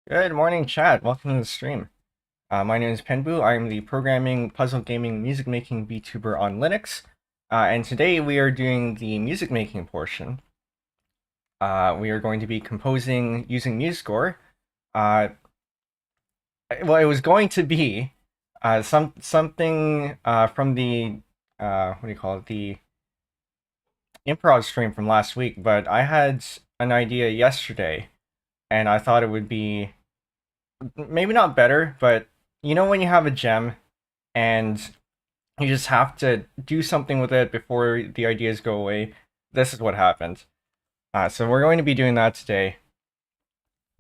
Good morning, chat. Welcome to the stream. My name is Penbu. I'm the programming, puzzle gaming, music making VTuber on Linux. And today we are doing the music making portion. We are going to be composing using MuseScore. Uh, well, it was going to be something from the what do you call it? The improv stream from last week, but I had an idea yesterday, and I thought it would be maybe not better, but you know when you have a gem and you just have to do something with it before the ideas go away. This is what happened. So we're going to be doing that today,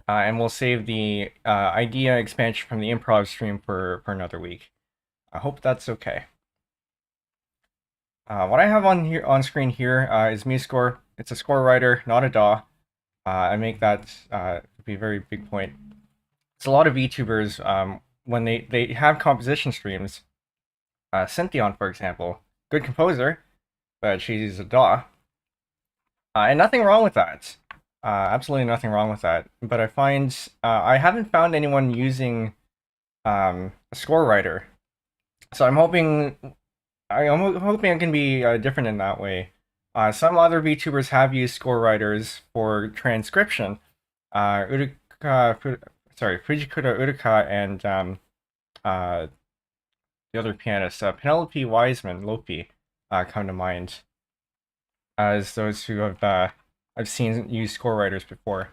and we'll save the idea expansion from the improv stream for another week. I hope that's okay. What I have on screen here is MuseScore. It's a score writer, not a DAW. I make that be a very big point. It's a lot of VTubers when they have composition streams. Cynthion, for example, good composer, but she's a DAW. And nothing wrong with that. Absolutely nothing wrong with that. But I find I haven't found anyone using a score writer, so I'm hoping it can be different in that way. Some other VTubers have used score writers for transcription. Fujikura Uruka and the other pianist, Penelope Wiseman, Lopi, come to mind as those who have I've seen use score writers before.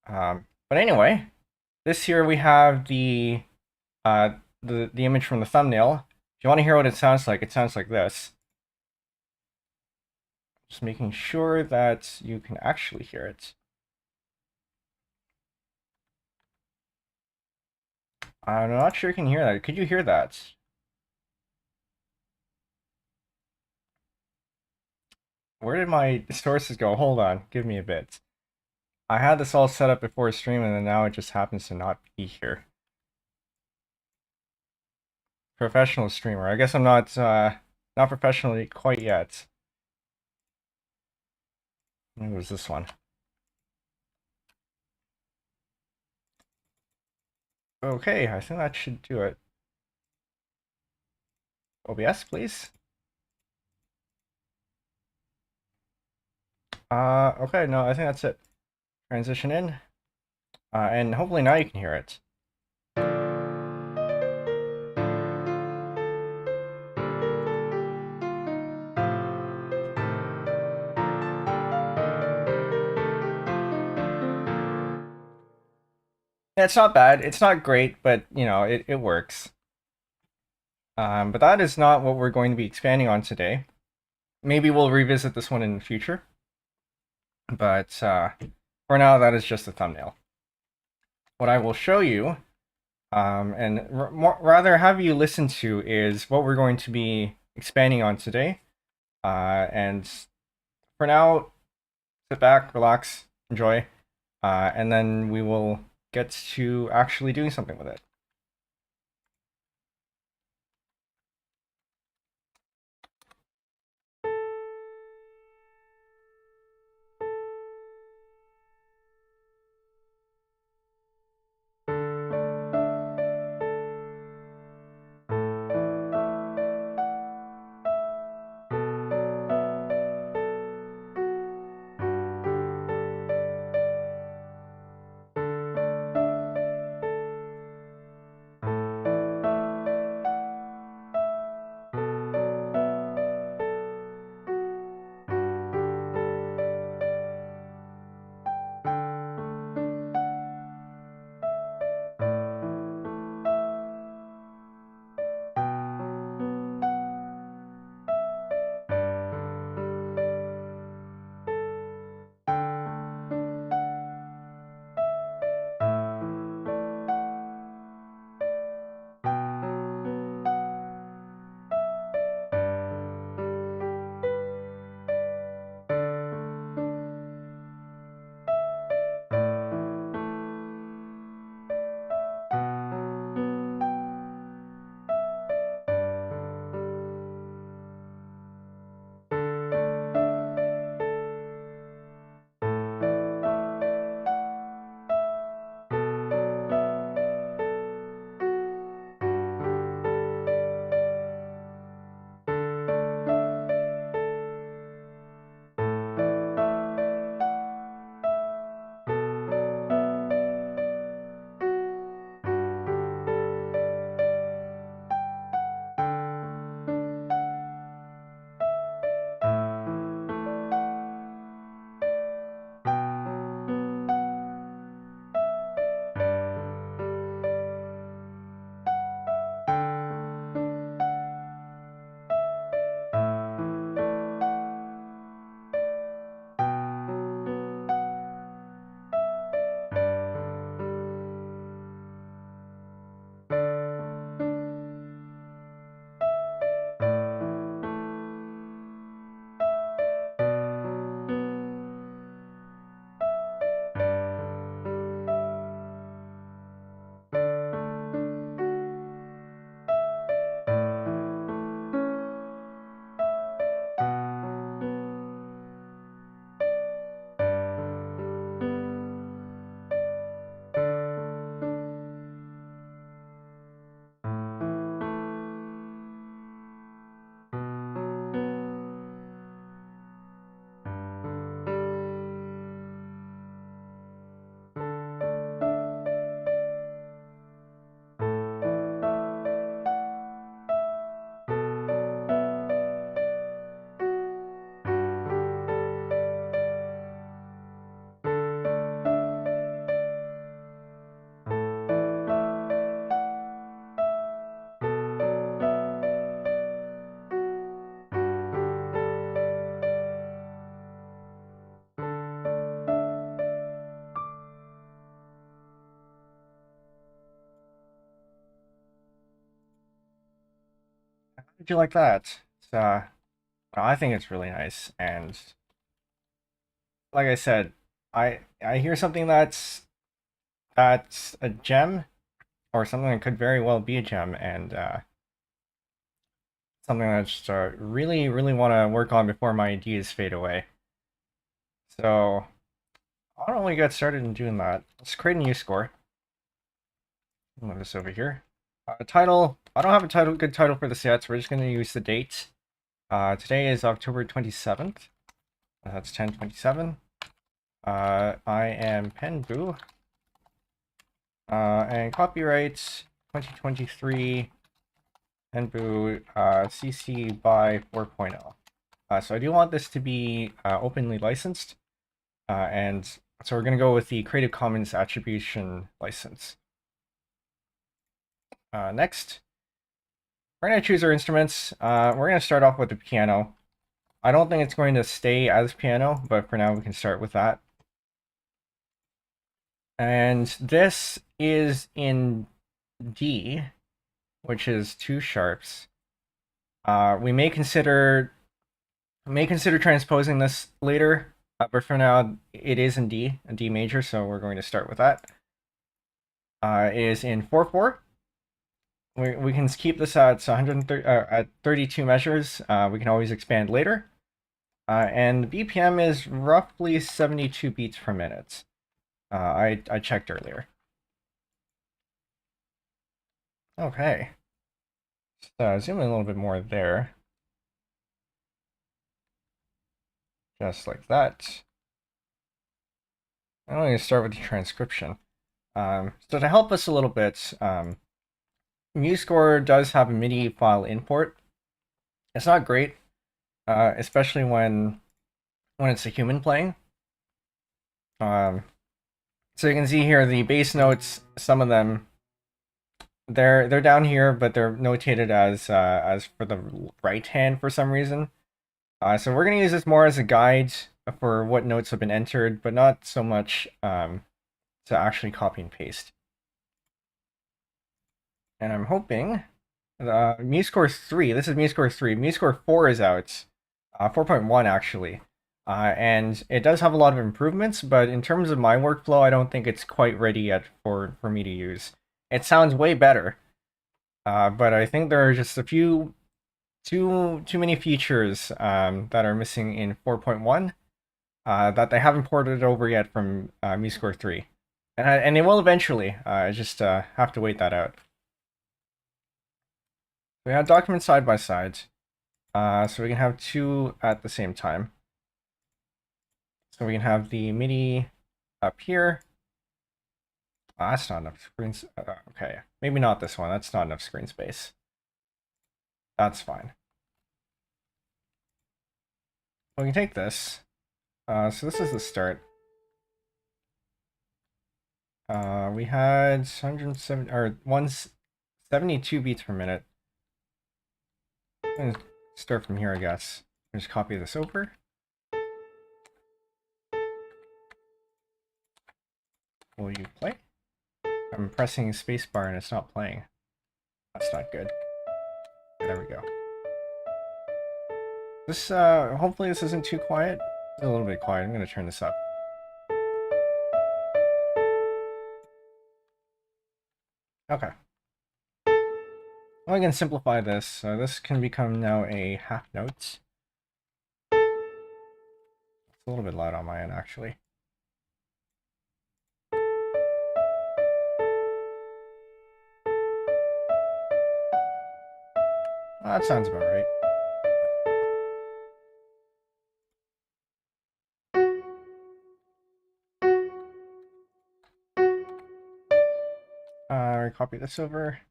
But anyway, this here we have the image from the thumbnail. If you want to hear what it sounds like this. Just making sure that you can actually hear it. I'm not sure you can hear that. Could you hear that? Where did my sources go? Hold on, give me a bit. I had this all set up before stream, and then now it just happens to not be here. Professional streamer. I guess I'm not professionally quite yet. Maybe it was this one. Okay, I think that should do it. OBS, please. Okay, no, I think that's it. Transition in, and hopefully now you can hear it. Yeah, it's not bad. It's not great, but you know, it works. But that is not what we're going to be expanding on today. Maybe we'll revisit this one in the future. But for now, that is just a thumbnail. What I will show you, and rather have you listen to, is what we're going to be expanding on today. And for now, sit back, relax, enjoy, and then we will get to actually doing something with it. did you like that? I think it's really nice, and like I said, I hear something that's a gem, or something that could very well be a gem, and something that I just really want to work on before my ideas fade away. So I don't really get started in doing that. Let's create a new score. Move this over here. Title. I don't have a good title for this yet, so we're just going to use the date. Today is October 27th. That's 10/27. I am Penbu. And copyright 2023 Penbu CC by 4.0. So I do want this to be openly licensed. And so we're going to go with the Creative Commons Attribution license. Next, we're going to choose our instruments. We're going to start off with the piano. I don't think it's going to stay as piano, but for now we can start with that. And this is in D, which is 2 sharps. We may consider transposing this later, but for now it is in D, a D major, so we're going to start with that. It is in 4/4. We can keep this at 32 measures. We can always expand later. And the BPM is roughly 72 beats per minute. I checked earlier. Okay. So zoom in a little bit more there. Just like that. I'm going to start with the transcription. So to help us a little bit, MuseScore does have a MIDI file import. It's not great, especially when it's a human playing. So you can see here the bass notes, some of them, they're down here, but they're notated as for the right hand for some reason. So we're gonna use this more as a guide for what notes have been entered, but not so much to actually copy and paste. And I'm hoping MuseScore 3. This is MuseScore 3. MuseScore 4 is out, 4.1 actually. And it does have a lot of improvements, but in terms of my workflow, I don't think it's quite ready yet for me to use. It sounds way better, but I think there are just a few too many features that are missing in 4.1 that they haven't ported over yet from MuseScore 3, and they will eventually. I just have to wait that out. We have documents side by side, so we can have 2 at the same time. So we can have the MIDI up here. That's not enough screen. Okay, maybe not this one. That's not enough screen space. That's fine. We can take this. So this is the start. We had 107 or 172 beats per minute. I'm gonna start from here, I guess. Just copy this over. Will you play? I'm pressing spacebar and it's not playing. That's not good. There we go. This hopefully this isn't too quiet. It's a little bit quiet. I'm gonna turn this up. Okay. Well, I can simplify this. So this can become now a half note. It's a little bit loud on my end, actually. Well, that sounds about right. Copy this over.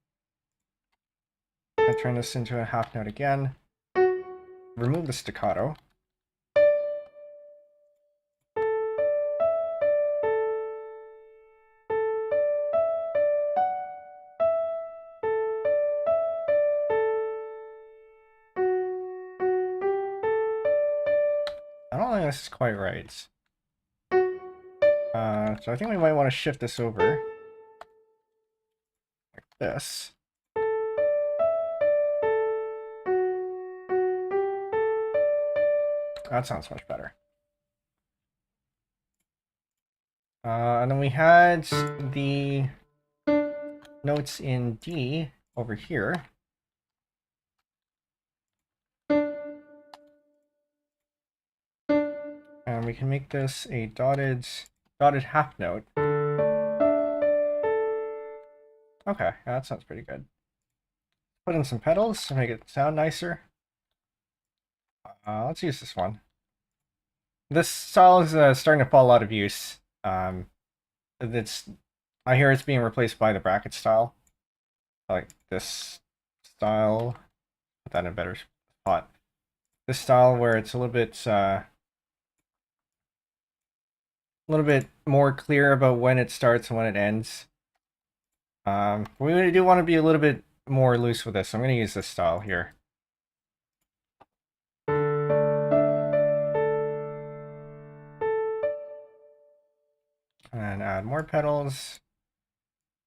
I'll turn this into a half note again. Remove the staccato. I don't think this is quite right. So I think we might want to shift this over. Like this. That sounds much better. And then we had the notes in D over here. And we can make this a dotted half note. Okay, that sounds pretty good. Put in some pedals to make it sound nicer. Let's use this one. This style is starting to fall out of use. I hear it's being replaced by the bracket style. Like this style. Put that in a better spot. This style where it's a little bit more clear about when it starts and when it ends. We do want to be a little bit more loose with this, so I'm going to use this style here. And add more pedals.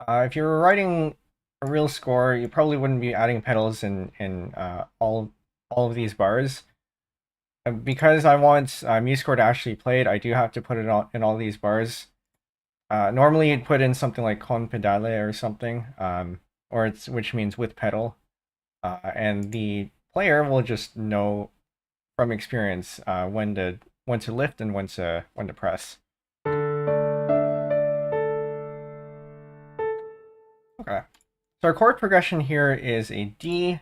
If you were writing a real score, you probably wouldn't be adding pedals in all of these bars. Because I want MuseScore to actually play it, I do have to put it in all these bars. Normally you'd put in something like con pedale or something, which means with pedal, and the player will just know from experience when to lift and when to press. Okay, so our chord progression here is a D,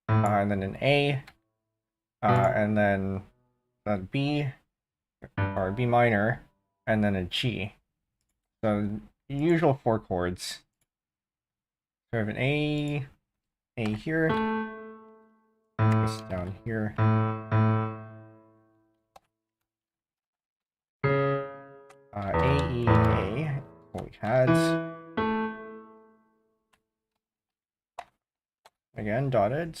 and then an A, and then a B or B minor, and then a G. So the usual 4 chords. So we have an A here, this down here, A, E, A, what we had. Again, dotted.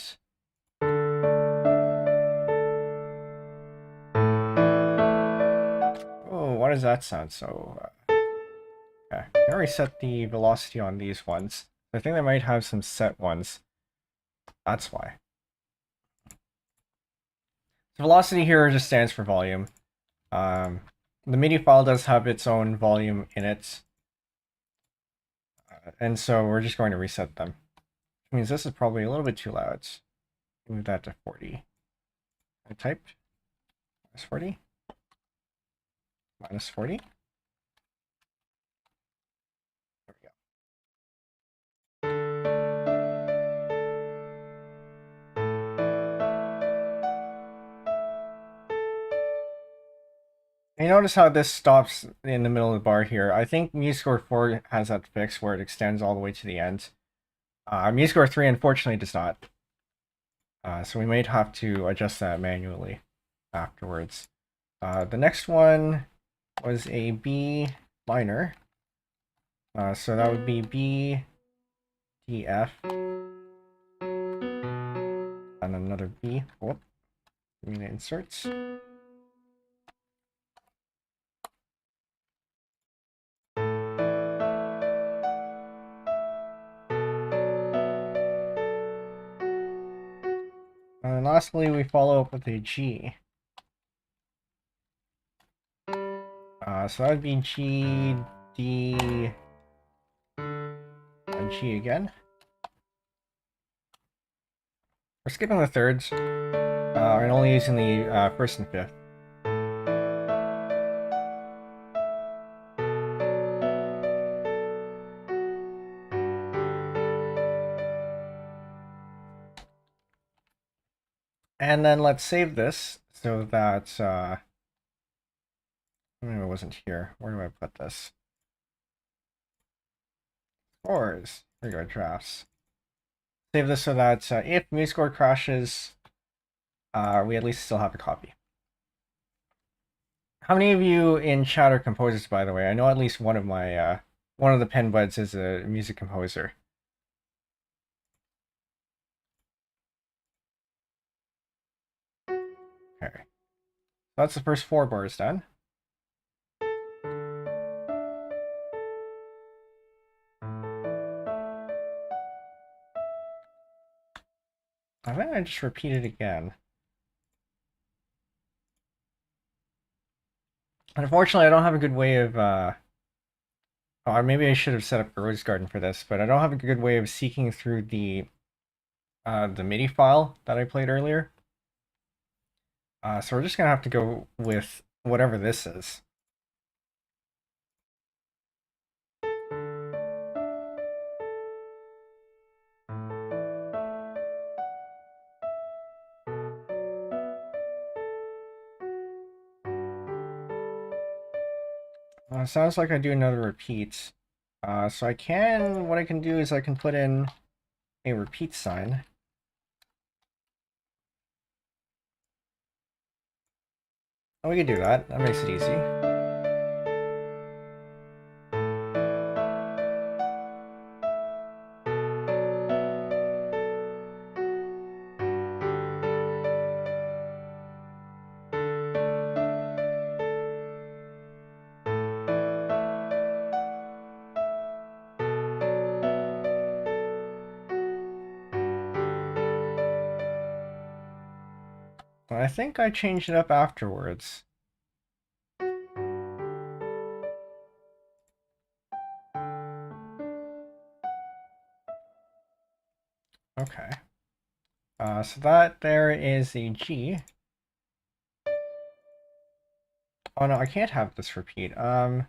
Oh, why does that sound so... Okay, I already set the velocity on these ones. I think they might have some set ones. That's why. So velocity here just stands for volume. The MIDI file does have its own volume in it. And so we're just going to reset them. Which means this is probably a little bit too loud. Move that to 40. I typed -40. -40. There we go. And you notice how this stops in the middle of the bar here. I think MuseScore 4 has that fixed where it extends all the way to the end. MuseScore 3 unfortunately does not. So we might have to adjust that manually afterwards. The next one was a B minor. So that would be B, D, F, and another B. Oh, I'm gonna insert. And lastly, we follow up with a G. So that would be G, D, and G again. We're skipping the thirds, and only using the first and fifth. And then let's save this so that maybe it wasn't here. Where do I put this? Scores. Here we go, drafts. Save this so that if MuseScore crashes, we at least still have a copy. How many of you in chat are composers, by the way? I know at least one of my one of the pen buds is a music composer. Okay, that's the first 4 bars done. I think I just repeat it again. Unfortunately, I don't have a good way of, or maybe I should have set up a rose garden for this, but I don't have a good way of seeking through the MIDI file that I played earlier. So we're just gonna have to go with whatever this is. Sounds like I do another repeat. So what I can do is I can put in a repeat sign. Oh, we can do that. That makes it easy. But I think I changed it up afterwards. Okay. So that there is a G. Oh no, I can't have this repeat. Because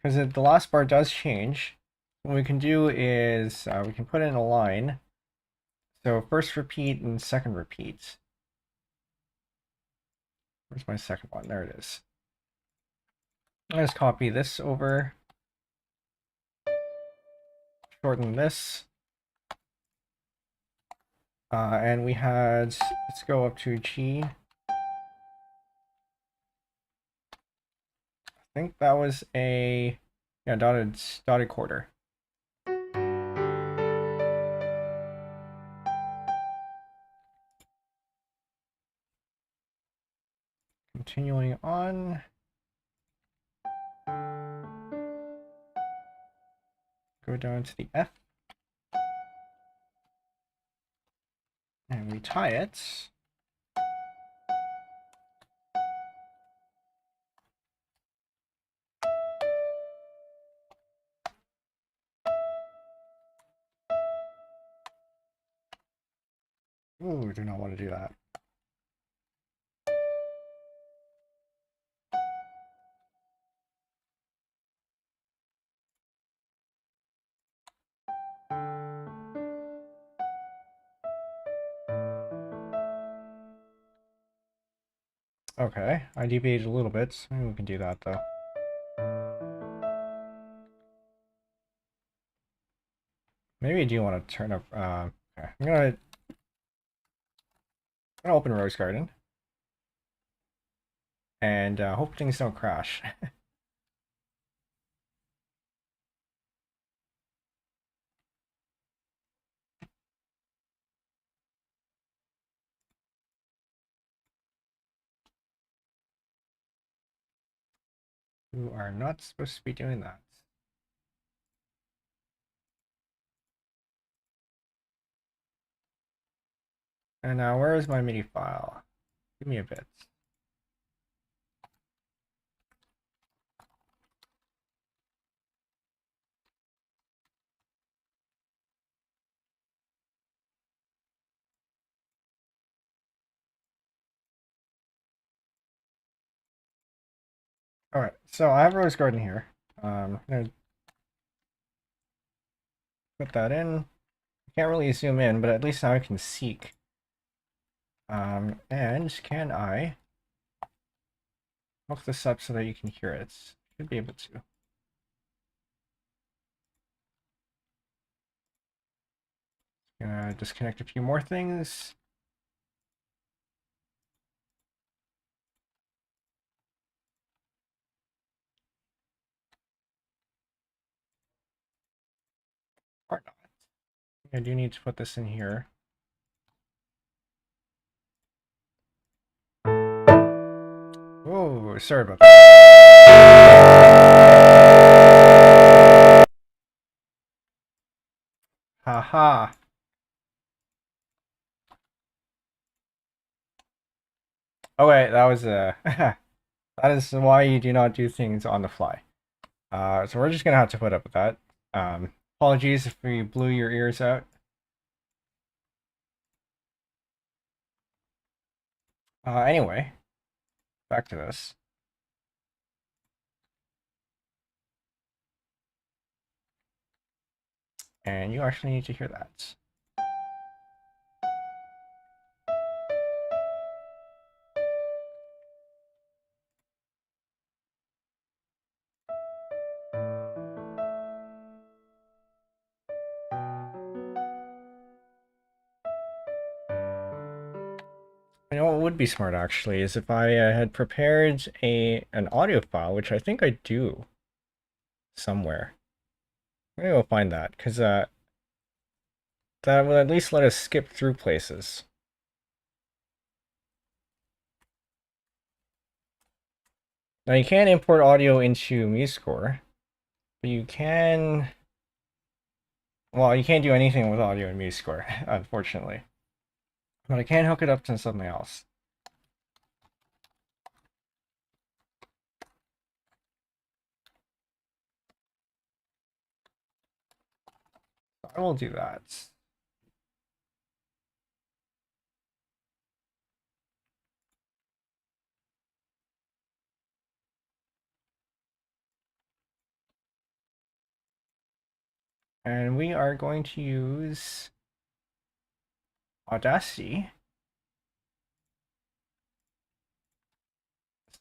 the last bar does change. What we can do is we can put in a line. So first repeat and second repeat. Where's my second one? There it is. Let's copy this over. Shorten this. And we had, let's go up to G. I think that was a, yeah, dotted quarter. Continuing on. Go down to the F. And we tie it. Ooh, do not want to do that. Okay, I deviated a little bit. Maybe we can do that though. Maybe I do want to turn up. Okay. I'm gonna open Rose Garden and hope things don't crash. You are not supposed to be doing that. And now, where is my MIDI file? Give me a bit. All right, so I have Rose Garden here. I'm gonna put that in. I can't really zoom in, but at least now I can seek. And can I hook this up so that you can hear it? Should be able to. Gonna disconnect a few more things. Or not. I do need to put this in here. Oh, sorry about that. Haha. Oh wait, that was a That is why you do not do things on the fly. So we're just gonna have to put up with that. Apologies if we blew your ears out. Anyway, back to this. And you actually need to hear that. You know what would be smart actually is if I had prepared an audio file, which I think I do somewhere. I'm gonna go find that because that will at least let us skip through places. Now you can import audio into MuseScore, but you can. Well, you can't do anything with audio in MuseScore, unfortunately. But I can hook it up to something else. So I will do that. And we are going to use Audacity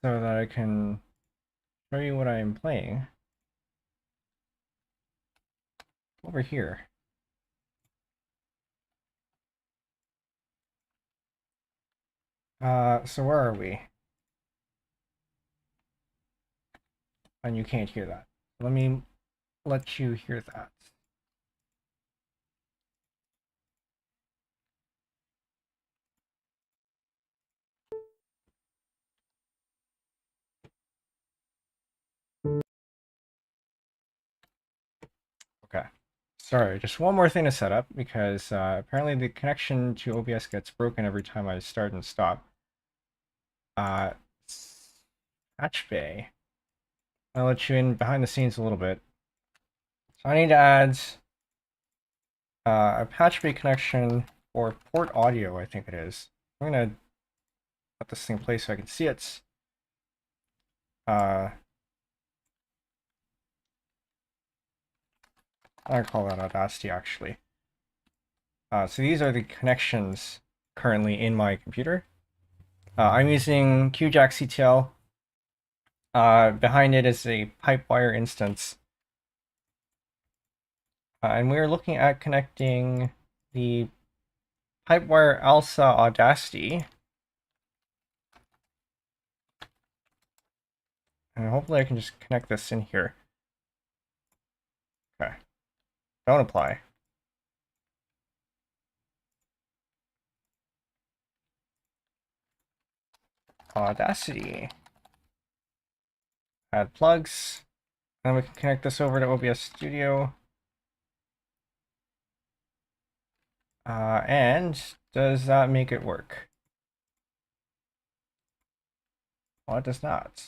so that I can show you what I am playing over here. So where are we? And you can't hear that. Let me let you hear that. Okay. Sorry, just one more thing to set up because apparently the connection to OBS gets broken every time I start and stop. Patch Bay. I'll let you in behind the scenes a little bit. So I need to add a patch bay connection for port audio, I think it is. I'm gonna let this thing play so I can see it. I call that Audacity actually. So these are the connections currently in my computer. I'm using QJack CTL. Behind it is a Pipewire instance. And we're looking at connecting the Pipewire ALSA Audacity. And hopefully I can just connect this in here. Okay. Don't apply. Audacity. Add plugs. And we can connect this over to OBS Studio. And does that make it work? Well, it does not.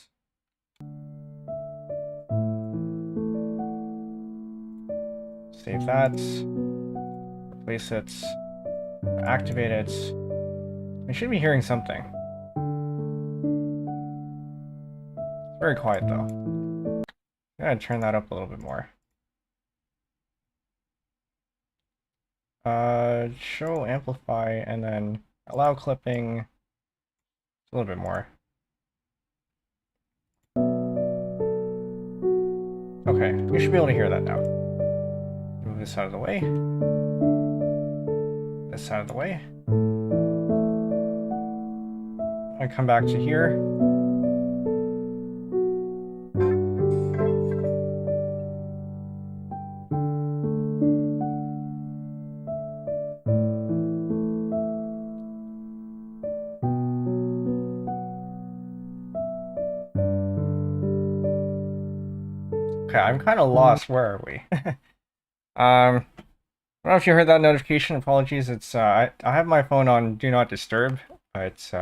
Save that. Replace it. Activate it. We should be hearing something. It's very quiet though. I'm gonna turn that up a little bit more. Show amplify and then allow clipping a little bit more. Okay, you should be able to hear that now. Move this out of the way. This out of the way. I come back to here. Okay, I'm kind of lost. Where are we? I don't know if you heard that notification. Apologies. It's I have my phone on Do Not Disturb, but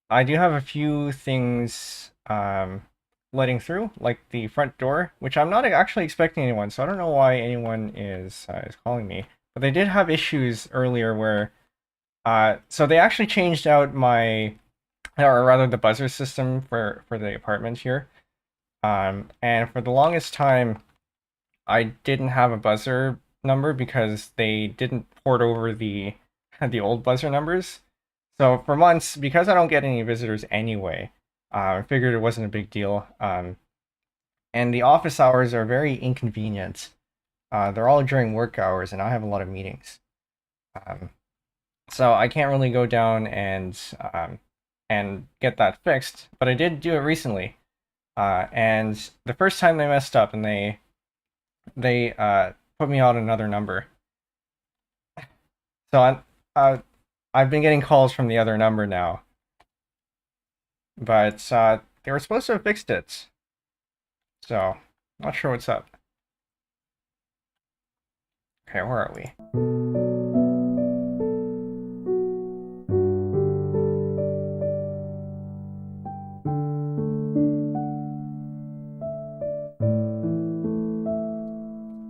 I do have a few things letting through, like the front door, which I'm not actually expecting anyone, so I don't know why anyone is calling me. But they did have issues earlier where so they actually changed out my, or rather the buzzer system for the apartment here. And for the longest time, I didn't have a buzzer number because they didn't port over the old buzzer numbers. So for months, because I don't get any visitors anyway, I figured it wasn't a big deal. And the office hours are very inconvenient. They're all during work hours, and I have a lot of meetings. Um, so I can't really go down and get that fixed. But I did do it recently. And the first time they messed up and they put me on another number. So I've been getting calls from the other number now, but they were supposed to have fixed it. So not sure what's up. Okay, where are we?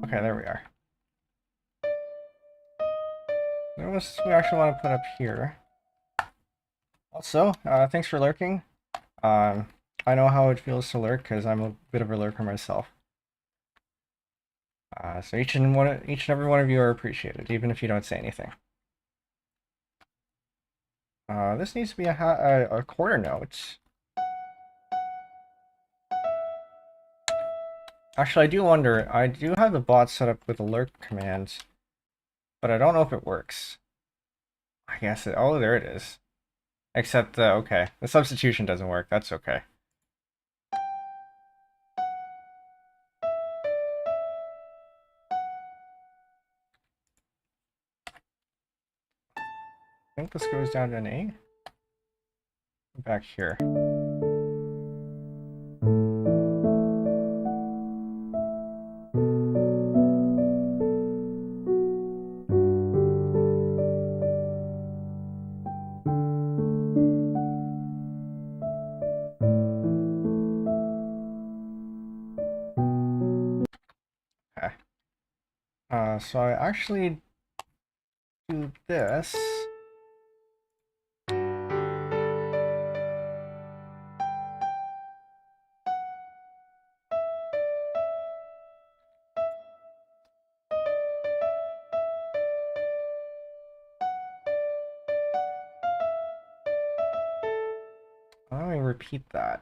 Okay, there we are. What we actually want to put up here. Also, thanks for lurking. I know how it feels to lurk because I'm a bit of a lurker myself. So each and every one of you are appreciated, even if you don't say anything. This needs to be a quarter note. Actually, I do wonder. I do have the bot set up with a lurk command, but I don't know if it works. I guess it. Oh, there it is. Except, okay, the substitution doesn't work. That's okay. I think this goes down to an A. Back here. Okay. So I actually do this. Let me repeat that.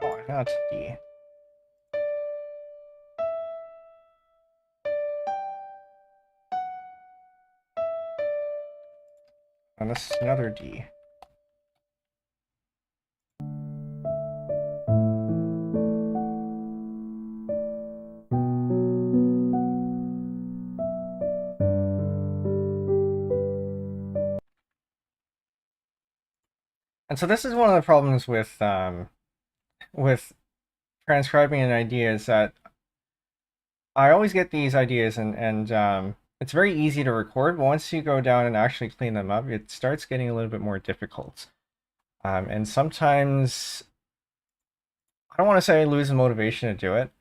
Oh, that's D. And this is another D. And so this is one of the problems with transcribing an idea is that I always get these ideas and it's very easy to record, but once you go down and actually clean them up, it starts getting a little bit more difficult. And sometimes I don't want to say I lose the motivation to do it,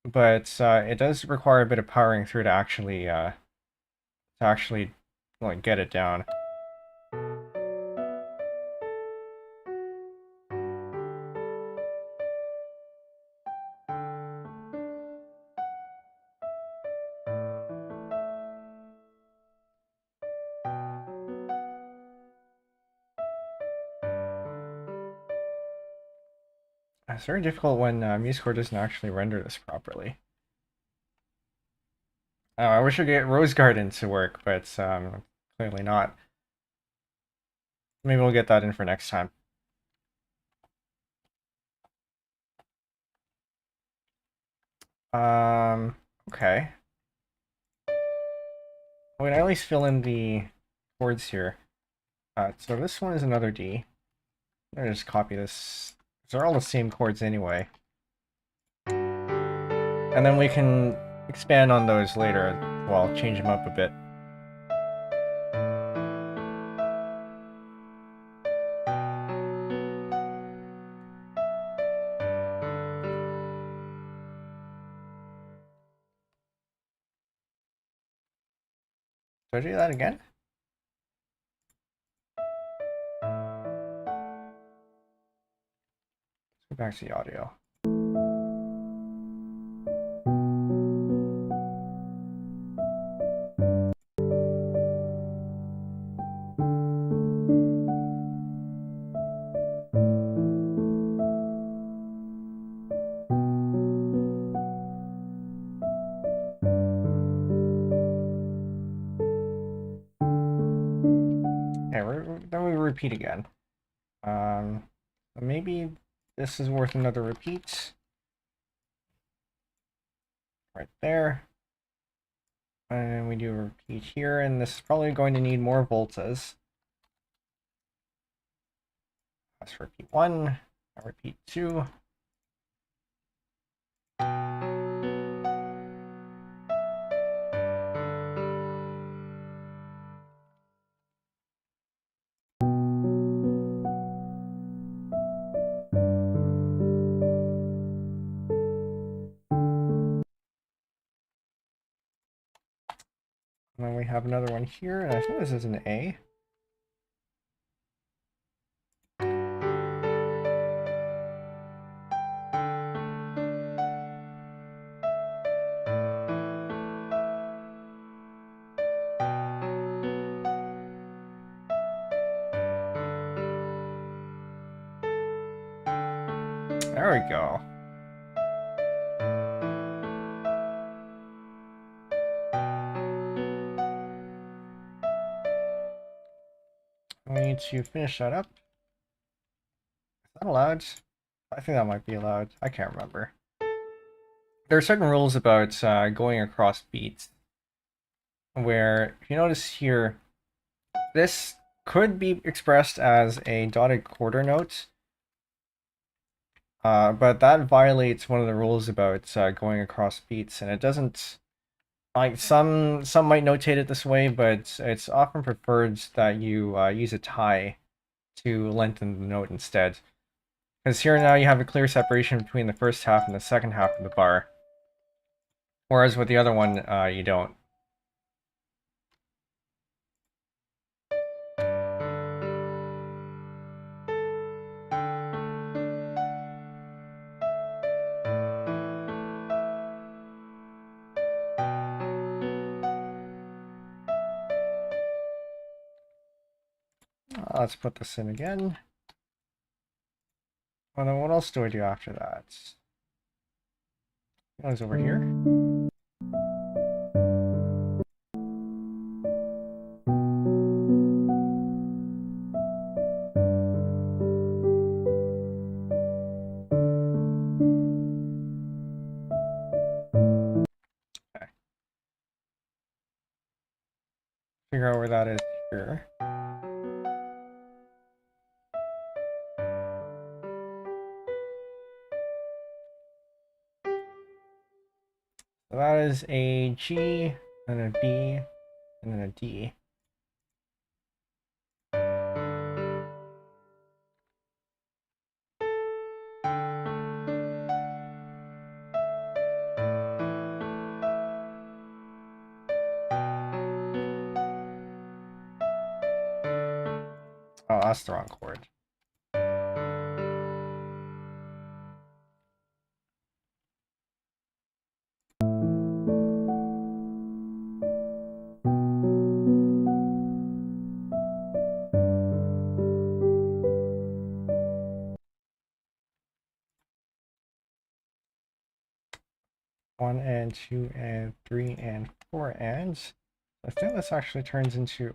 but it does require a bit of powering through to actually like get it down. It's very difficult when MuseScore doesn't actually render this properly. I wish I could get Rose Garden to work, but clearly not. Maybe we'll get that in for next time. Okay. We can at least fill in the chords here. So this one is another D. I'll just copy this. They're all the same chords anyway. And then we can expand on those later. Well, change them up a bit. Do I do that again? Let's go back to the audio. Then we repeat again. Maybe this is worth another repeat. Right there. And we do a repeat here, and this is probably going to need more voltas. Let's repeat 1, repeat 2. And then we have another one here, and I think this is an A. There we go. We need to finish that up. Is that allowed? I think that might be allowed. I can't remember. There are certain rules about going across beats, where if you notice here, this could be expressed as a dotted quarter note, but that violates one of the rules about going across beats, and it doesn't. Like some might notate it this way, but it's often preferred that you use a tie to lengthen the note instead. Because here now you have a clear separation between the first half and the second half of the bar. Whereas with the other one, you don't. Let's put this in again. Well, then what else do I do after that? Goes over here. Okay. Figure out where that is here. So that is a G, and a B, and then a D. Oh, that's the wrong chord. One and two and three and four ands. I think this actually turns into,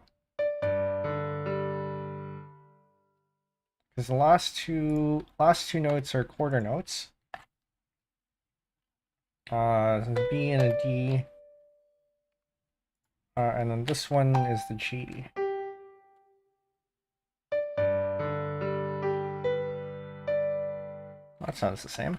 because the last two notes are quarter notes. The B and a D, and then this one is the G. That sounds the same.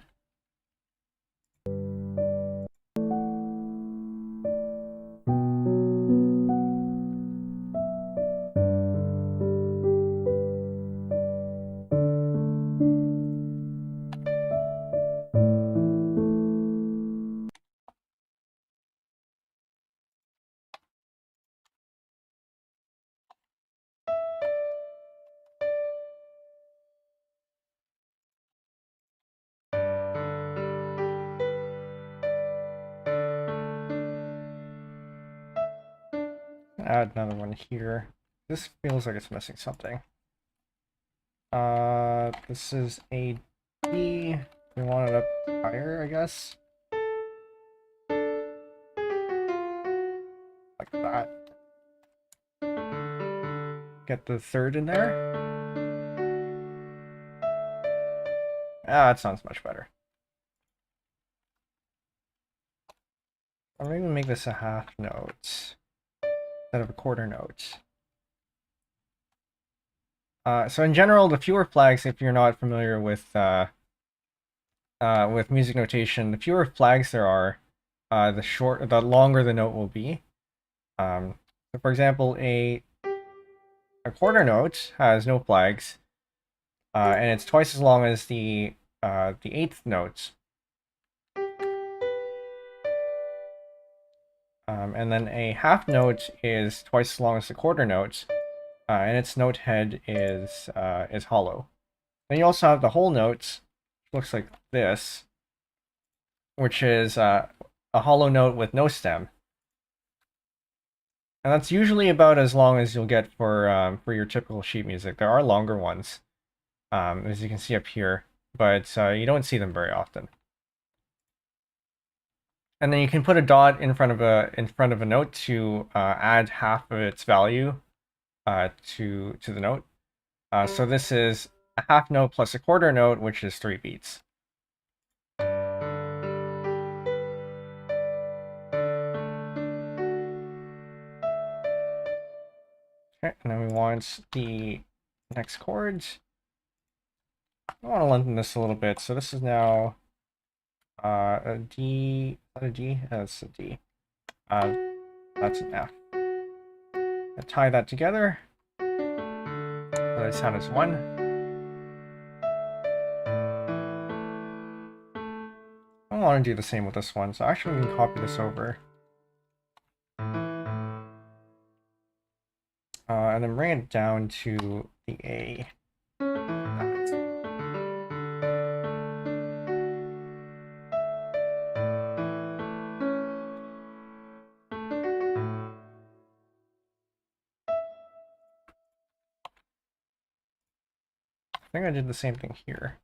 Add another one here. This feels like it's missing something. This is a D. We want it up higher, I guess. Like that. Get the third in there. Ah, that sounds much better. Or maybe make this a half note instead of a quarter note. So in general, the fewer flags, if you're not familiar with music notation, the fewer flags there are, the longer the note will be. So for example, a quarter note has no flags, and it's twice as long as the eighth notes. And then a half note is twice as long as the quarter note, and its note head is hollow. Then you also have the whole notes, which looks like this, which is a hollow note with no stem. And that's usually about as long as you'll get for your typical sheet music. There are longer ones, as you can see up here, but you don't see them very often. And then you can put a dot in front of a note to add half of its value to the note. So this is a half note plus a quarter note, which is 3 beats. Okay, and then we want the next chords. I want to lengthen this a little bit, so this is now a D. Is that a G? That's a D. That's an F. I tie that together. So they sound as one. I want to do the same with this one, so actually we can copy this over. And then bring it down to the A. I think I did the same thing here.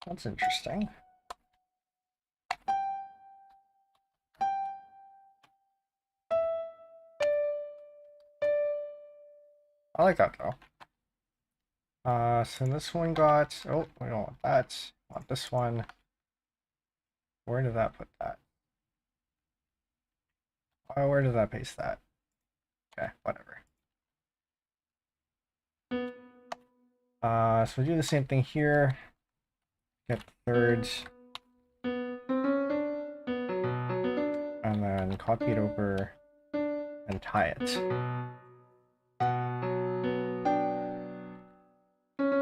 That's interesting. I like that though. So this one got, oh, we don't want that. We want this one. Where did that put that? Oh, where did that paste that? Okay, whatever. So we do the same thing here. Get the thirds. And then copy it over and tie it.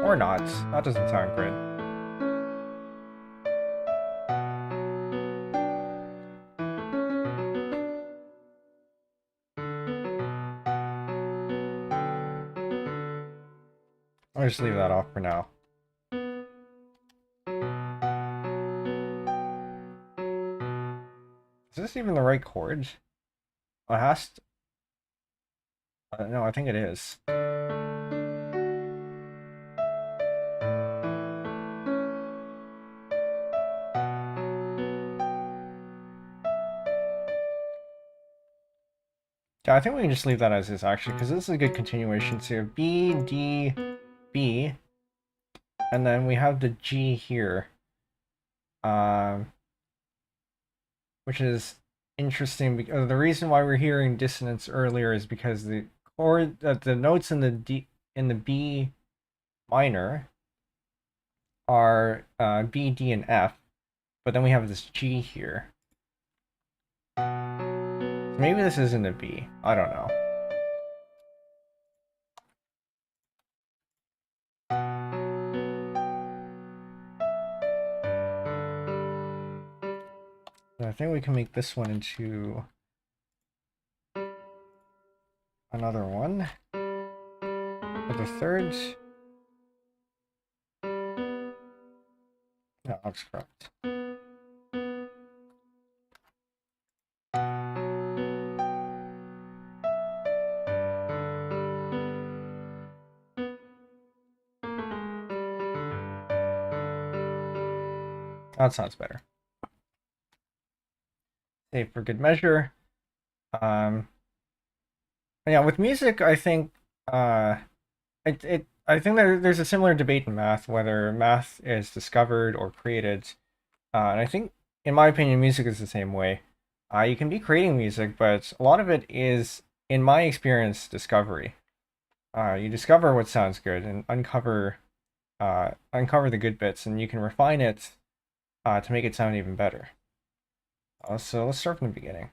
Or not. That doesn't sound good. I'll just leave that off for now. Is this even the right chord? Oh, it has to... no, I think it is. Yeah, I think we can just leave that as is, actually, because this is a good continuation. So B, D, B, and then we have the G here, which is interesting because the reason why we're hearing dissonance earlier is because the chord, the notes in the B minor are B, D, and F, but then we have this G here. So maybe this isn't a B. I don't know. I think we can make this one into another one for the third. No, that's correct. That sounds better. Save for good measure. Yeah, with music, I think I think there's a similar debate in math whether math is discovered or created, and I think, in my opinion, music is the same way. You can be creating music, but a lot of it is, in my experience, discovery. You discover what sounds good and uncover the good bits, and you can refine it to make it sound even better. So let's start from the beginning.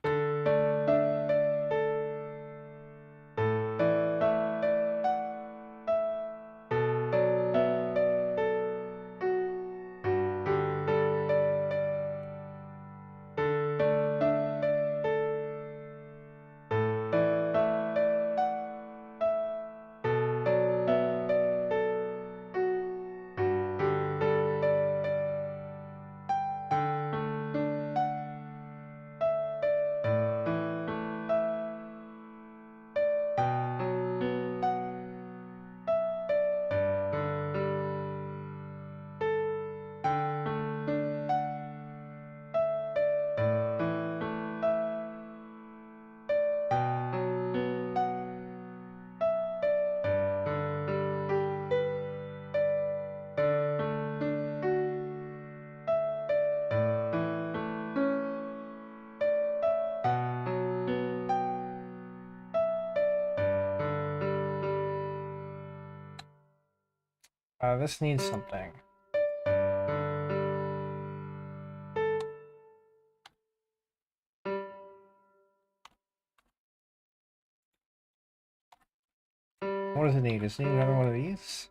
This needs something. What does it need? Does it need another one of these?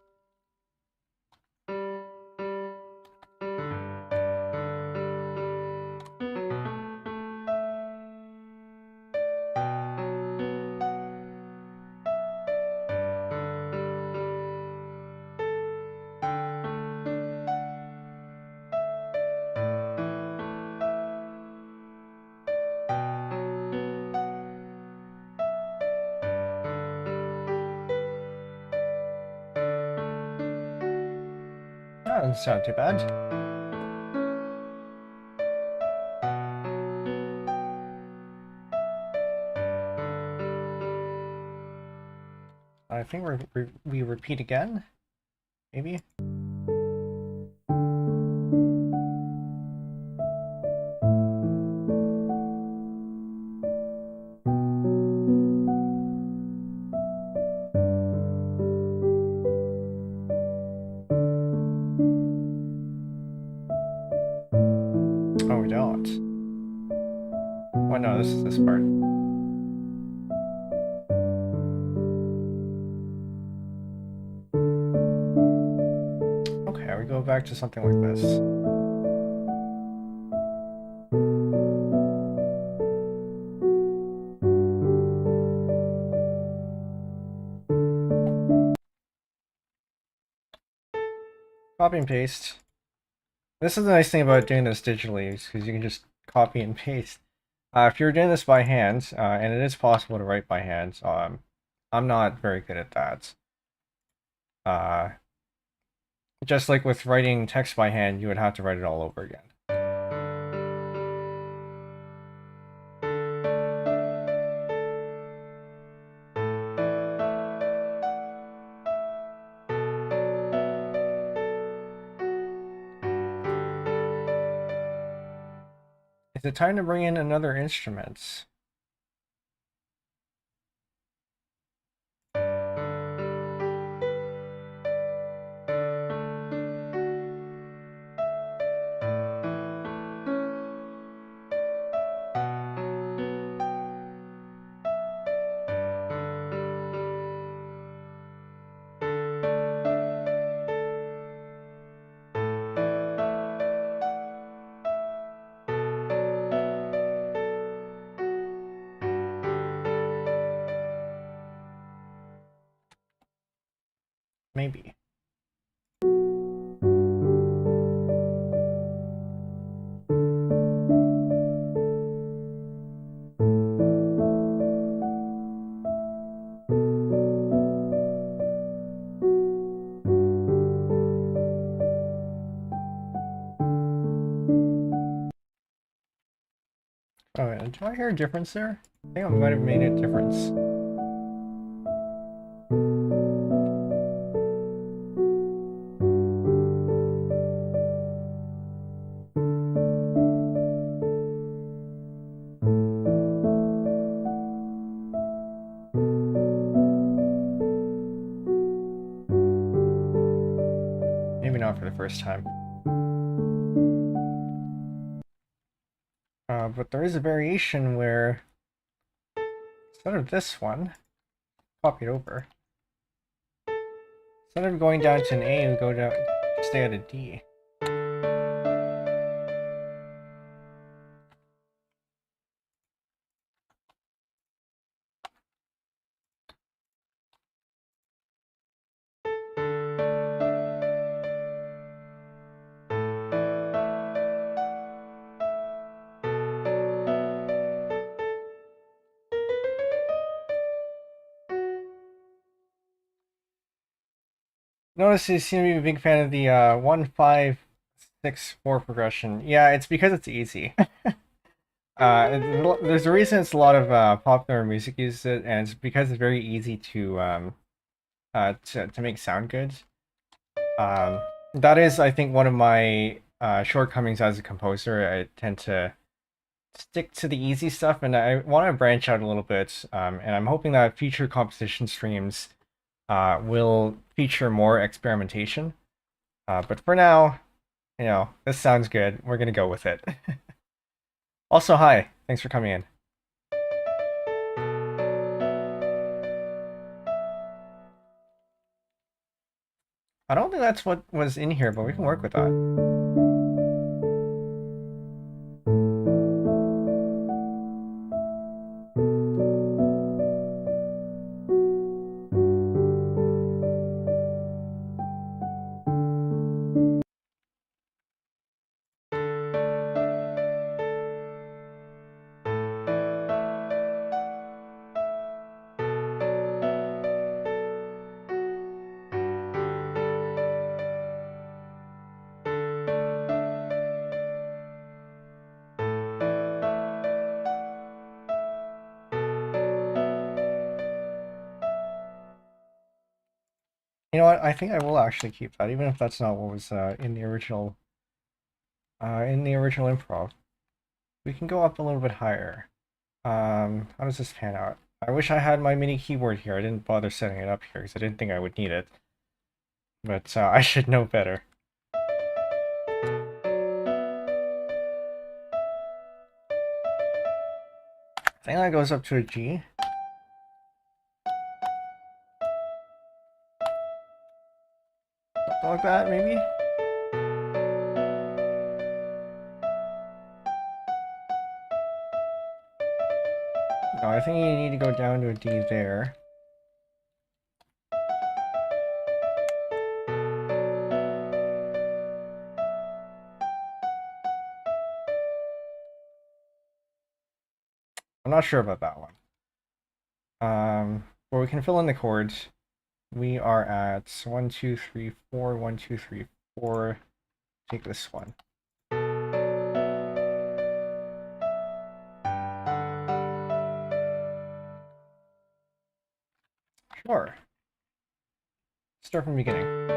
That doesn't sound too bad. I think we repeat again, maybe. Oh, we don't. Well, no, this is this part. Okay, we go back to something like this. Copy and paste. This is the nice thing about doing this digitally, because you can just copy and paste. If you're doing this by hand, and it is possible to write by hand, I'm not very good at that. Just like with writing text by hand, you would have to write it all over again. Is it time to bring in another instrument? Maybe. Oh, do I hear a difference there? I think I might have made a difference. Maybe not for the first time. But there is a variation where instead of this one, copy it over. Instead of going down to an A, we go down, stay at a D. Notice you seem to be a big fan of the 1-5-6-4 progression. Yeah, it's because it's easy. There's a reason it's a lot of popular music uses it, and it's because it's very easy to make sound good. That is, I think, one of my shortcomings as a composer. I tend to stick to the easy stuff, and I want to branch out a little bit. And I'm hoping that future composition streams will feature more experimentation. But for now, you know, this sounds good. We're gonna go with it. Also, hi. Thanks for coming in. I don't think that's what was in here, but we can work with that. You know what? I think I will actually keep that, even if that's not what was in the original improv. We can go up a little bit higher. How does this pan out? I wish I had my mini keyboard here. I didn't bother setting it up here because I didn't think I would need it. But I should know better. I think that goes up to a G. Something like that, maybe? No, I think you need to go down to a D there. not sure about that one. But we can fill in the chords. We are at 1, 2, 3, 4, 1, 2, 3, 4. Take this one. Sure. Start from the beginning.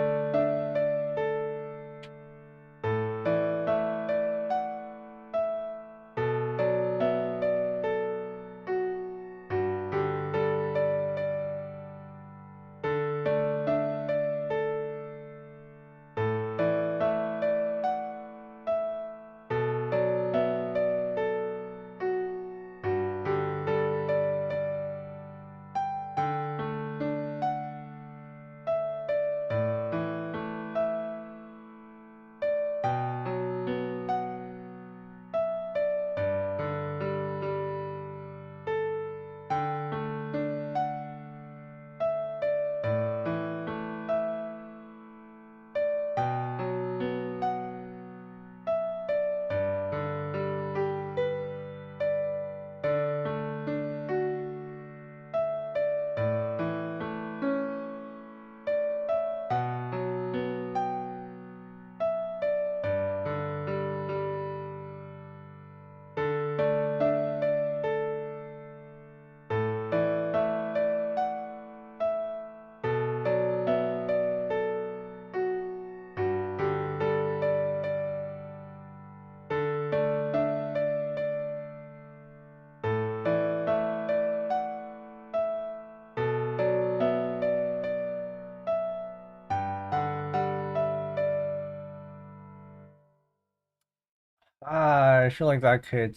I feel like that could.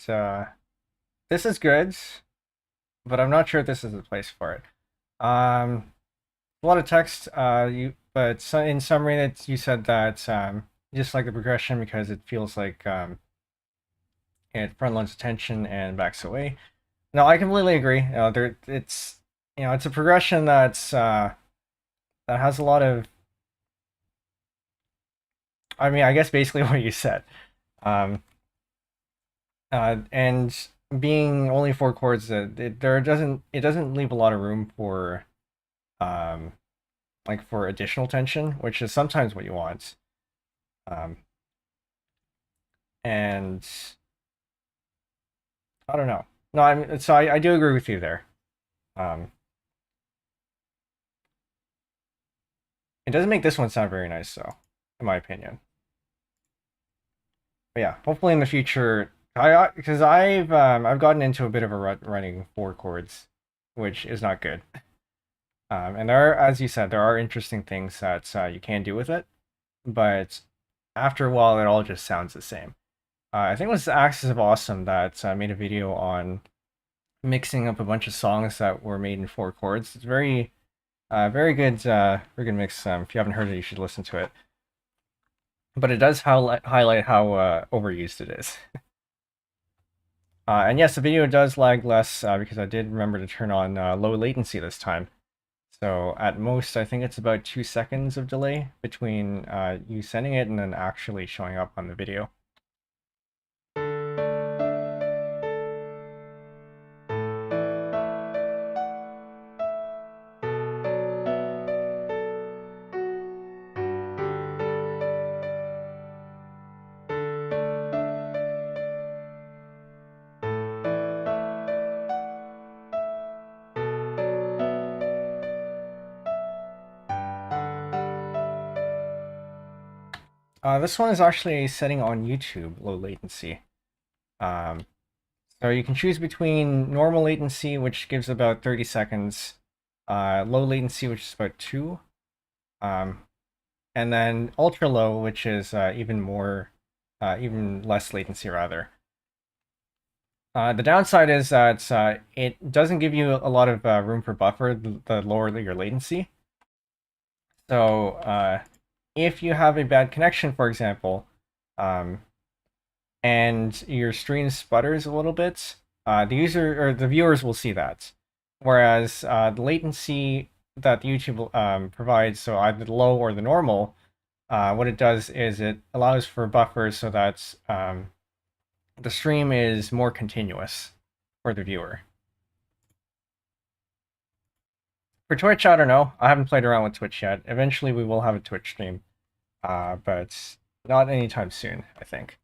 This is good, but I'm not sure if this is the place for it. A lot of text. But in summary, that you said that you just like the progression because it feels like it front loads attention and backs away. No, I completely agree. It's a progression that has a lot of. I mean, I guess basically what you said. Um, and being only 4 chords, it doesn't leave a lot of room for um like for additional tension, which is sometimes what you want. Um, and I don't know. No, I do agree with you there. Um, it doesn't make this one sound very nice, though, in my opinion. But yeah, hopefully in the future, because I've gotten into a bit of a rut running 4 chords, which is not good. And there are, as you said, there are interesting things that you can do with it, but after a while, it all just sounds the same. I think it was Axis of Awesome that made a video on mixing up a bunch of songs that were made in 4 chords. It's very good mix. If you haven't heard it, you should listen to it. But it does highlight how overused it is. And yes, the video does lag less because I did remember to turn on low latency this time. So at most, I think it's about 2 seconds of delay between you sending it and then actually showing up on the video. This one is actually a setting on YouTube, low latency. Um, so you can choose between normal latency, which gives about 30 seconds, low latency, which is about 2, um, and then ultra low, which is even less latency rather. The downside is that it doesn't give you a lot of room for buffer the lower your latency. So if you have a bad connection, for example, and your stream sputters a little bit, the user or the viewers will see that. Whereas the latency that YouTube provides, so either the low or the normal, what it does is it allows for buffers so that the stream is more continuous for the viewer. For Twitch, I don't know. I haven't played around with Twitch yet. Eventually, we will have a Twitch stream, but not anytime soon, I think.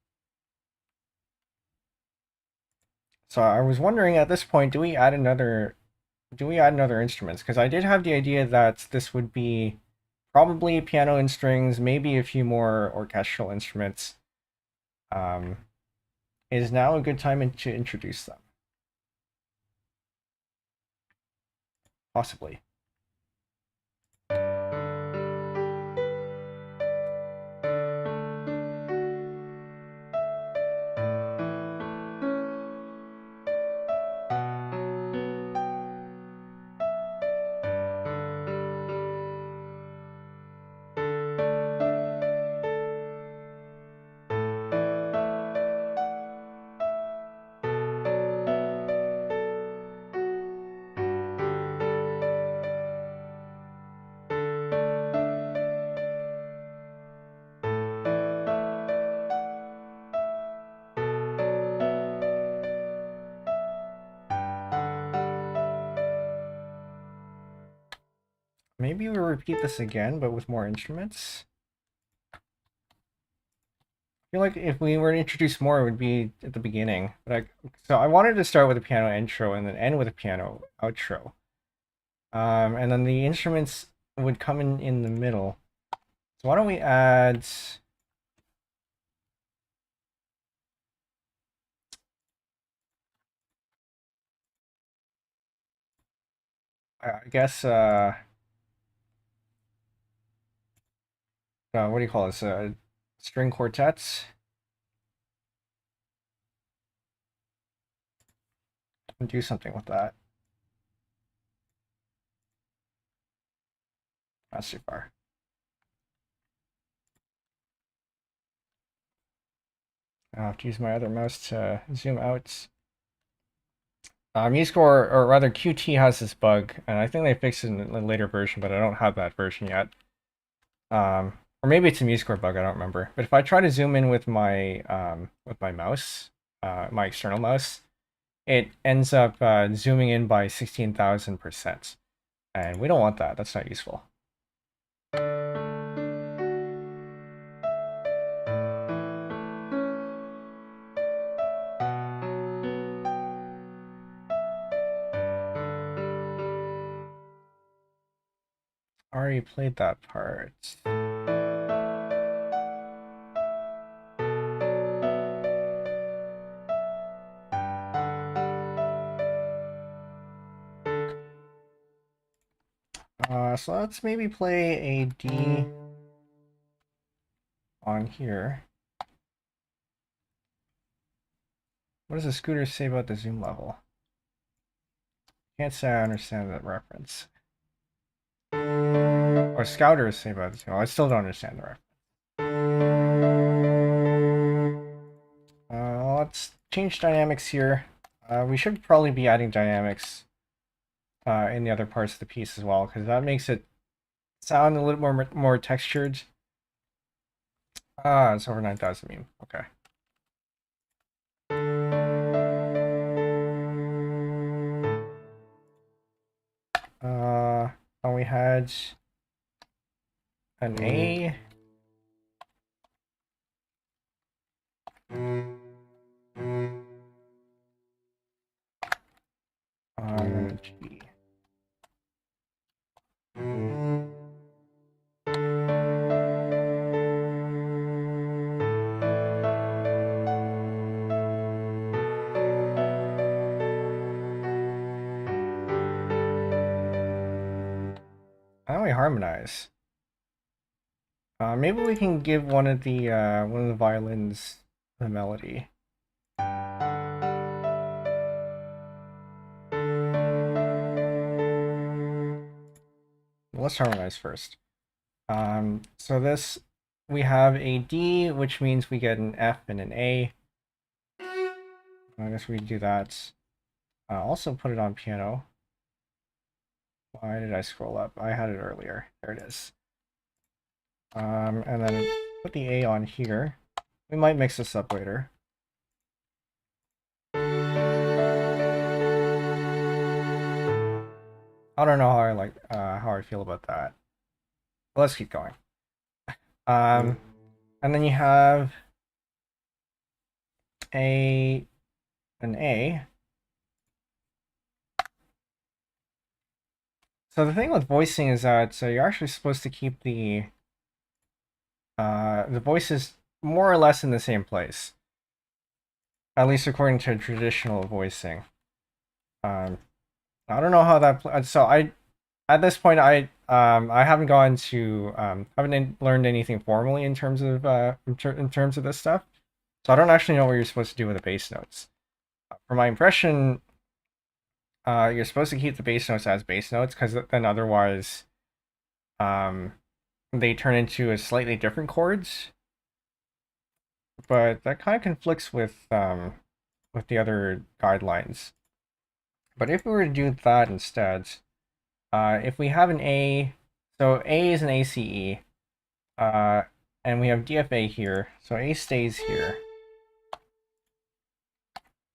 So I was wondering at this point, do we add another instruments? Because I did have the idea that this would be probably piano and strings, maybe a few more orchestral instruments. Is now a good time to introduce them? Possibly. Maybe we'll repeat this again, but with more instruments. I feel like if we were to introduce more, it would be at the beginning. But so I wanted to start with a piano intro and then end with a piano outro. And then the instruments would come in the middle. So why don't we add... I guess, what do you call this? String quartets? And do something with that. That's too far. I'll have to use my other mouse to zoom out. MuseScore, or rather Qt, has this bug, and I think they fixed it in a later version, but I don't have that version yet. Or maybe it's a MuseScore bug, I don't remember. But if I try to zoom in with my mouse, my external mouse, it ends up zooming in by 16,000%. And we don't want that. That's not useful. Already played that part. So let's maybe play a D on here. What does the scooter say about the zoom level? Can't say I understand that reference. Or scouters say about the zoom level. I still don't understand the reference. Let's change dynamics here. We should probably be adding dynamics in the other parts of the piece as well, because that makes it sound a little more textured. It's over 9,000 meme. Okay. And we had an A. And a G. How do we harmonize? Maybe we can give one of the violins the melody. Let's harmonize first. So this, we have a D, which means we get an F and an A. I guess we do that. Also put it on piano. Why did I scroll up? I had it earlier. There it is. And then put the A on here. We might mix this up later. I don't know how I like how I feel about that. But let's keep going. And then you have an A. So the thing with voicing is that you're actually supposed to keep the voices more or less in the same place, at least according to traditional voicing. I don't know how that. So I at this point I haven't gone to haven't learned anything formally in terms of in terms of this stuff. So I don't actually know what you're supposed to do with the bass notes. From my impression, you're supposed to keep the bass notes as bass notes because then otherwise, they turn into a slightly different chords. But that kind of conflicts with the other guidelines. But if we were to do that instead, if we have an A, so A is an ACE, and we have DFA here, so A stays here,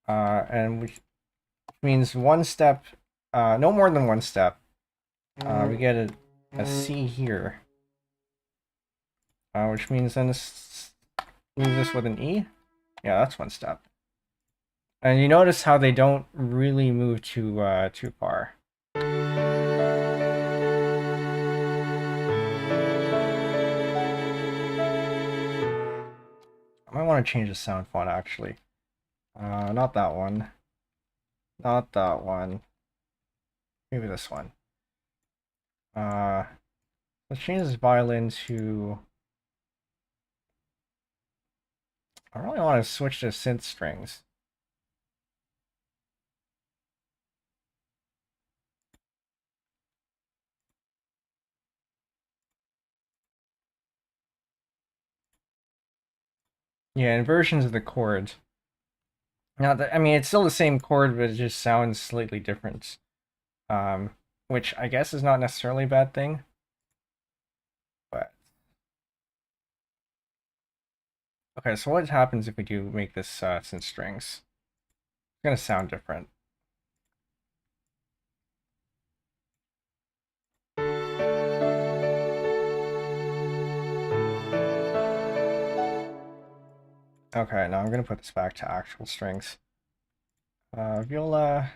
and which means one step, no more than one step. We get a C here, which means then this leaves us with an E. Yeah, that's one step. And you notice how they don't really move too far. I might want to change the sound font actually. Not that one. Not that one. Maybe this one. Let's change this violin to. I really want to switch to synth strings. Yeah, inversions of the chords. Now, I mean, it's still the same chord, but it just sounds slightly different. Which I guess is not necessarily a bad thing. But okay, so what happens if we do make this synth strings? It's gonna sound different. Okay, now I'm gonna put this back to actual strings. Viola.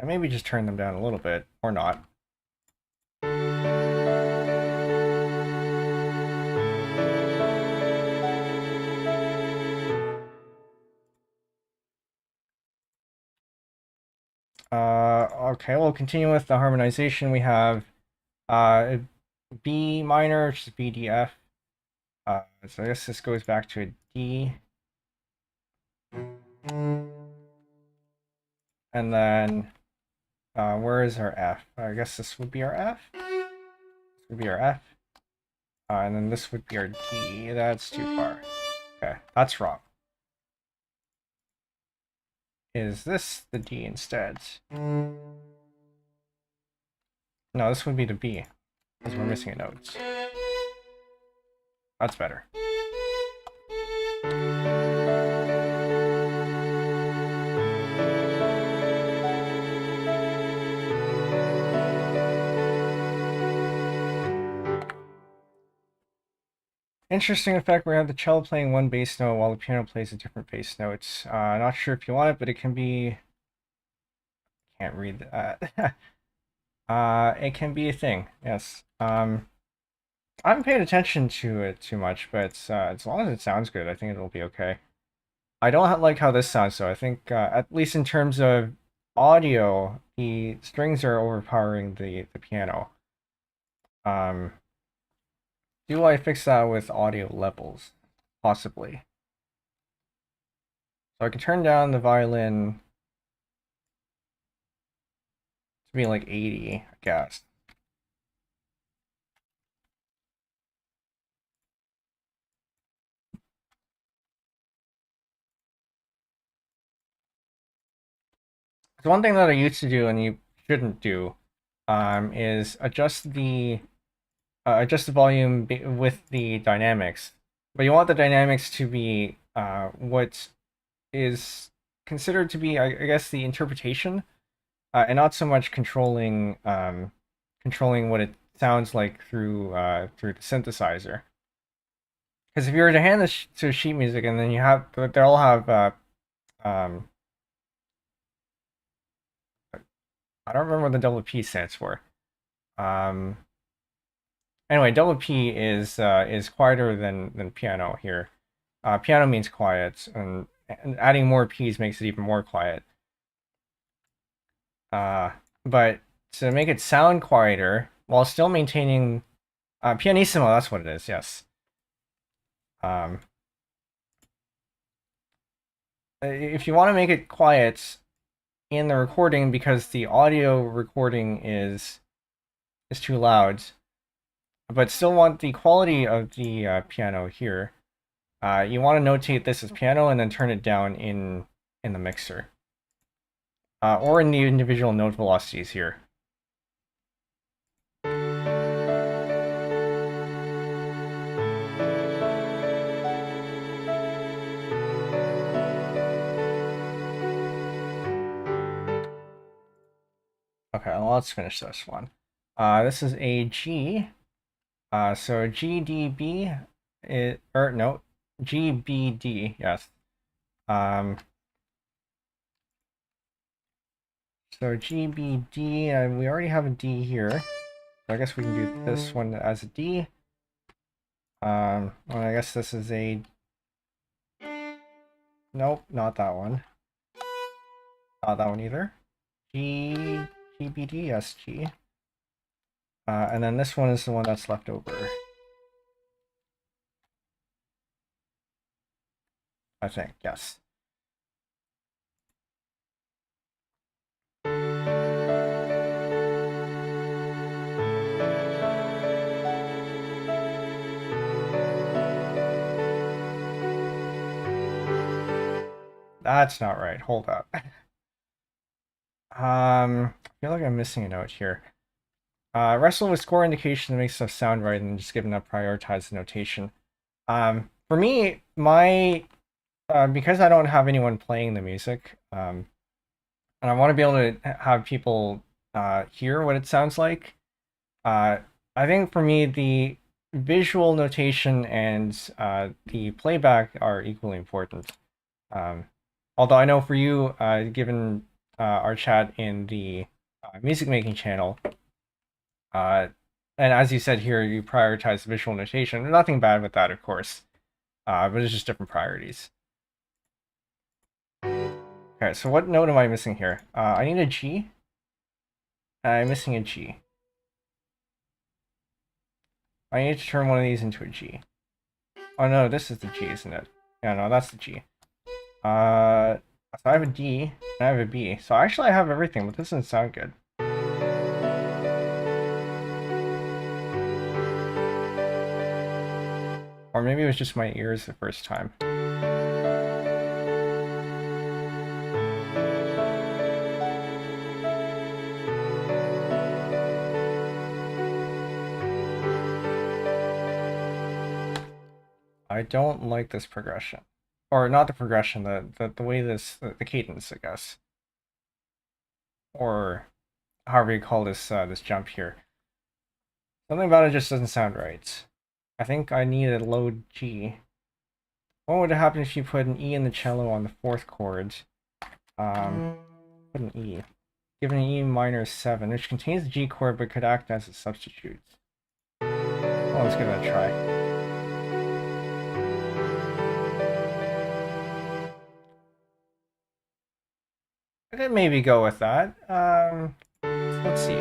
I maybe just turn them down a little bit, or not. Okay, we'll continue with the harmonization. We have B minor, which is BDF. So I guess this goes back to a D. And then, where is our F? I guess this would be our F. This would be our F. And then this would be our D. That's too far. Okay, that's wrong. Is this the D instead? No, this would be the B, because we're missing a note. That's better. Interesting effect where you have the cello playing one bass note while the piano plays a different bass note. Not sure if you want it, but it can be... Can't read that. It can be a thing, yes. I haven't paid attention to it too much, but as long as it sounds good, I think it'll be okay. I don't like how this sounds, so I think, at least in terms of audio, the strings are overpowering the piano. Do I fix that with audio levels? Possibly. So I can turn down the violin to be like 80, I guess. So one thing that I used to do and you shouldn't do is adjust the volume with the dynamics, but you want the dynamics to be what is considered to be, I guess, the interpretation and not so much controlling what it sounds like through the synthesizer. Because if you were to hand this to sheet music and then you have, they all have, um, I don't remember what the double P stands for. Um, anyway, double P is quieter than piano here. Piano means quiet, and adding more P's makes it even more quiet. But to make it sound quieter while still maintaining pianissimo, that's what it is. Yes. If you want to make it quiet in the recording because the audio recording is too loud, but still want the quality of the piano here, you want to notate this as piano and then turn it down in the mixer, or in the individual note velocities here. Okay, well, let's finish this one. This is a G. So GDB, or no, GBD, yes. So GBD, and we already have a D here. So I guess we can do this one as a D. Well, I guess this is a... Nope, not that one. Not that one either. GBD, yes, G. And then this one is the one that's left over. I think, yes. That's not right. Hold up. I feel like I'm missing a note here. Wrestle with score indication that makes stuff sound right and just giving up prioritized notation. For me, because I don't have anyone playing the music, and I want to be able to have people hear what it sounds like, I think for me the visual notation and the playback are equally important. Although I know for you, given our chat in the music making channel, and as you said here, you prioritize visual notation. Nothing bad with that, of course, but it's just different priorities. Okay, so what note am I missing here? I need a G. I'm missing a G. I need to turn one of these into a G. Oh no, this is the G, isn't it? Yeah, no, that's the G. So I have a D, and I have a B. So actually I have everything, but this doesn't sound good. Or maybe it was just my ears the first time. I don't like this progression. Or not the progression, the way the cadence, I guess. Or however you call this this jump here. Something about it just doesn't sound right. I think I need a low G. What would happen if you put an E in the cello on the fourth chord? Put an E. Given an E minor 7, which contains the G chord but could act as a substitute. Well, let's give that a try. I could maybe go with that. Let's see.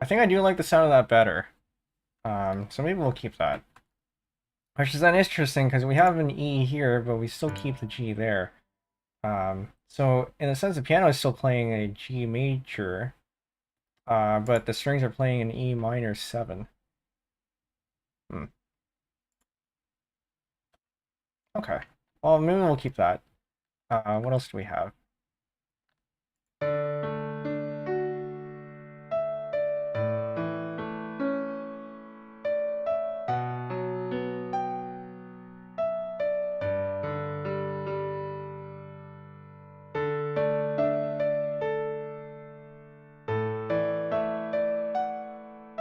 I think I do like the sound of that better. So maybe we'll keep that. Which is then interesting because we have an E here, but we still keep the G there. So in a sense, the piano is still playing a G major, but the strings are playing an E minor 7. Okay. Well, maybe we'll keep that. What else do we have?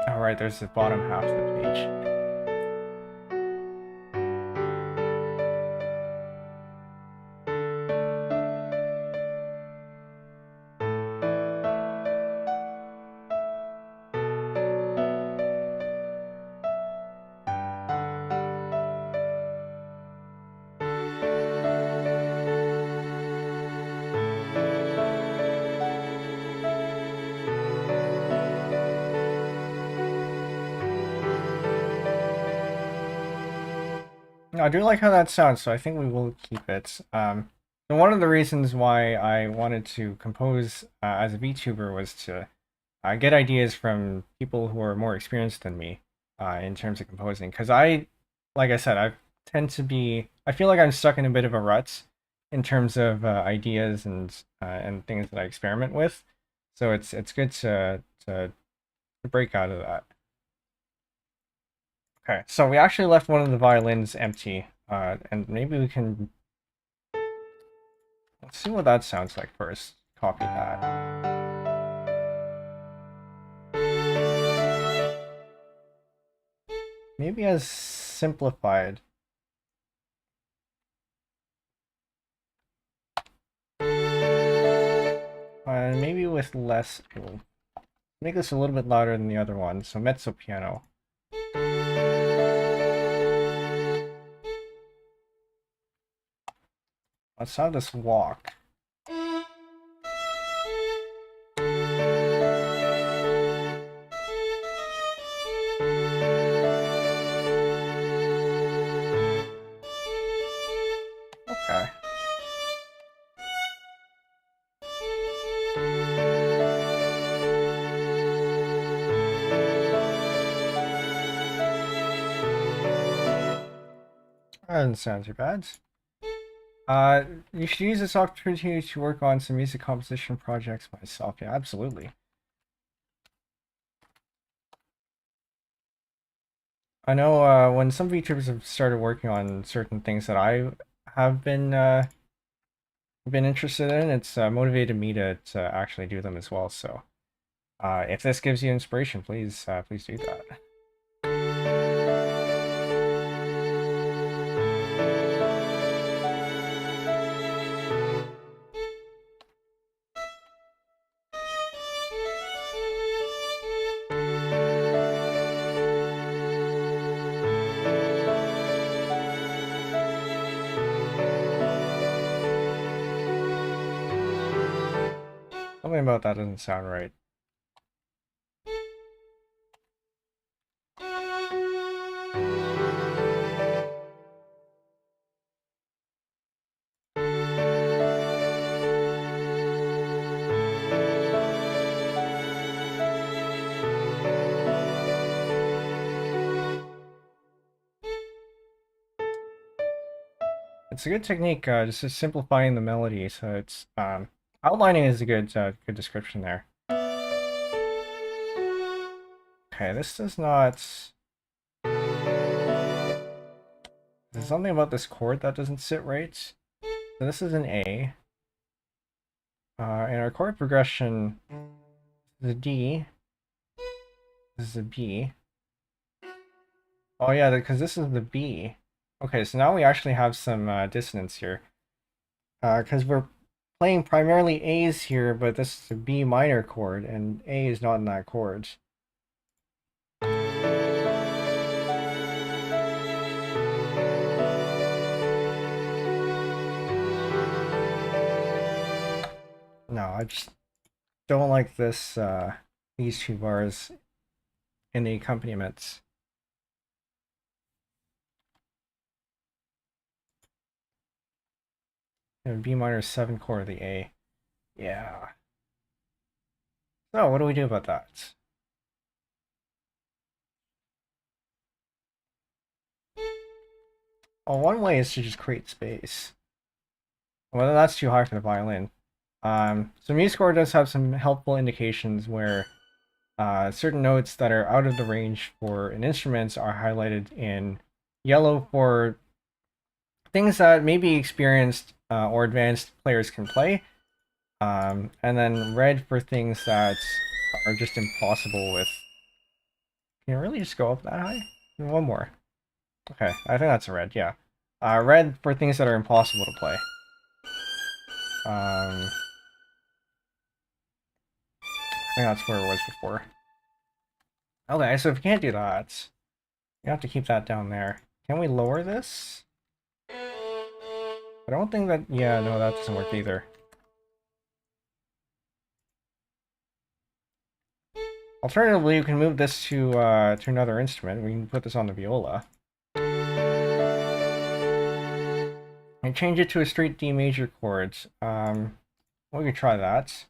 All right, there's the bottom half of the page. I do like how that sounds, so I think we will keep it. So one of the reasons why I wanted to compose as a VTuber was to get ideas from people who are more experienced than me in terms of composing. Because like I said, I feel like I'm stuck in a bit of a rut in terms of ideas and things that I experiment with. So it's good to break out of that. Okay, so we actually left one of the violins empty, and maybe we can let's see what that sounds like first. Copy that. Maybe as simplified. And maybe with less. We'll make this a little bit louder than the other one. So mezzo piano. Let's have this walk. Okay. That doesn't sound too bad. You should use this opportunity to work on some music composition projects myself. Yeah, absolutely. I know when some VTubers have started working on certain things that I have been interested in, it's motivated me to actually do them as well. So if this gives you inspiration, please do that. Something about that doesn't sound right. It's a good technique, just simplifying the melody. So it's outlining is a good description there. Okay, this does not. There's something about this chord that doesn't sit right. So this is an A. And our chord progression is a D. This is a B. Oh yeah, because this is the B. Okay, so now we actually have some dissonance here. Because we're playing primarily A's here, but this is a B minor chord, and A is not in that chord. No, I just don't like this these two bars in the accompaniments. And B minor 7 chord of the A. Yeah. So what do we do about that? Well, one way is to just create space. Well, that's too high for the violin. So MuseScore does have some helpful indications where certain notes that are out of the range for an instrument are highlighted in yellow for things that maybe experienced or advanced players can play, and then red for things that are just impossible with Can you really just go up that high? One more. Okay, I think that's a red, yeah. Red for things that are impossible to play. I think that's where it was before. Okay, so if you can't do that, you have to keep that down there. Can we lower this? I don't think that... Yeah, no, that doesn't work either. Alternatively, you can move this to another instrument. We can put this on the viola. And change it to a straight D major chord. We could try that.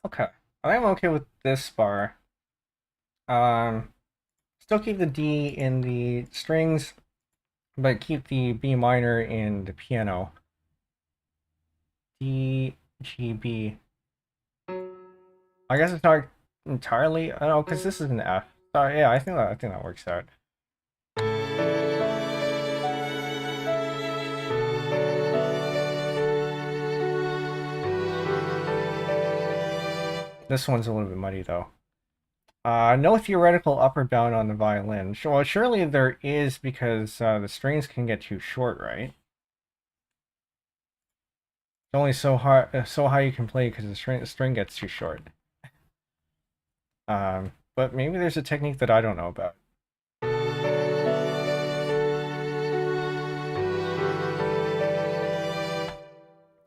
Okay, I think I'm okay with this bar. Still keep the D in the strings, but keep the B minor in the piano. D, G, B. I guess it's not entirely. I don't know, because this is an F. Sorry, yeah, I think that works out. This one's a little bit muddy though. No theoretical upper bound on the violin. Well, surely there is, because the strings can get too short, right? It's only so high you can play because the string gets too short. But maybe there's a technique that I don't know about.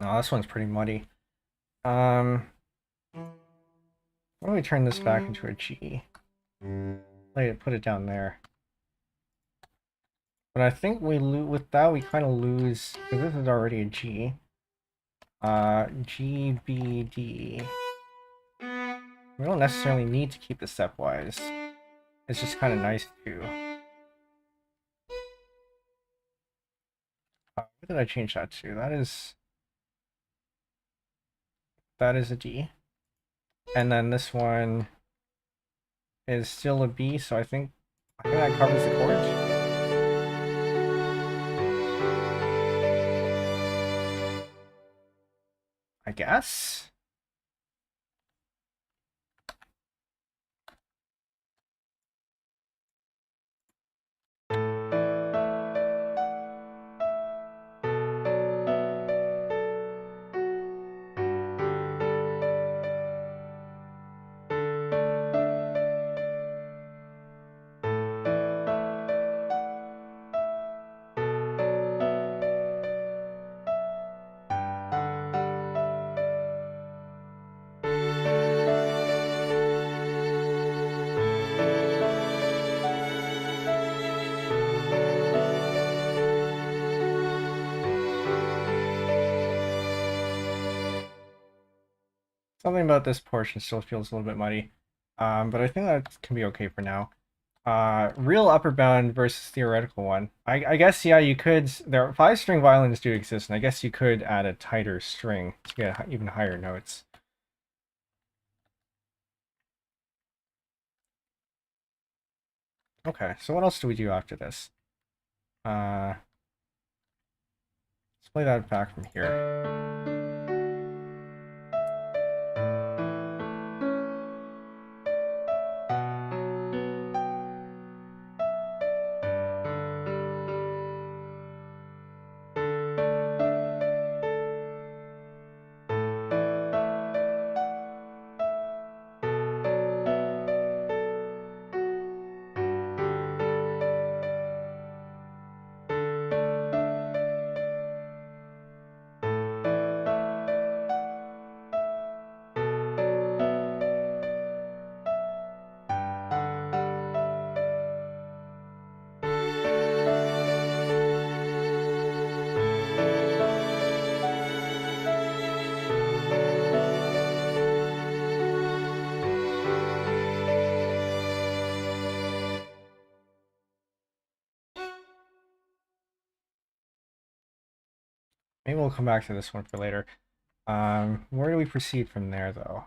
Oh, this one's pretty muddy. Why don't we turn this back into a G? Put it down there. But I think with that we kind of lose, because this is already a G. G, B, D. We don't necessarily need to keep the stepwise. It's just kind of nice to. What did I change that to? That is a D. And then this one is still a B, so I think that covers the chords. I guess. Something about this portion still feels a little bit muddy, but I think that can be okay for now. Real upper bound versus theoretical one. I guess, yeah, you could. There are 5-string violins do exist, and I guess you could add a tighter string to get even higher notes. Okay, so what else do we do after this? Let's play that back from here. Maybe we'll come back to this one for later. Where do we proceed from there, though?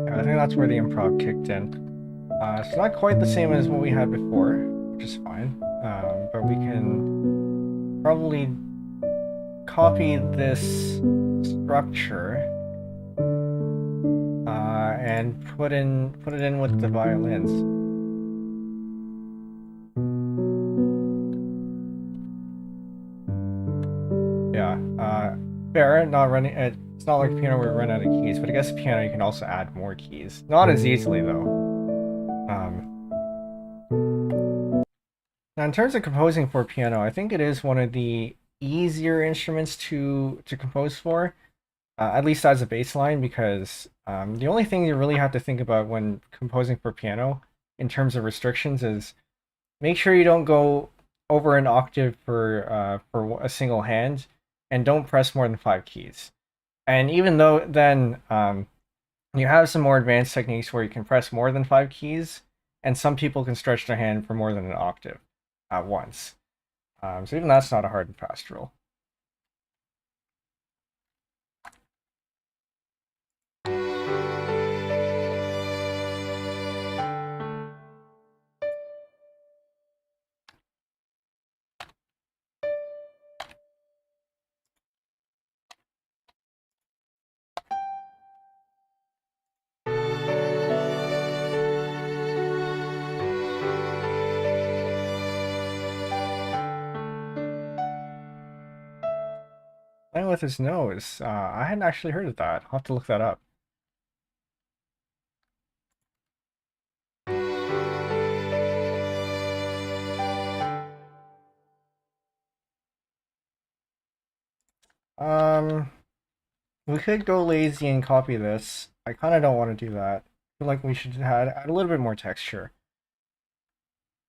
I think that's where the improv kicked in. It's not quite the same as what we had before, which is fine. But we can probably copy this structure and put it in with the violins. Yeah. Fair. Not running. It's not like piano where we run out of keys, but I guess piano you can also add more keys. Not as easily though. Now, in terms of composing for piano, I think it is one of the easier instruments to compose for, at least as a baseline, because the only thing you really have to think about when composing for piano, in terms of restrictions, is make sure you don't go over an octave for a single hand, and don't press more than 5 keys. And even though then you have some more advanced techniques where you can press more than 5 keys, and some people can stretch their hand for more than an octave at once. So even that's not a hard and fast rule. Playing with his nose. I hadn't actually heard of that. I'll have to look that up. We could go lazy and copy this. I kind of don't want to do that. I feel like we should add a little bit more texture.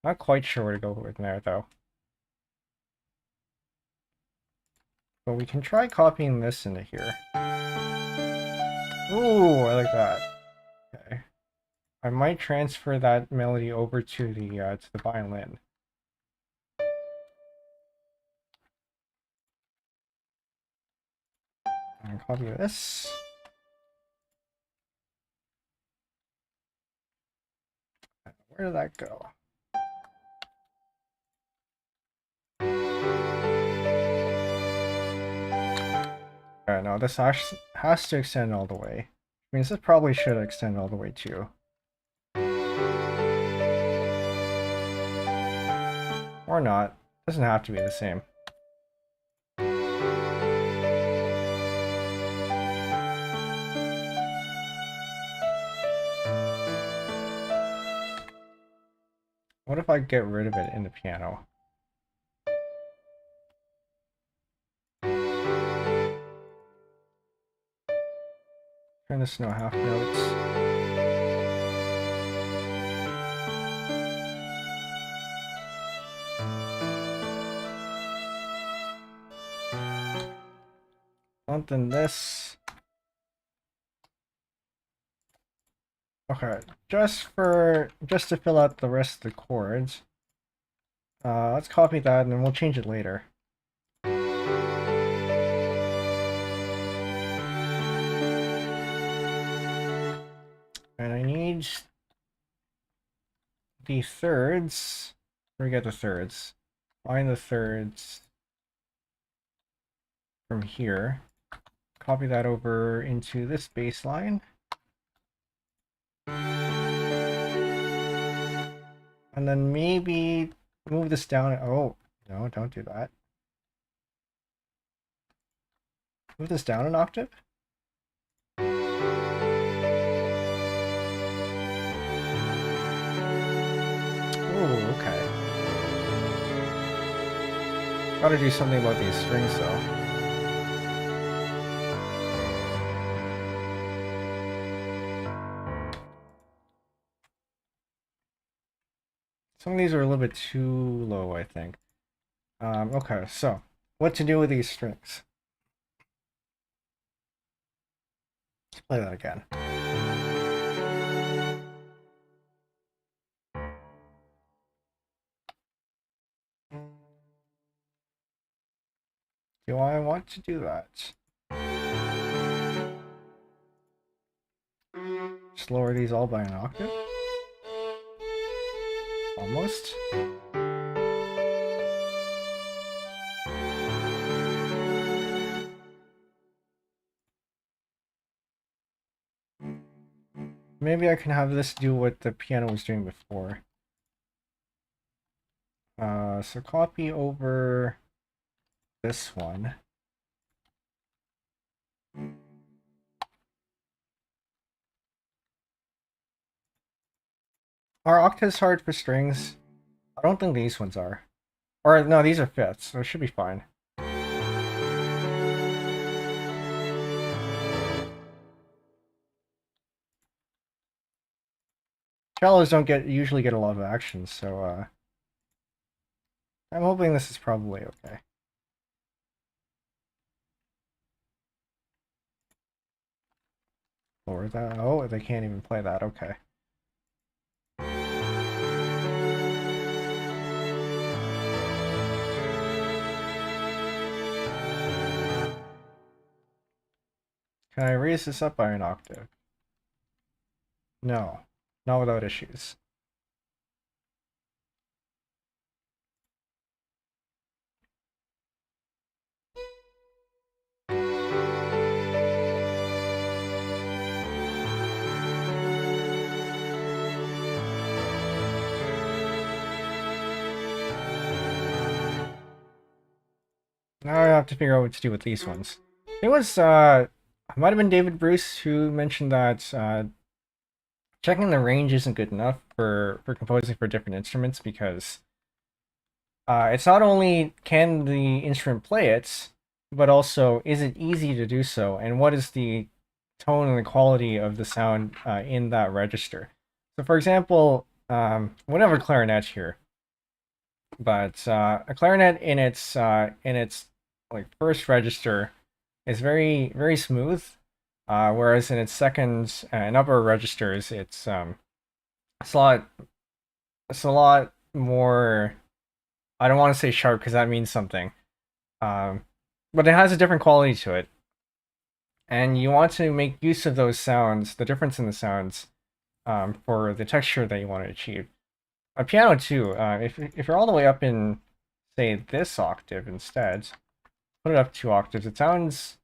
Not quite sure where to go with there, though. But we can try copying this into here. Ooh, I like that. Okay. I might transfer that melody over to the violin. And copy this. Where did that go? Alright, no, this has to extend all the way. I mean, this probably should extend all the way too. Or not. Doesn't have to be the same. What if I get rid of it in the piano? Turn this into half notes. Something this. Okay, just to fill out the rest of the chords. Let's copy that and then we'll change it later. And I need the thirds. Where we get the thirds? Find the thirds from here. Copy that over into this bass line. And then maybe move this down. Oh, no, don't do that. Move this down an octave. Oh, okay. Gotta do something about these strings though. Some of these are a little bit too low, I think. Okay, so what to do with these strings? Let's play that again. Do I want to do that? Just lower these all by an octave? Almost. Maybe I can have this do what the piano was doing before. So copy over this one. Are octaves hard for strings? I don't think these ones are. Or no, these are fifths, so it should be fine. Cellos don't usually get a lot of action, so I'm hoping this is probably okay. Lower that. Oh, they can't even play that. Okay. Can I raise this up by an octave? No, not without issues. Now I have to figure out what to do with these ones. It was, it might have been David Bruce who mentioned that checking the range isn't good enough for composing for different instruments because it's not only can the instrument play it, but also is it easy to do so, and what is the tone and the quality of the sound in that register. So for example, we don't have a clarinet here, but a clarinet in its like first register is very smooth, whereas in its second and upper registers, it's a lot more. I don't want to say sharp because that means something, but it has a different quality to it, and you want to make use of those sounds, the difference in the sounds, for the texture that you want to achieve. A piano too. If you're all the way up in, say, this octave instead, put it up 2 octaves. It sounds.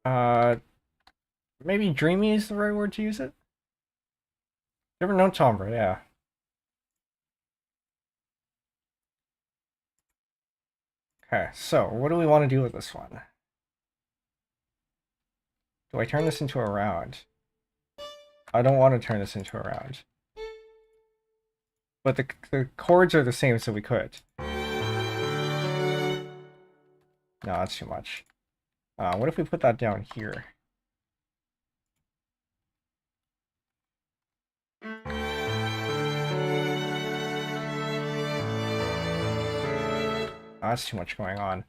Uh, Maybe dreamy is the right word to use it. Different note timbre, yeah. Okay, so what do we want to do with this one? Do I turn this into a round? I don't want to turn this into a round. But the chords are the same, so we could. No, that's too much. What if we put that down here? That's too much going on.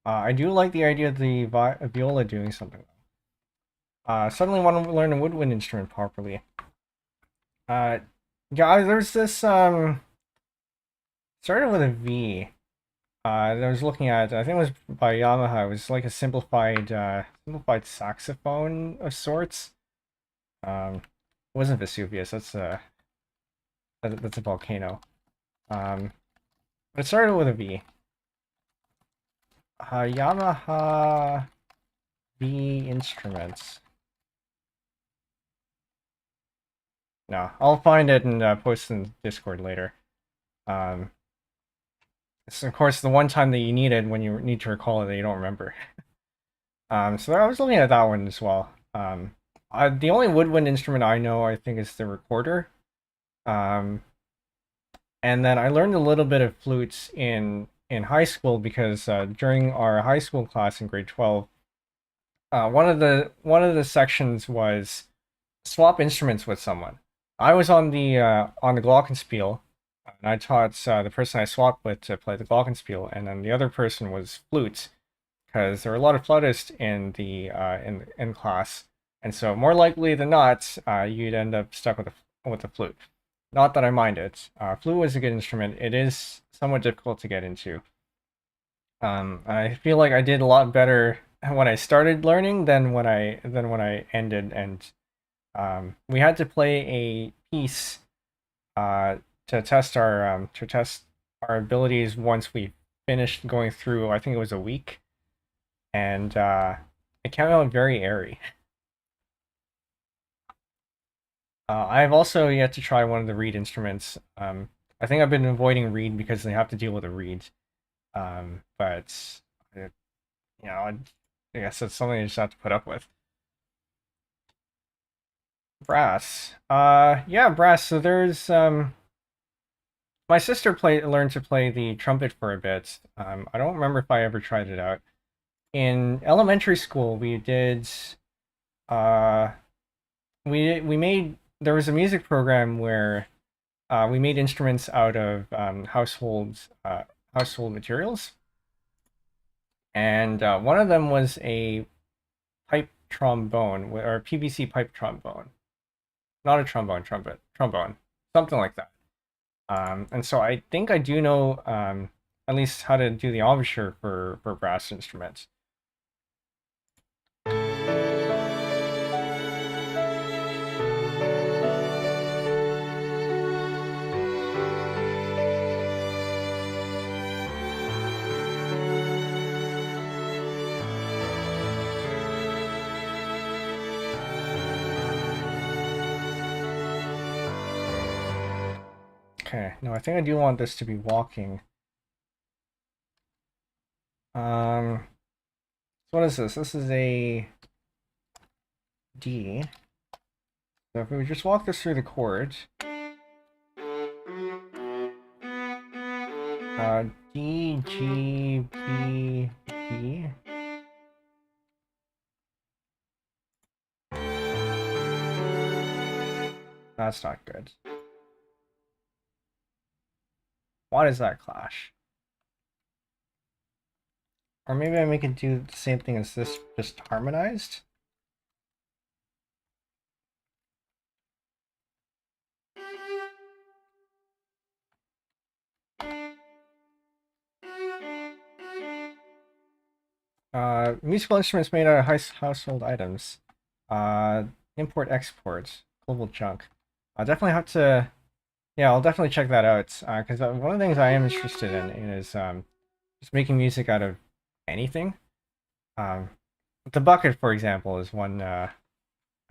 I do like the idea of the viola doing something. Suddenly want to learn a woodwind instrument properly. Yeah, there's this started with a V. That I was looking at. I think it was by Yamaha. It was like a simplified saxophone of sorts. It wasn't Vesuvius. That's a volcano. But it started with a V. Yamaha B instruments. No, I'll find it and post in Discord later. It's of course the one time that you need it when you need to recall it that you don't remember. So I was looking at that one as well. The only woodwind instrument I know, I think, is the recorder. And then I learned a little bit of flutes in high school because during our high school class in grade 12, one of the sections was swap instruments with someone. I was on the glockenspiel, and I taught the person I swapped with to play the glockenspiel, and then the other person was flutes, because there were a lot of flautists in the in class, and so more likely than not, you'd end up stuck with a flute. Not that I mind it. Flute was a good instrument. It is somewhat difficult to get into. I feel like I did a lot better when I started learning than when I ended, and we had to play a piece to test our abilities once we finished going through. I think it was a week, and it came out very airy. I've also yet to try one of the reed instruments. I think I've been avoiding reed because they have to deal with a reed. But I guess it's something you just have to put up with. Brass. Yeah, brass. So there's my sister learned to play the trumpet for a bit. I don't remember if I ever tried it out. In elementary school, we did. We made, there was a music program where we made instruments out of household materials, and one of them was a pipe trombone or PVC pipe trombone, not a trombone, something like that. And so I think I do know at least how to do the embouchure for brass instruments. Okay, no, I think I do want this to be walking. So what is this? This is a D. So if we just walk this through the chords, D, G, B, D. That's not good. Why does that clash? Or maybe I make it do the same thing as this, just harmonized? Musical instruments made out of household items. Import, export, global chunk. I'll definitely have to, yeah, I'll definitely check that out. Because one of the things I am interested in is just making music out of anything. The bucket, for example, is one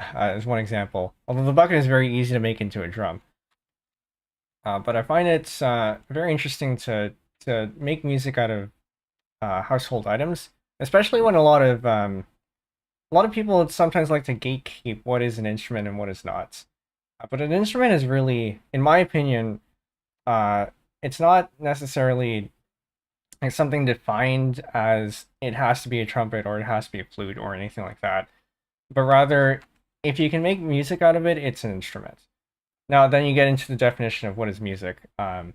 example. Although the bucket is very easy to make into a drum. But I find it very interesting to make music out of household items, especially when a lot of people sometimes like to gatekeep what is an instrument and what is not. But an instrument is really, in my opinion, it's not necessarily like something defined as it has to be a trumpet or it has to be a flute or anything like that. But rather, if you can make music out of it, it's an instrument. Now, then you get into the definition of what is music. But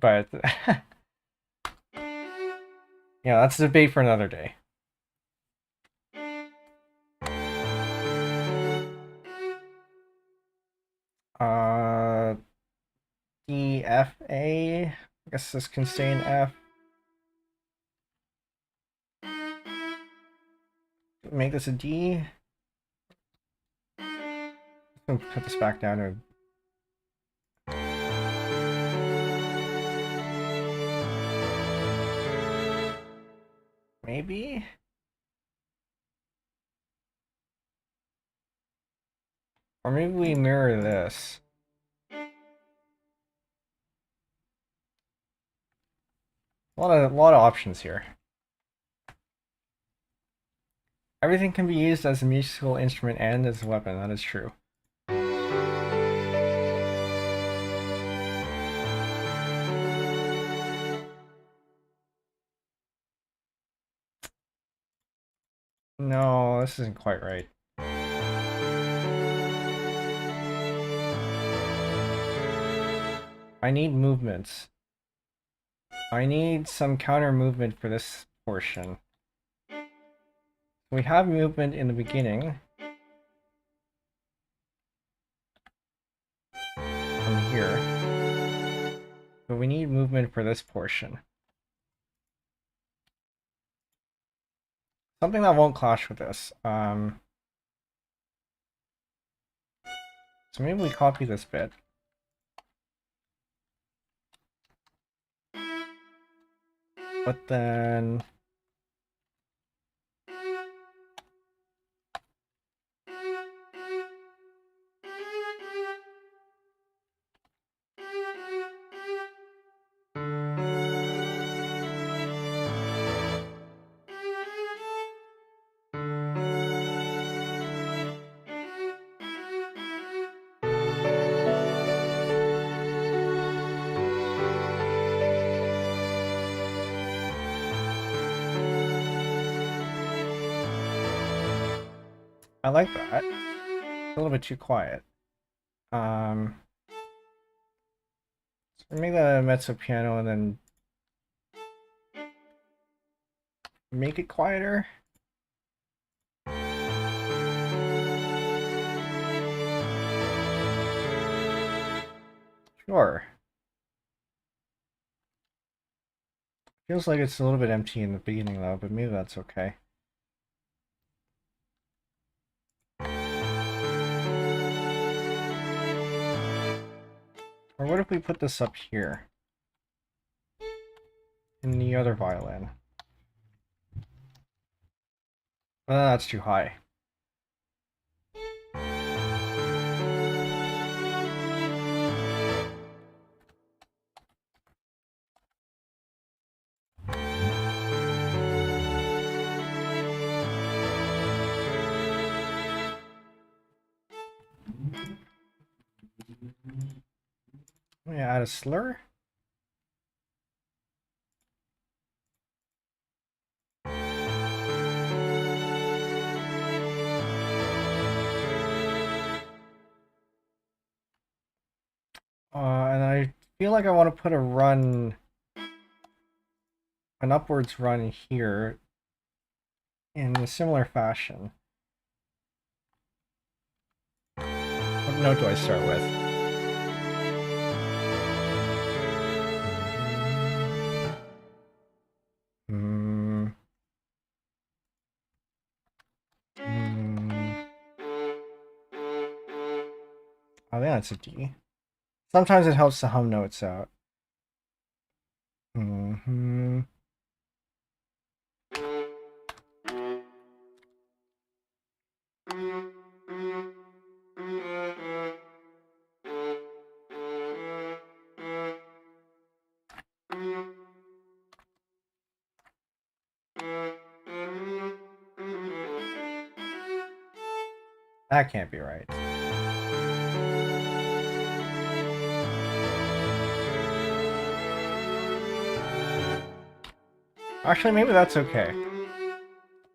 yeah, that's a debate for another day. D, F, A. I guess this can stay in F. Make this a D. I'm gonna put this back down to maybe. Or maybe we mirror this. A lot of options here. Everything can be used as a musical instrument and as a weapon, that is true. No, this isn't quite right. I need movements. I need some counter movement for this portion. We have movement in the beginning. From here. But we need movement for this portion. Something that won't clash with this. So maybe we copy this bit. But then... I like that. It's a little bit too quiet. So make that a mezzo piano and then make it quieter. Sure. Feels like it's a little bit empty in the beginning though, but maybe that's okay. Or what if we put this up here? In the other violin. That's too high. Let me add a slur. And I feel like I want to put a run, an upwards run here in a similar fashion. What note do I start with? I think that's a D. Sometimes it helps to hum notes out. That can't be right. Actually, maybe that's okay.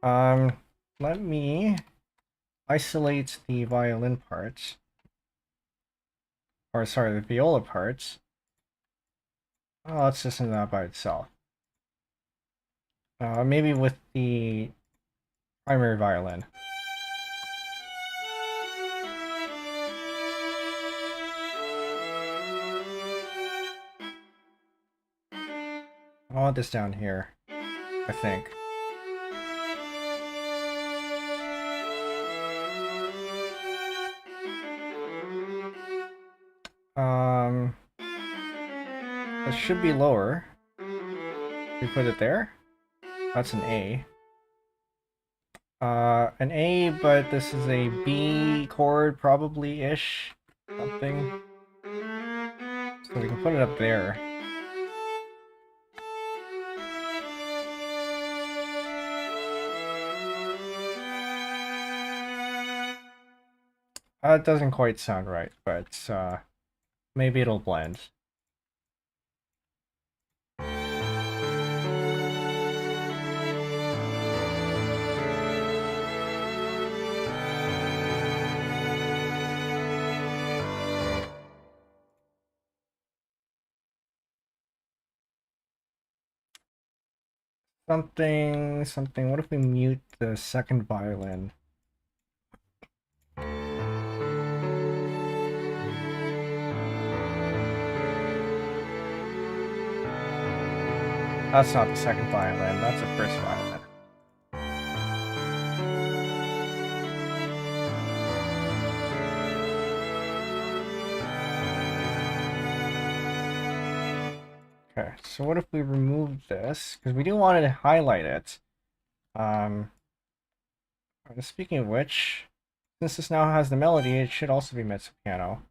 Let me isolate the violin parts. Or sorry, the viola parts. Oh, let's listen to that by itself. Maybe with the primary violin. I want this down here, I think. It should be lower. We put it there. That's an A. An A, but this is a B chord, probably-ish, something. So we can put it up there. It doesn't quite sound right, but maybe it'll blend. Something. What if we mute the second violin? That's not the second violin, that's the first violin. Okay, so what if we remove this? Because we do want to highlight it. Speaking of which, since this now has the melody, it should also be mezzo piano.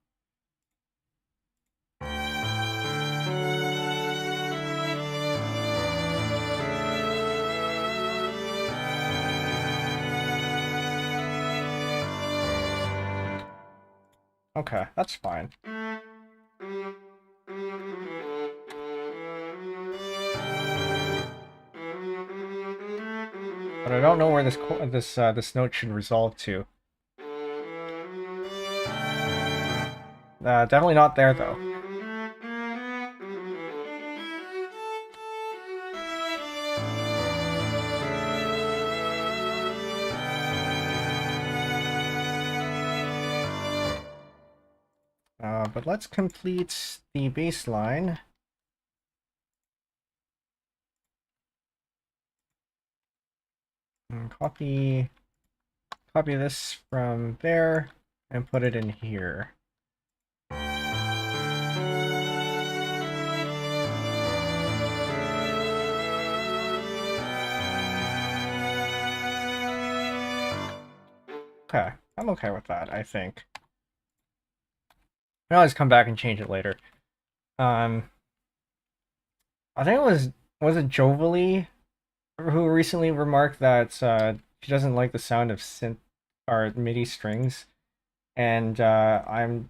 Okay, that's fine. But I don't know where this note should resolve to. Definitely not there though. But let's complete the bass line. And copy this from there and put it in here. Okay, I'm okay with that, I think. I can always come back and change it later. I think was it Jovaly who recently remarked that she doesn't like the sound of synth or MIDI strings, and I'm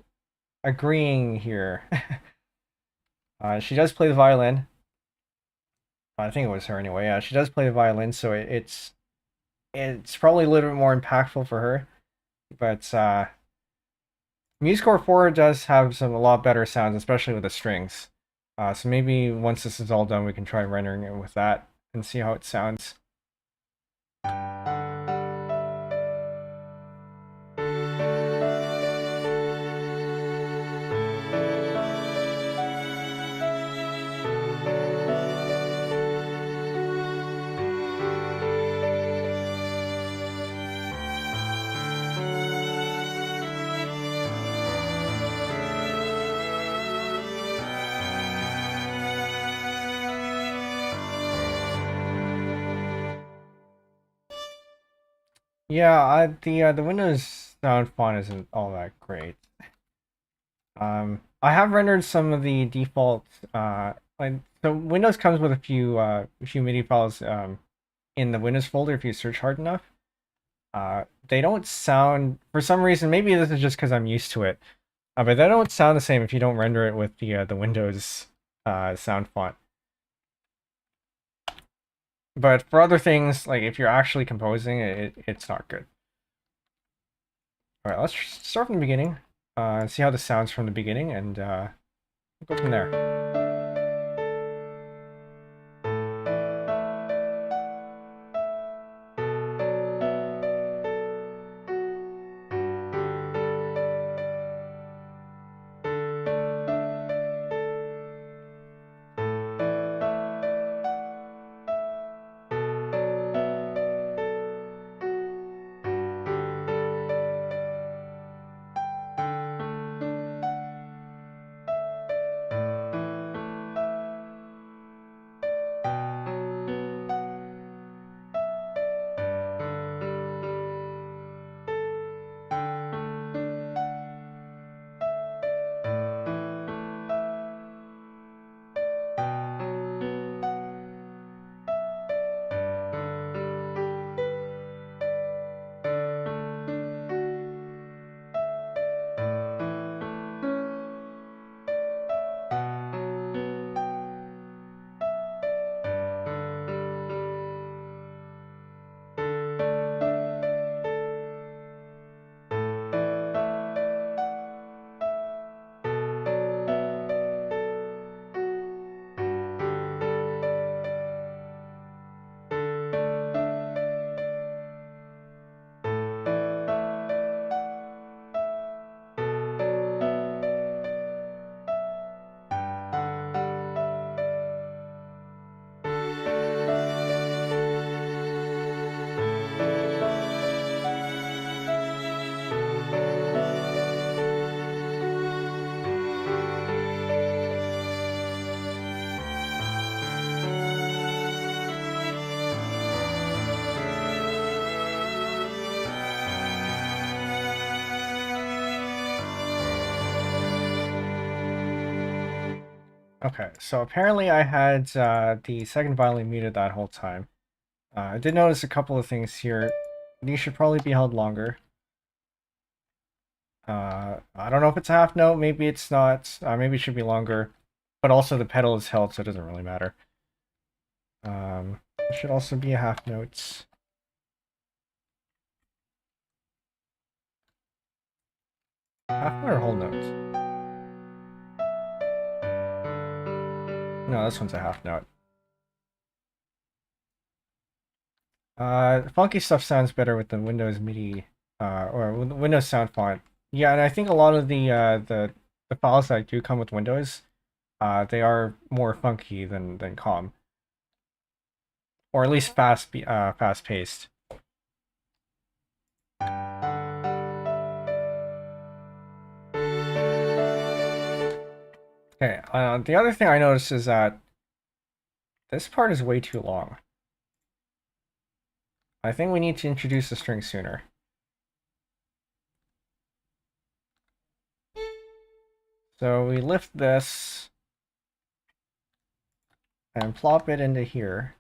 agreeing here. She does play the violin. I think it was her anyway. Yeah, she does play the violin, so it's probably a little bit more impactful for her. But MuseScore 4 does have a lot better sounds, especially with the strings. So maybe once this is all done, we can try rendering it with that and see how it sounds. Yeah, the Windows sound font isn't all that great. I have rendered some of the default like so Windows comes with a few MIDI files in the Windows folder if you search hard enough. They don't sound, for some reason, maybe this is just because I'm used to it, but they don't sound the same if you don't render it with the Windows sound font. But for other things, like if you're actually composing, it's not good. All right, let's start from the beginning, see how this sounds from the beginning, and we'll go from there. Okay, so apparently I had the second violin muted that whole time. I did notice a couple of things here. These should probably be held longer. I don't know if it's a half note, maybe it's not. Maybe it should be longer. But also the pedal is held, so it doesn't really matter. It should also be a half note. Half note or whole note? No, this one's a half note. Funky stuff sounds better with the Windows MIDI, or with the Windows sound font. Yeah, and I think a lot of the files that do come with Windows, they are more funky than COM, or at least fast paced. Okay. The other thing I noticed is that this part is way too long. I think we need to introduce the string sooner. So we lift this and plop it into here.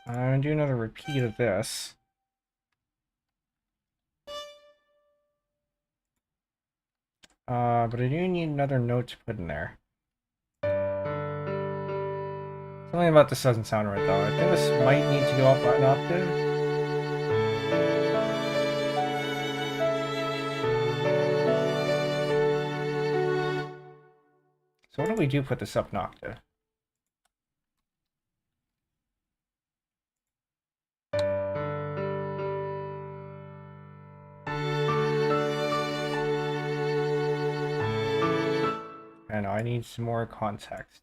I'm gonna do another repeat of this. But I do need another note to put in there. Something about this doesn't sound right though. I think this might need to go up an octave. So what do we do put this up an octave? And I need some more context.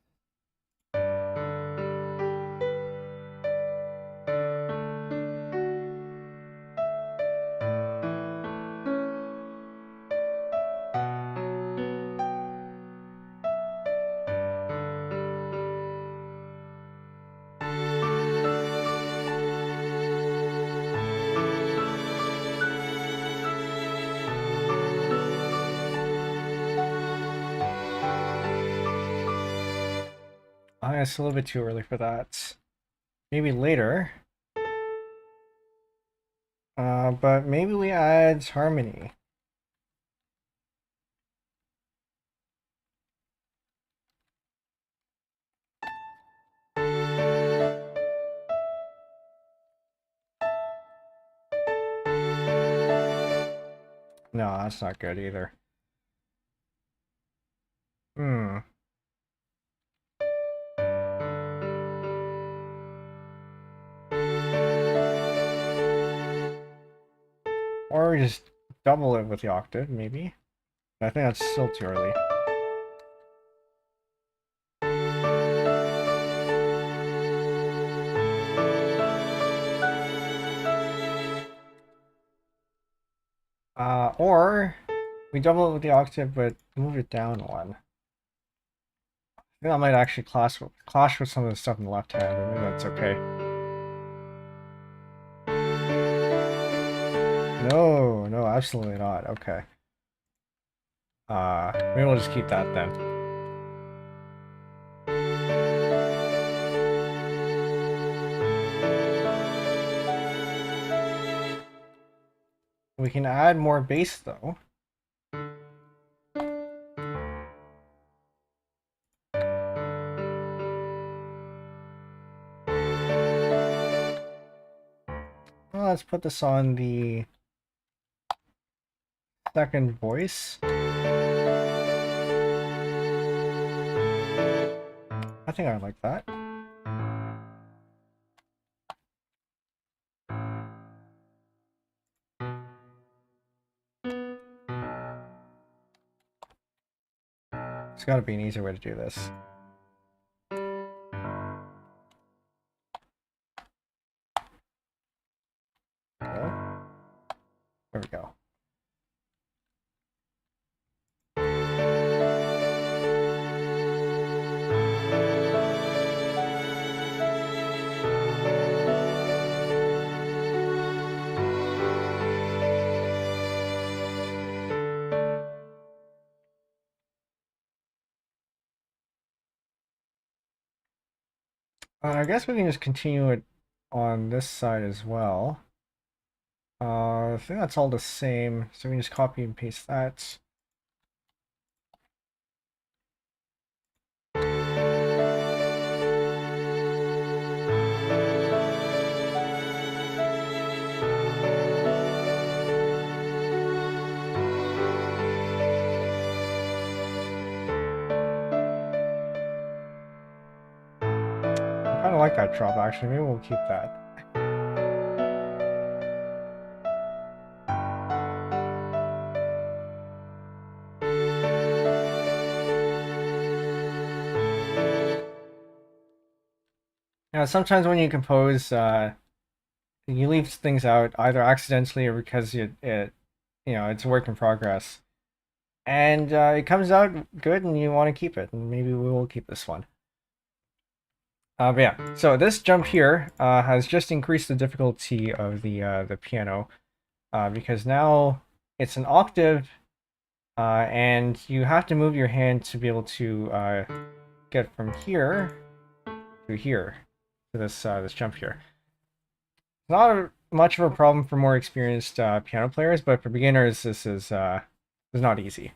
It's a little bit too early for that. Maybe later. But maybe we add harmony. No, that's not good either. Hmm. Or we just double it with the octave, maybe. I think that's still too early. Or we double it with the octave, but move it down one. I think that might actually clash with some of the stuff in the left hand, but maybe that's okay. No, no, absolutely not. Okay. Maybe we'll just keep that then. We can add more bass though. Well, let's put this on the second voice. I think I like that. There's got to be an easier way to do this. There we go. I guess we can just continue it on this side as well. I think that's all the same, so we can just copy and paste that. I kind of like that drop, actually. Maybe we'll keep that. Yeah, sometimes when you compose, you leave things out either accidentally or because it's a work in progress, and it comes out good, and you want to keep it, and maybe we will keep this one. But yeah, so this jump here has just increased the difficulty of the piano because now it's an octave, and you have to move your hand to be able to get from here to here to this jump here. Not much of a problem for more experienced piano players, but for beginners, this is not easy.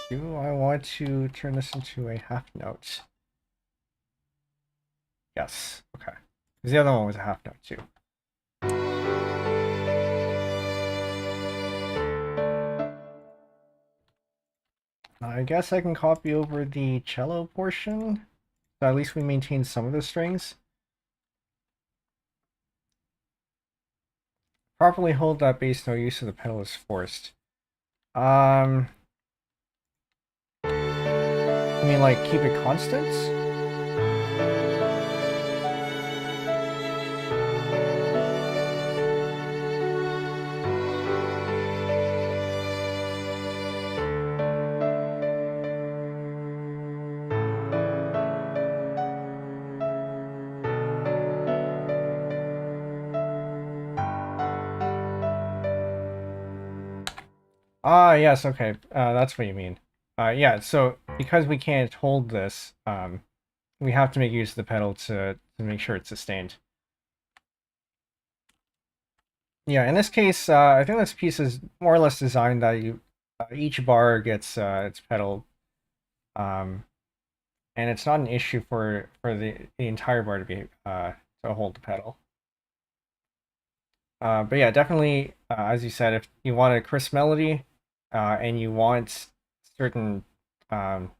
Do I want to turn this into a half note? Yes. Okay. Because the other one was a half note too. I guess I can copy over the cello portion, so at least we maintain some of the strings. Properly hold that bass, no use of the pedal is forced. You mean like keep it constant? Ah, yes, okay. That's what you mean. Yeah, so because we can't hold this, we have to make use of the pedal to make sure it's sustained. Yeah, in this case, I think this piece is more or less designed that each bar gets its pedal, and it's not an issue for the entire bar to be to hold the pedal. But yeah, definitely, as you said, if you want a crisp melody, and you want certain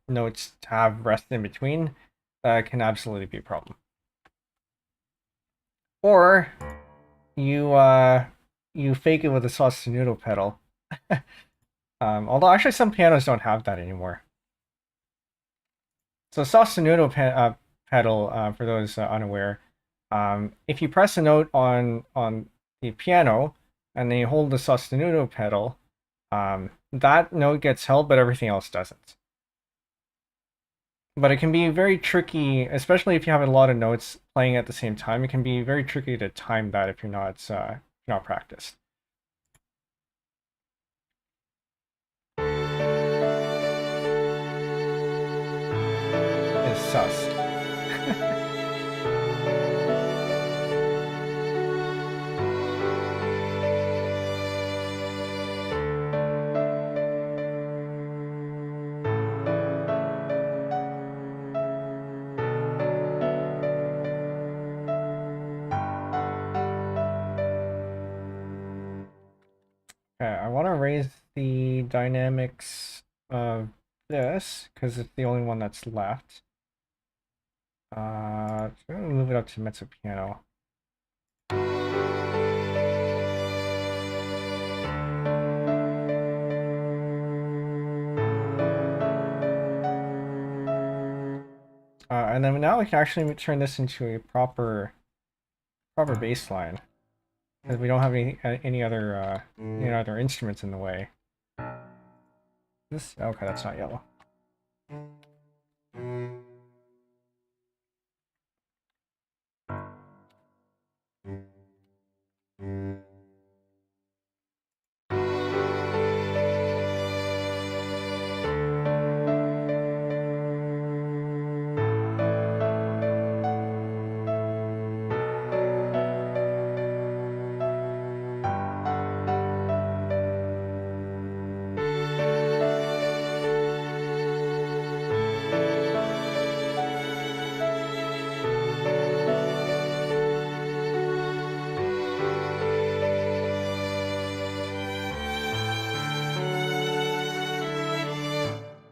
notes to have rest in between, that can absolutely be a problem. Or you fake it with a sostenuto pedal. Although actually some pianos don't have that anymore. So sostenuto pedal, for those unaware, if you press a note on the piano and then you hold the sostenuto pedal, that note gets held, but everything else doesn't. But it can be very tricky, especially if you have a lot of notes playing at the same time. It can be very tricky to time that if you're not practiced. It's sus. Okay, I want to raise the dynamics of this because it's the only one that's left. I'm gonna move it up to mezzo piano. And then now we can actually turn this into a proper bass line because we don't have any other instruments in the way. This okay, that's not yellow.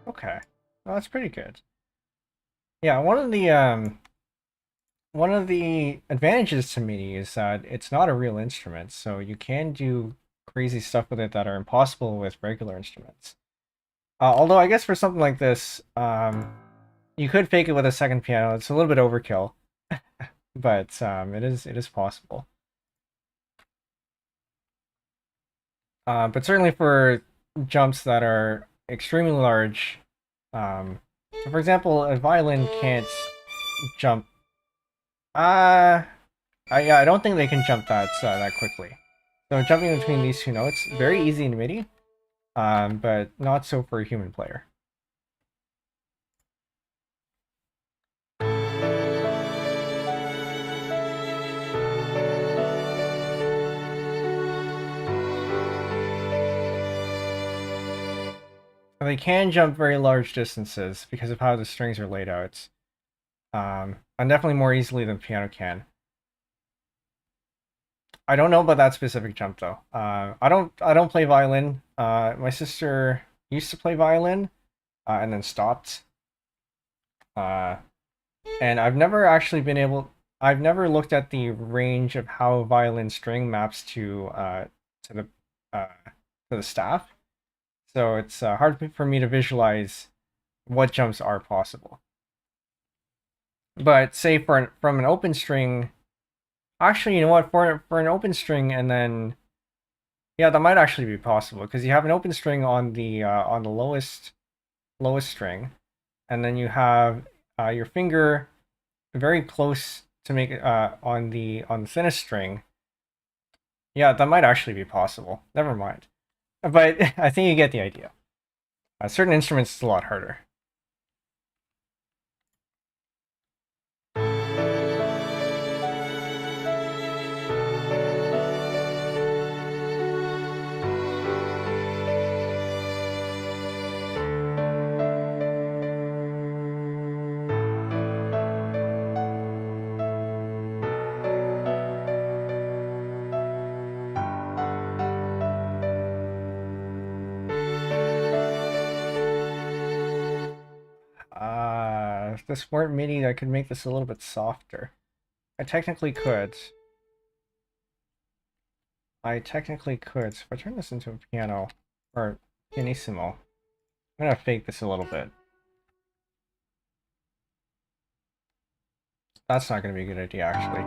Okay, well, that's pretty good. Yeah, one of the advantages to MIDI is that it's not a real instrument, so you can do crazy stuff with it that are impossible with regular instruments. Although I guess for something like this, you could fake it with a second piano. It's a little bit overkill, but it is possible. But certainly for jumps that are extremely large, so for example, a violin can't jump. Yeah, I don't think they can jump that quickly. So jumping between these two notes, very easy in MIDI, but not so for a human player. They can jump very large distances because of how the strings are laid out. And definitely more easily than piano can. I don't know about that specific jump though. I don't play violin. My sister used to play violin, and then stopped. And I've never actually been able. I've never looked at the range of how violin string maps to the uh, to the staff. So it's hard for me to visualize what jumps are possible. But say from an open string, actually, you know what? For an open string, and then yeah, that might actually be possible because you have an open string on the lowest string, and then you have your finger very close to make it on the thinnest string. Yeah, that might actually be possible. Never mind. But I think you get the idea. Certain instruments is a lot harder. If this weren't MIDI, I could make this a little bit softer. I technically could. I technically could. So if I turn this into a piano, or pianissimo, I'm gonna fake this a little bit. That's not gonna be a good idea, actually.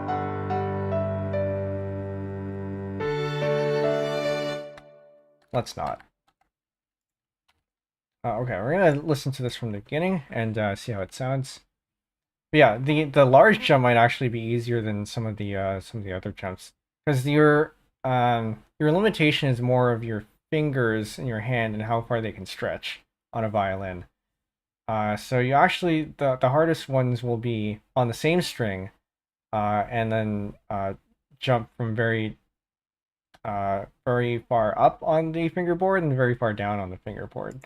Let's not. Okay, we're gonna listen to this from the beginning and see how it sounds. But yeah, the large jump might actually be easier than some of the other jumps because your limitation is more of your fingers in your hand and how far they can stretch on a violin. So you actually the hardest ones will be on the same string, and then jump from very far up on the fingerboard and very far down on the fingerboard.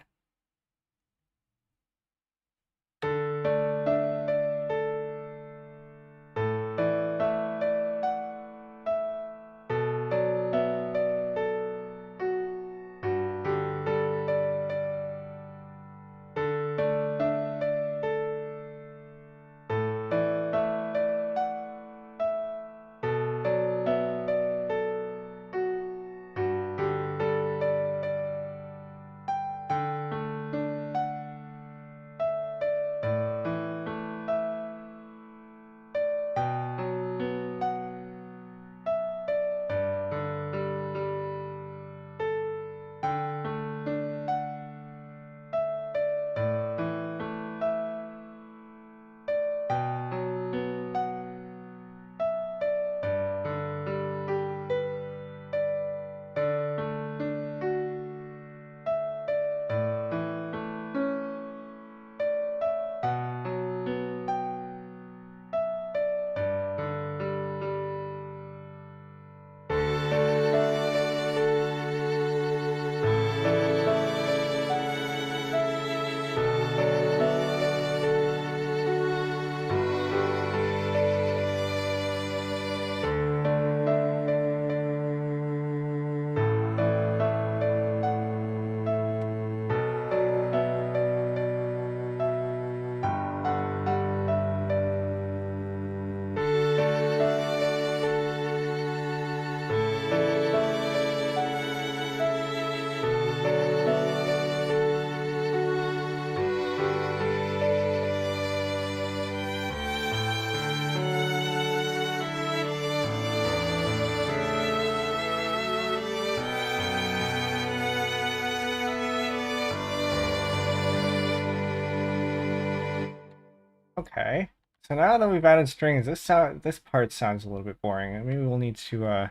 Okay. So now that we've added strings, this part sounds a little bit boring. Maybe we'll need to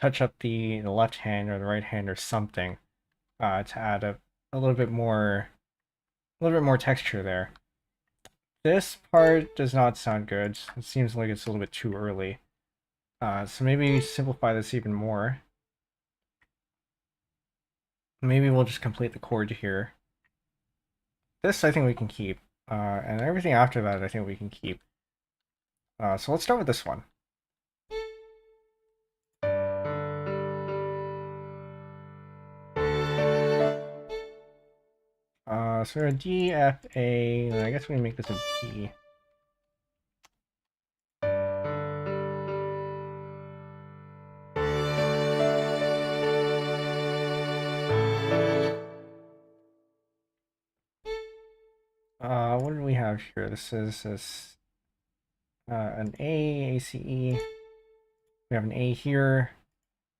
touch up the left hand or the right hand or something to add a little bit more texture there. This part does not sound good. It seems like it's a little bit too early. So maybe simplify this even more. Maybe we'll just complete the chord here. This I think we can keep. And everything after that I think we can keep. So let's start with this one. So we're a D, F, A, and I guess we can make this a B. What do we have here? This is an A, A, C, E. We have an A here.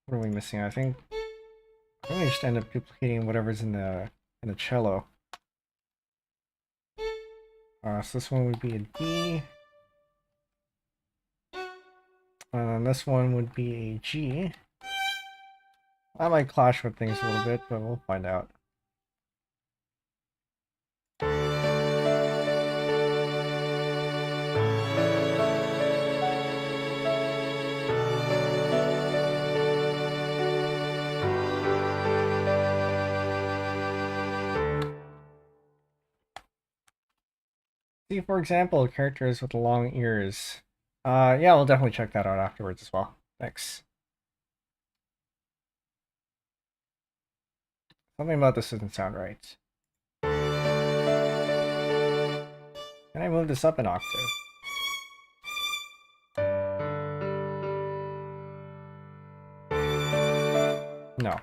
What are we missing? I think I'm gonna just end up duplicating whatever's in the cello. So this one would be a D. And this one would be a G. I might clash with things a little bit, but we'll find out. See, for example, characters with long ears. Yeah, we'll definitely check that out afterwards as well. Thanks. Something about this doesn't sound right. Can I move this up an octave? No.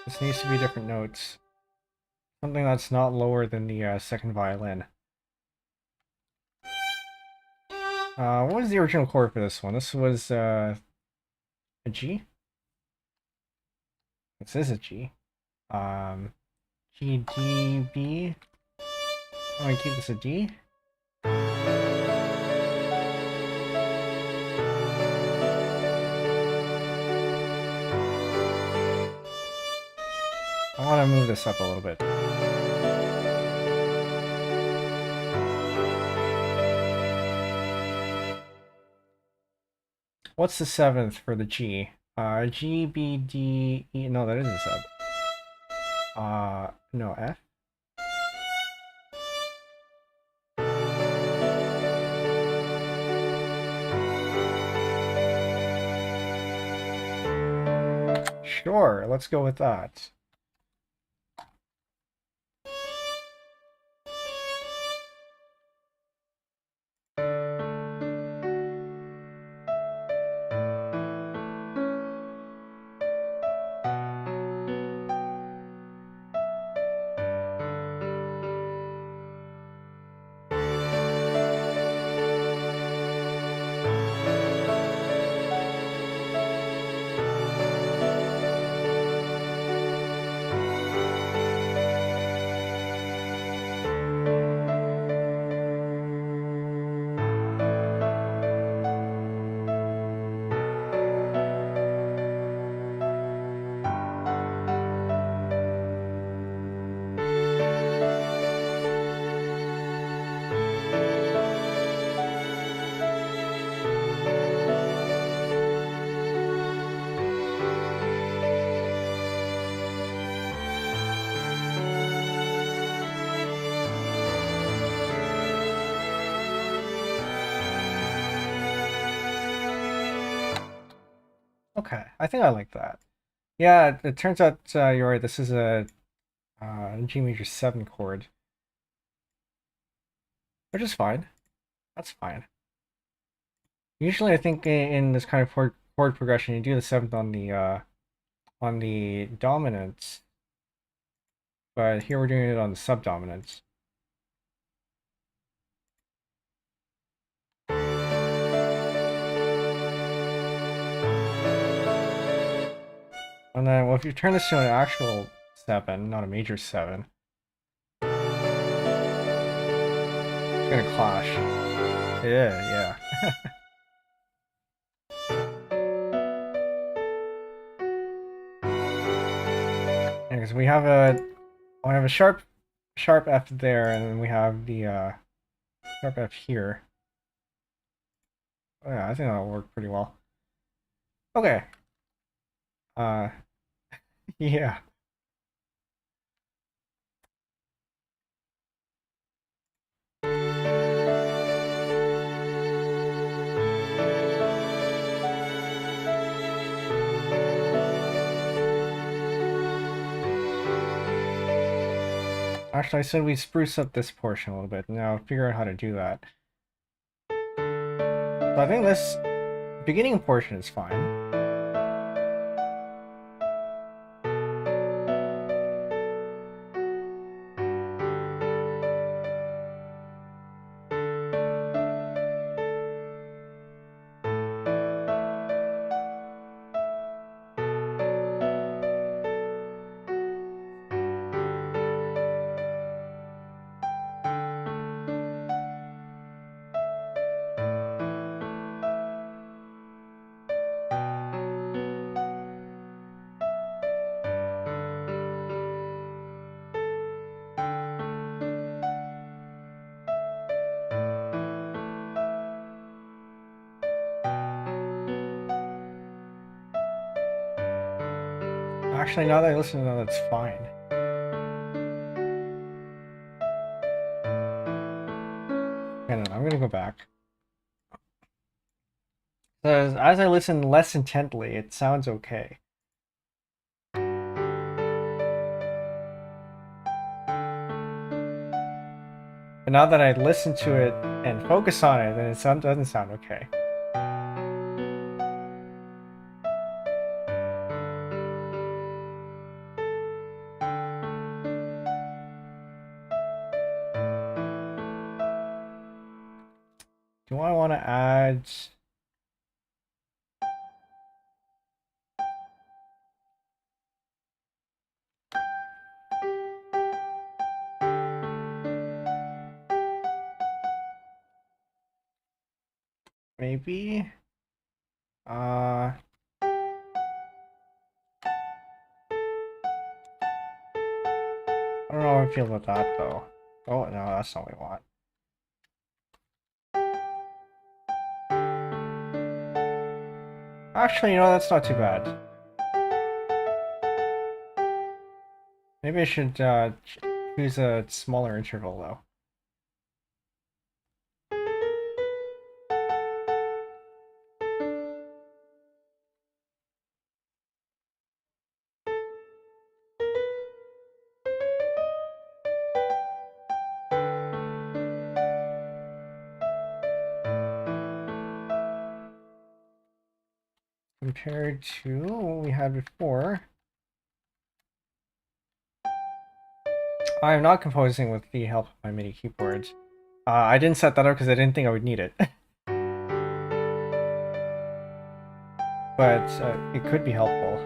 This needs to be different notes. Something that's not lower than the second violin. What was the original chord for this one? This was a G? This is a G. G, D, B. I'm gonna keep this a D. I want to move this up a little bit. What's the 7th for the G? G, B, D, E. No, that isn't a sub. No, F. Sure, let's go with that. Okay, I think I like that. Yeah, it turns out you're right. This is a G major 7 chord, which is fine. That's fine. Usually, I think in this kind of chord progression, you do the 7th on the dominants, but here we're doing it on the subdominants. And then, well, if you turn this to an actual 7, not a major 7, it's gonna clash. Yeah. Because we have a sharp F there, and then we have the sharp F here. Oh, yeah, I think that'll work pretty well. Okay. Yeah. Actually, I said we spruce up this portion a little bit. Now figure out how to do that. So I think this beginning portion is fine. Actually, now that I listen to that, that's fine. And I'm gonna go back. So as I listen less intently, it sounds okay. But now that I listen to it and focus on it, then it doesn't sound okay. do I want to add... Maybe? I don't know how I feel about that, though. Oh, no, that's not what we want. Actually, you know, that's not too bad. Maybe I should choose a smaller interval, though. Compared to what we had before. I am not composing with the help of my MIDI keyboard. I didn't set that up because I didn't think I would need it. But it could be helpful.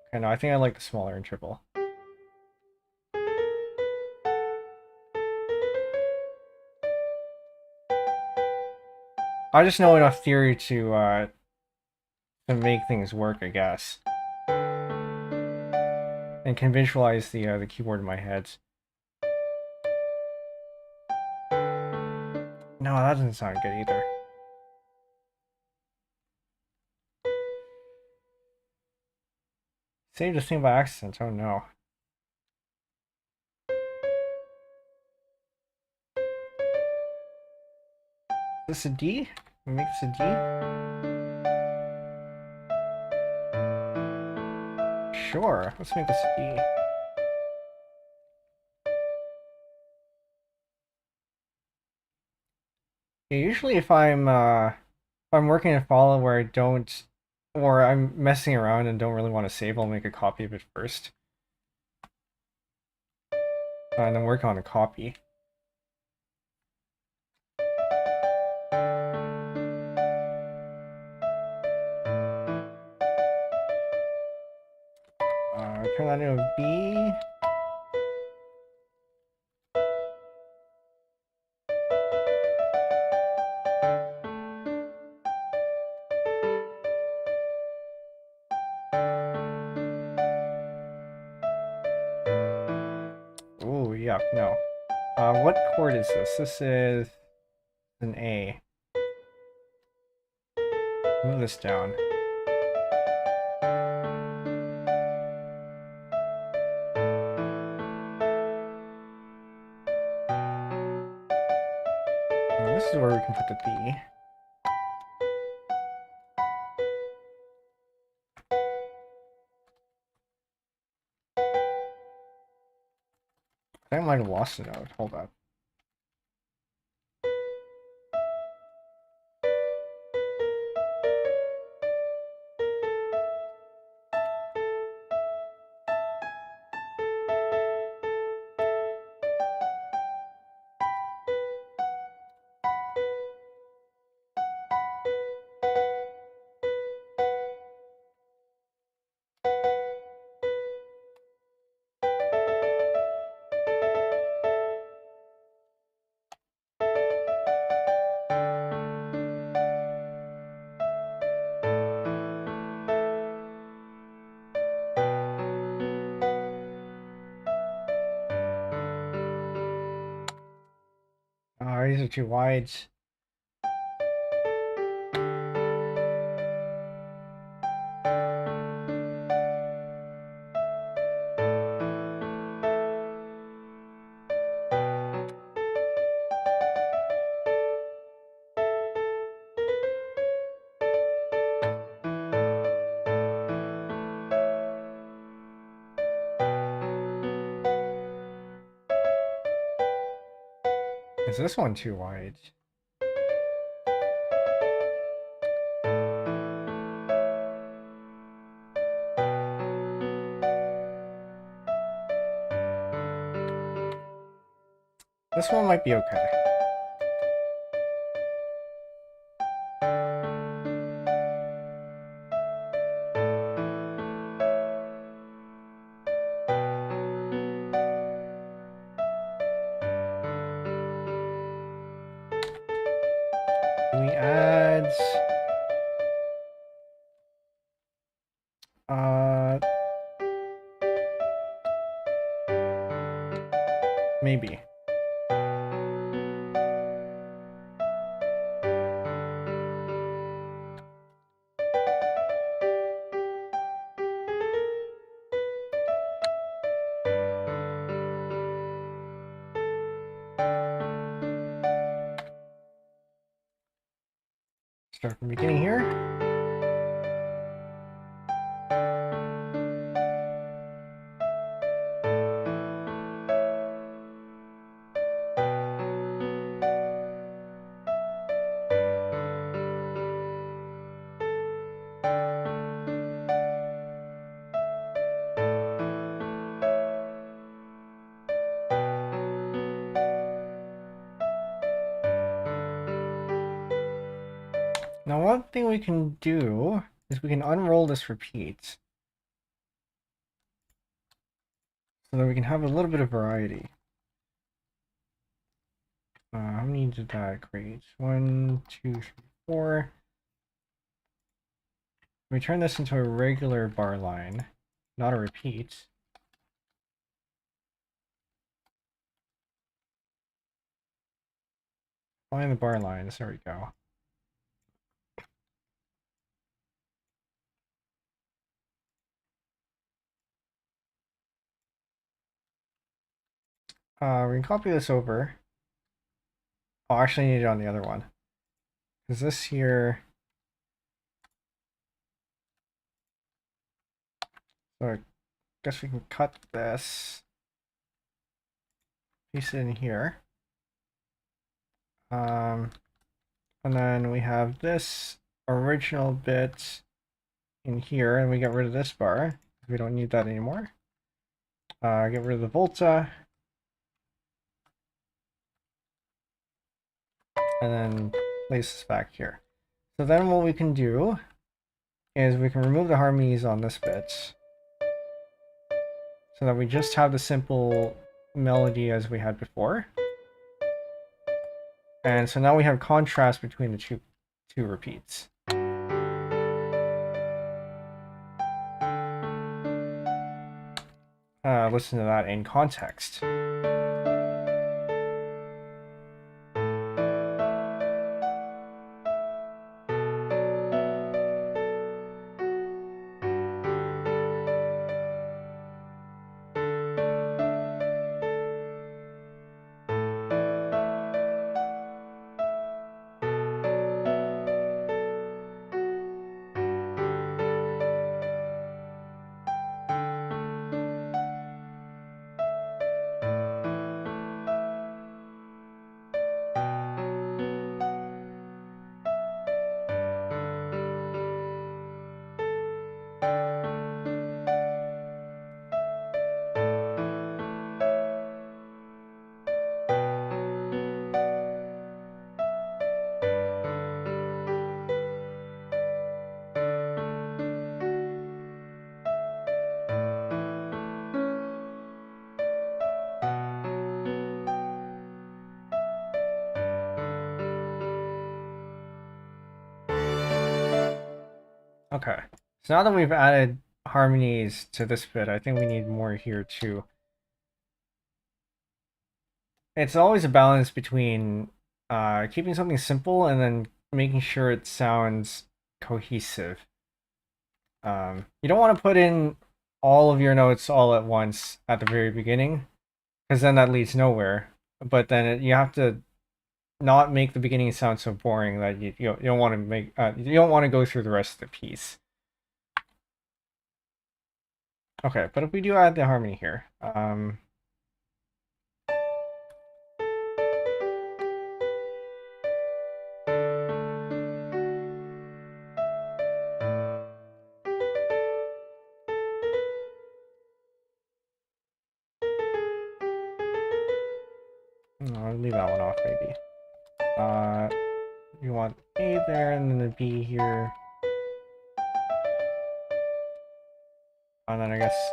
Okay, no, I think I like the smaller interval. I just know enough theory to make things work, I guess. And can visualize the keyboard in my head. No, that doesn't sound good either. Saved a thing by accident, oh no. Is this a D? Can we make this a D? Sure, let's make this a D. Yeah, usually if I'm working in Follow where I don't, or I'm messing around and don't really want to save, I'll make a copy of it first. And then work on a copy. Turn that into a B. Ooh, yuck, no. What chord is this? This is an A. Move this down. Now, this is where we can put the B. I think I might have lost a note. Hold up. These are too wide. Is this one too wide? This one might be okay. we add maybe. Start from the beginning here. Now, one thing we can do is we can unroll this repeat so that we can have a little bit of variety. How many did that create? 1, 2, 3, 4. We turn this into a regular bar line, not a repeat. Find the bar lines. There we go. We can copy this over. Oh, actually, I need it on the other one. Because this here. So I guess we can cut this. Paste it in here. And then we have this original bit in here, and we get rid of this bar. We don't need that anymore. Get rid of the volta. And then place this back here. So then what we can do is we can remove the harmonies on this bit so that we just have the simple melody as we had before. And so now we have contrast between the two repeats. Listen to that in context. Okay, so now that we've added harmonies to this bit, I think we need more here too. It's always a balance between keeping something simple and then making sure it sounds cohesive. You don't want to put in all of your notes all at once at the very beginning, because then that leads nowhere. But then you have to not make the beginning sound so boring that you don't want to make you don't want to go through the rest of the piece. Okay, but if we do add the harmony here, I'll leave that one off maybe. You want A there and then the B here. And then I guess...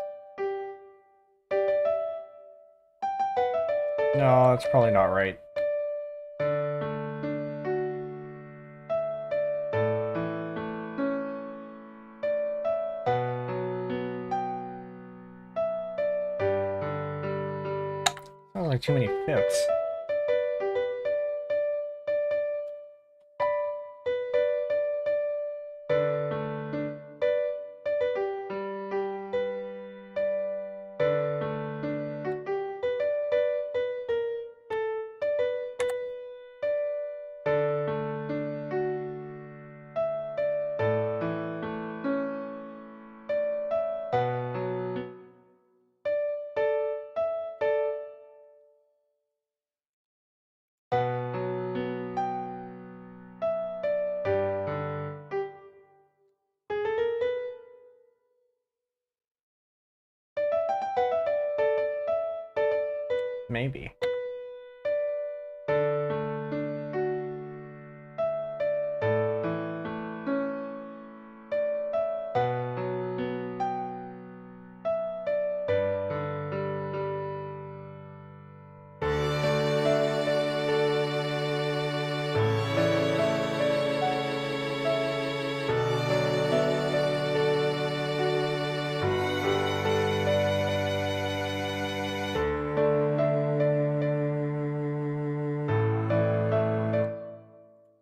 No, it's probably not right. Sounds like too many fifths. Maybe.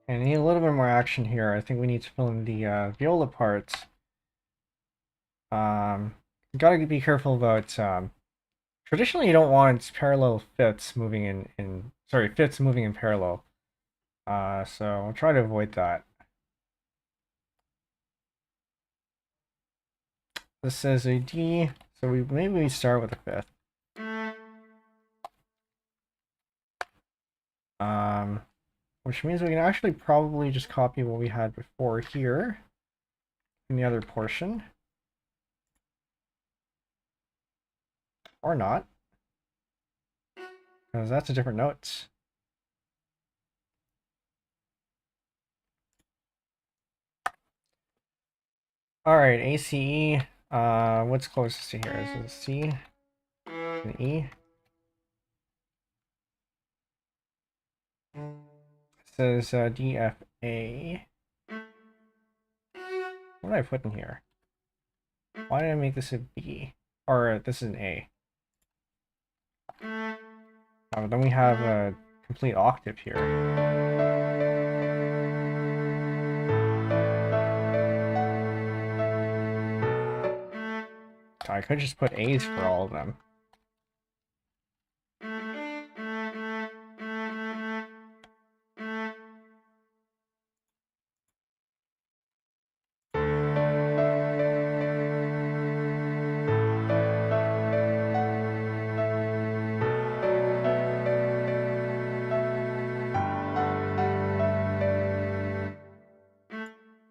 And I need a little bit more action here. I think we need to fill in the viola parts. Gotta be careful about traditionally you don't want parallel fifths moving in sorry, fifths moving in parallel. So I'll try to avoid that. This is a D, so maybe we start with a fifth. Which means we can actually probably just copy what we had before here in the other portion. Or not. Because that's a different note. Alright, ACE. What's closest to here? Is it C and E? It says DFA. What did I put in here? Why did I make this a B? Or this is an A. Then we have a complete octave here. I could just put A's for all of them.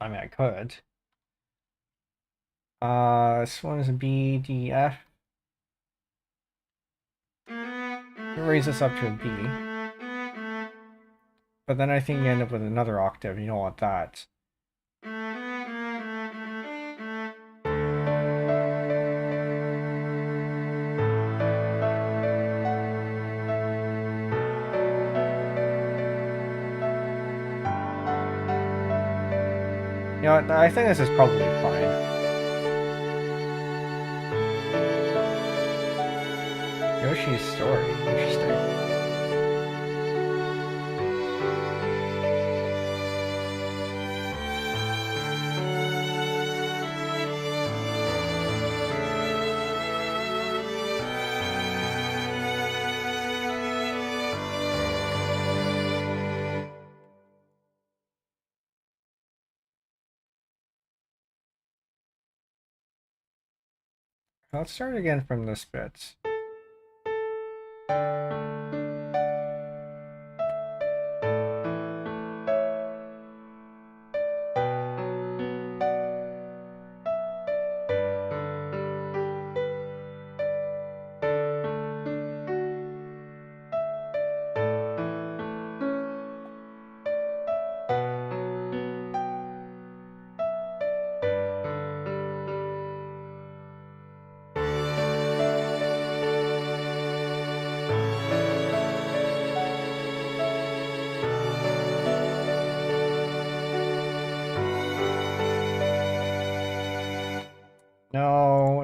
I mean, I could. This one is a B, D, F. Raise this up to a B. But then I think you end up with another octave. You don't want that. You know what? I think this is probably fine. Yoshi's story. Interesting. Let's start again from this bit.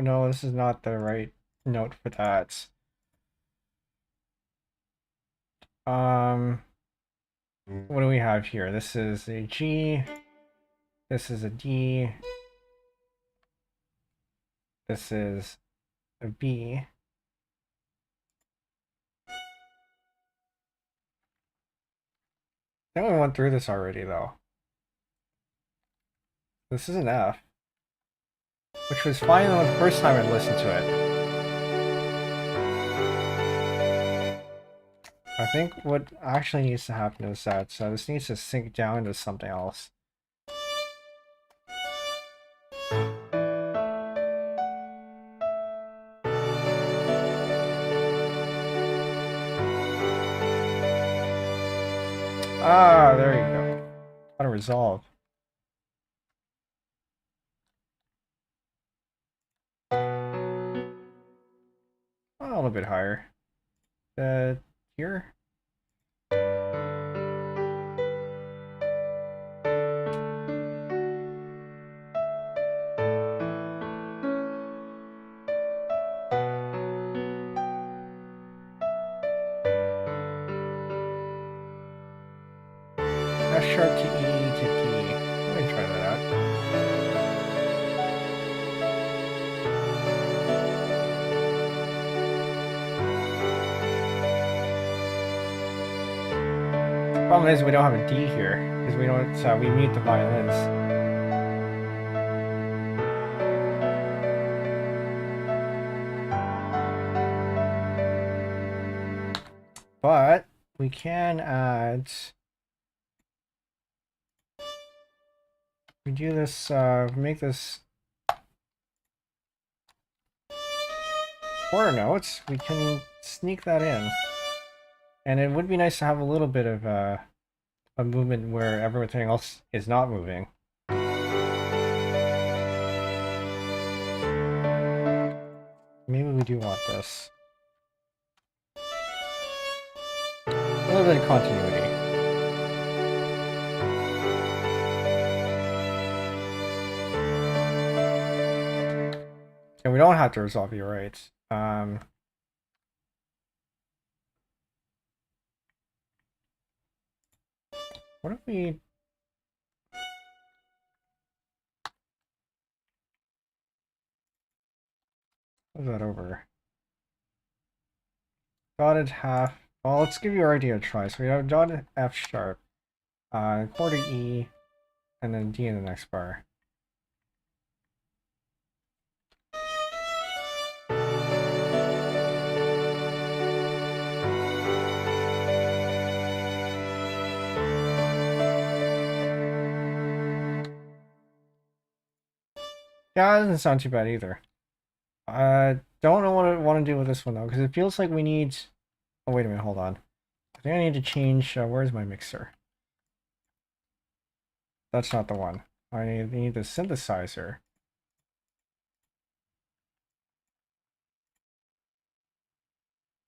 No, this is not the right note for that. What do we have here? This is a G. This is a D. This is a B. I think we went through this already, though. This is an F, which was fine the first time I listened to it. I think what actually needs to happen is that this needs to sink down into something else. Ah, there you go. How to resolve. A little bit higher. Here? F sharp to E to D. Let me try that out. Problem is we don't have a D here because we don't. We mute the violins. But we can add. We do this. Make this quarter notes. We can sneak that in, and it would be nice to have a little bit of a movement where everything else is not moving. Maybe we do want this. A little bit of continuity. And we don't have to resolve, you're right. What if we... What's that over? Dotted half. Well, let's give your idea a try. So we have dotted F sharp, quarter E, and then D in the next bar. Yeah, that doesn't sound too bad either. I don't know what I want to do with this one though, because it feels like we need... Oh, wait a minute, hold on. I think I need to change... where's my mixer? That's not the one. I need the synthesizer.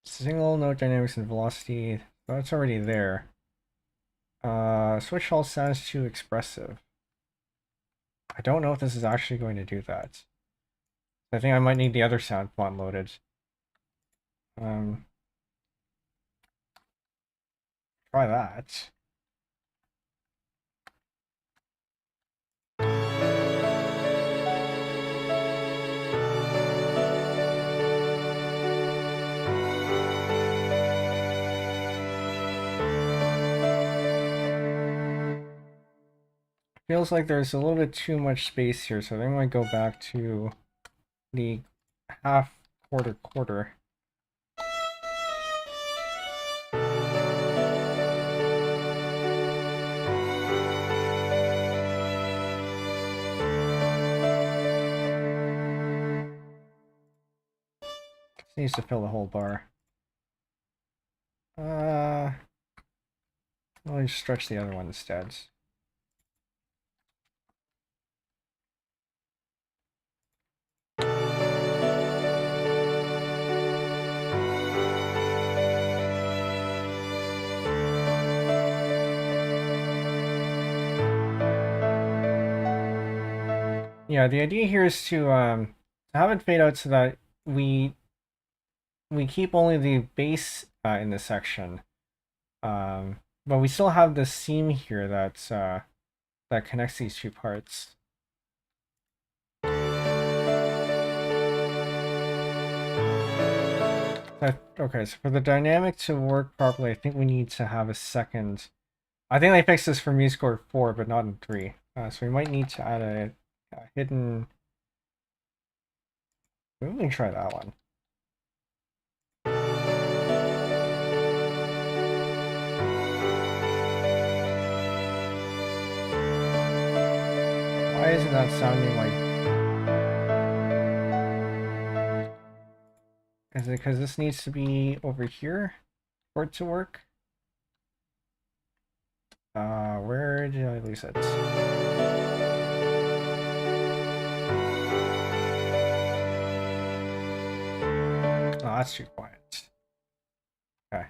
Single note dynamics and velocity. That's already there. Switch all sounds too expressive. I don't know if this is actually going to do that. I think I might need the other sound font loaded. Try that. Feels like there's a little bit too much space here, so I think I might go back to the half, quarter, quarter. This needs to fill the whole bar. Let me stretch the other one instead. Yeah, the idea here is to have it fade out so that we keep only the bass in this section, But we still have this seam here that's that connects these two parts. Okay, so for the dynamic to work properly, I think we need to have a second. I think they fixed this for MuseScore 4, but not in 3. So we might need to add a hidden. Maybe we can try that one. Why isn't that sounding like... Is it because this needs to be over here for it to work? Where did I lose it? Oh, that's too quiet. Okay,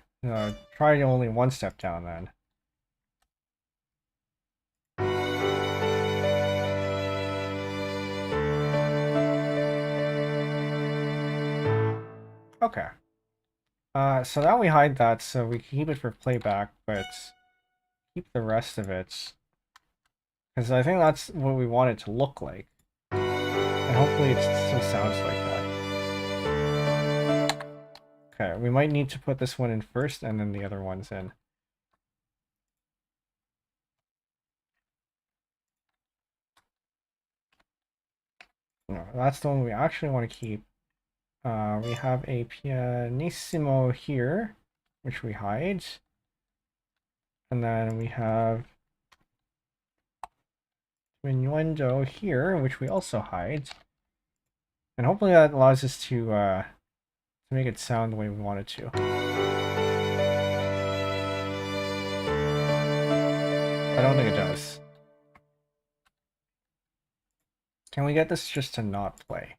try only one step down then. Okay. So now we hide that so we can keep it for playback, but keep the rest of it. Because I think that's what we want it to look like. And hopefully it still sounds like that. Okay, we might need to put this one in first and then the other ones in. No, that's the one we actually want to keep. We have a pianissimo here, which we hide. And then we have diminuendo here, which we also hide. And hopefully that allows us to make it sound the way we want it to. I don't think it does. Can we get this just to not play?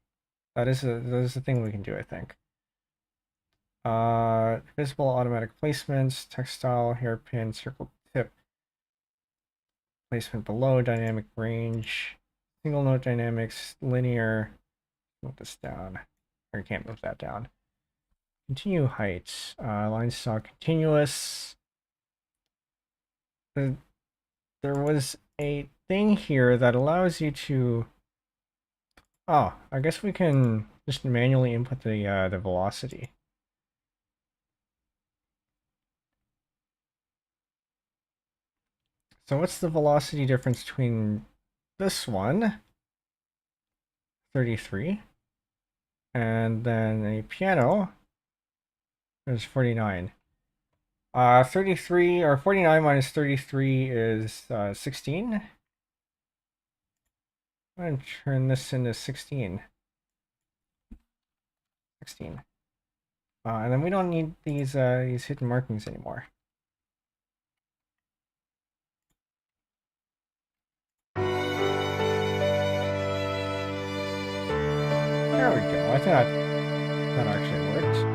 That is the thing we can do, I think. Visible automatic placements, textile, hairpin, circle tip, placement below, dynamic range, single note dynamics, linear. Move this down. Or you can't move that down. Continue height, line saw continuous. There was a thing here that allows you to... Oh, I guess we can just manually input the velocity. So what's the velocity difference between this one, 33, and then a piano is 49. 33 or 49 minus 33 is 16. I'm going to turn this into 16. 16. And then we don't need these hidden markings anymore. There we go. I thought that actually worked.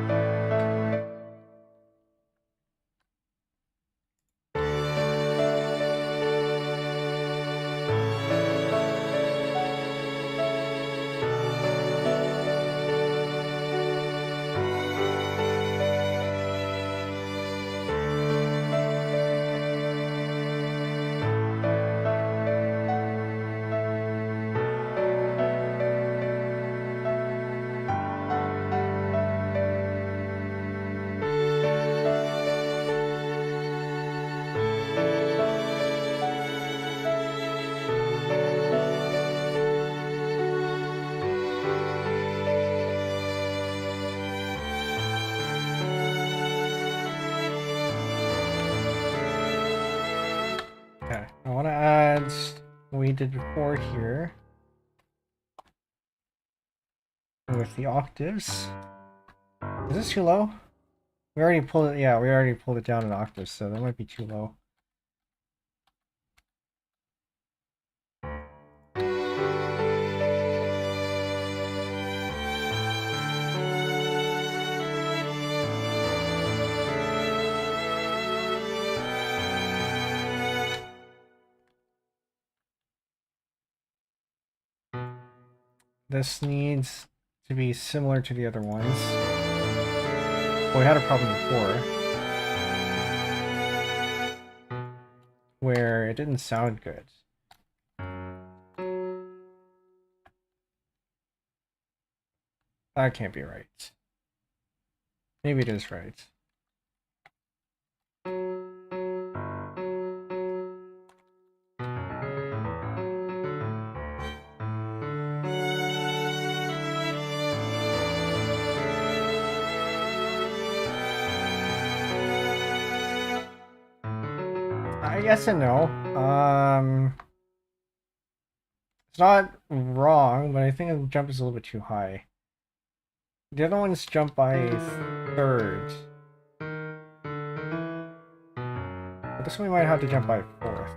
Okay, I want to add what we did before here with the octaves. Is this too low? We already pulled it, yeah, we already pulled it down an octave, so that might be too low. This needs to be similar to the other ones. Well, we had a problem before. where it didn't sound good. That can't be right. Maybe it is right. Yes and no. It's not wrong, but I think the jump is a little bit too high. The other ones jump by third. But this one we might have to jump by fourth.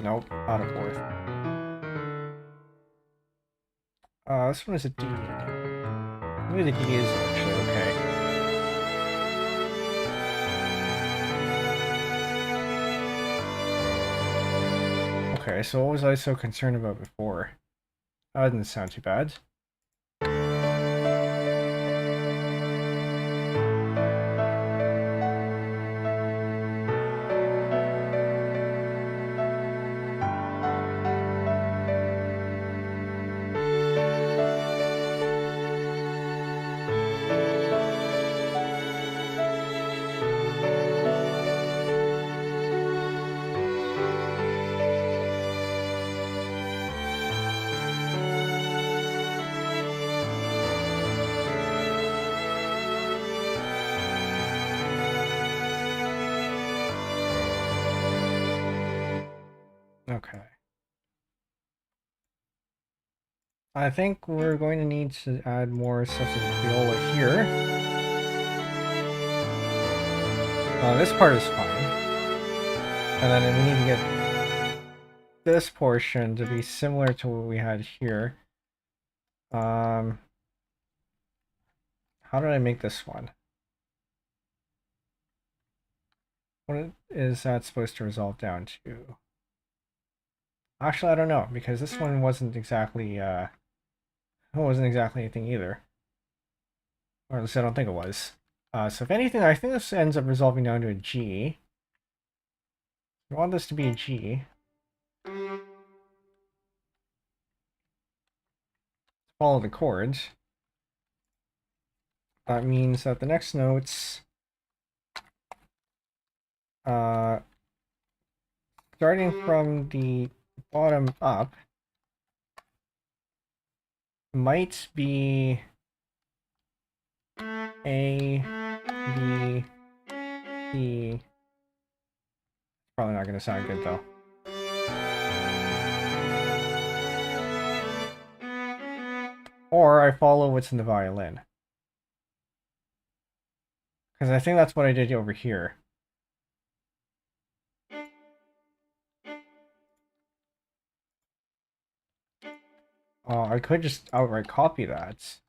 Nope, not a fourth. This one is a D. Maybe the D is actually okay. Okay, so what was I so concerned about before? That didn't sound too bad. Okay. I think we're going to need to add more stuff to the viola here. This part is fine. And then we need to get this portion to be similar to what we had here. How did I make this one? What is that supposed to resolve down to? Actually, I don't know, because this one wasn't exactly anything either. Or at least I don't think it was. So if anything, I think this ends up resolving down to a G. I want this to be a G. Follow the chords. That means that the next notes, starting from the bottom up, might be A, B, C. Probably not going to sound good though. Or I follow what's in the violin. Because I think that's what I did over here. I could just outright copy that.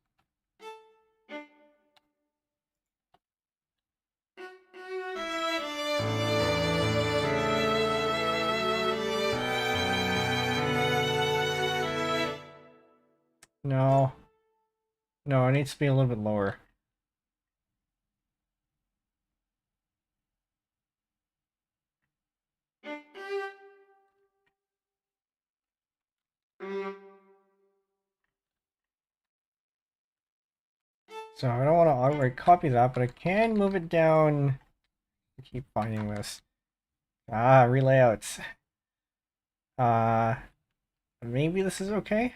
No. No, it needs to be a little bit lower. So I don't want to outright copy that, but I can move it down. I keep finding this. Relayouts. Maybe this is okay?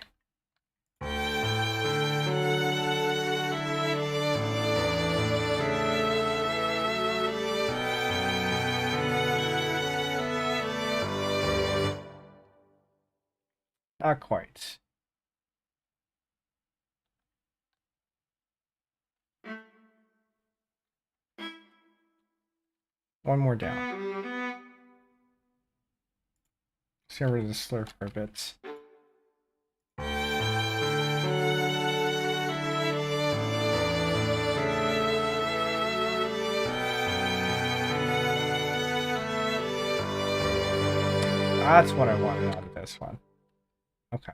Not quite. One more down. Let's get rid of the slur for a bit. That's what I wanted out of this one. Okay.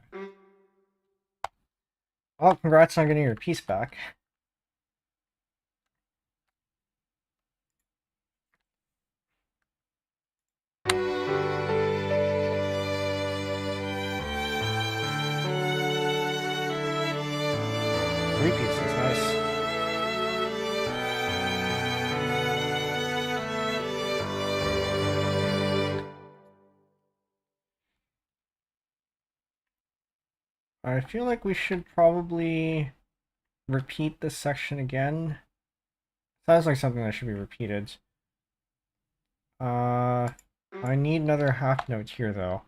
Well, congrats on getting your piece back. three pieces, nice. I feel like we should probably repeat this section again. Sounds like something that should be repeated. I need another half note here though.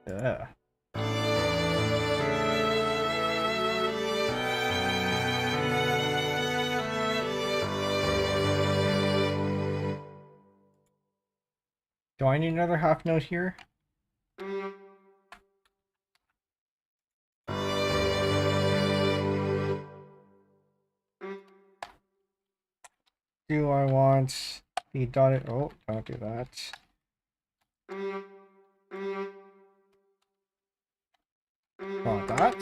Yeah. Do I need another half note here? Do I want the dotted... Oh, don't do that. Want that?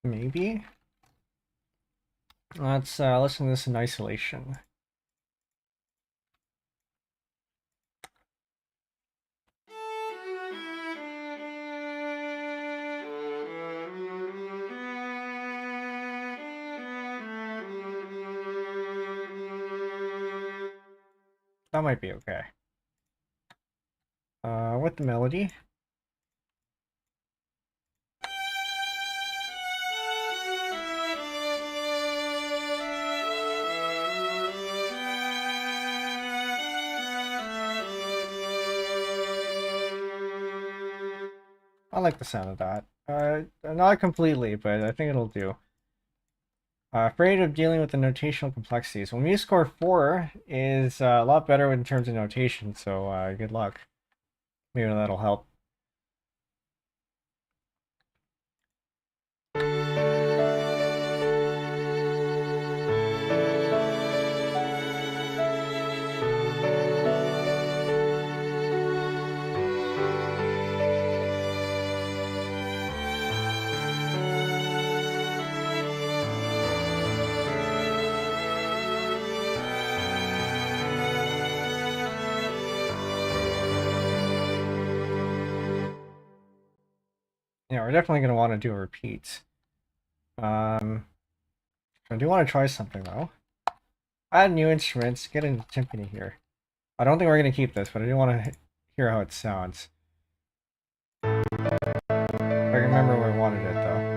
Maybe? Let's listen to this in isolation. That might be okay. With the melody. I like the sound of that. Not completely, but I think it'll do. Afraid of dealing with the notational complexities. Well, MuseScore 4 is a lot better in terms of notation, so good luck. Maybe that'll help. Yeah, we're definitely going to want to do a repeat. I do want to try something, though. Add new instruments, get into timpani here. I don't think we're going to keep this, but I do want to hear how it sounds. If I remember where I wanted it, though.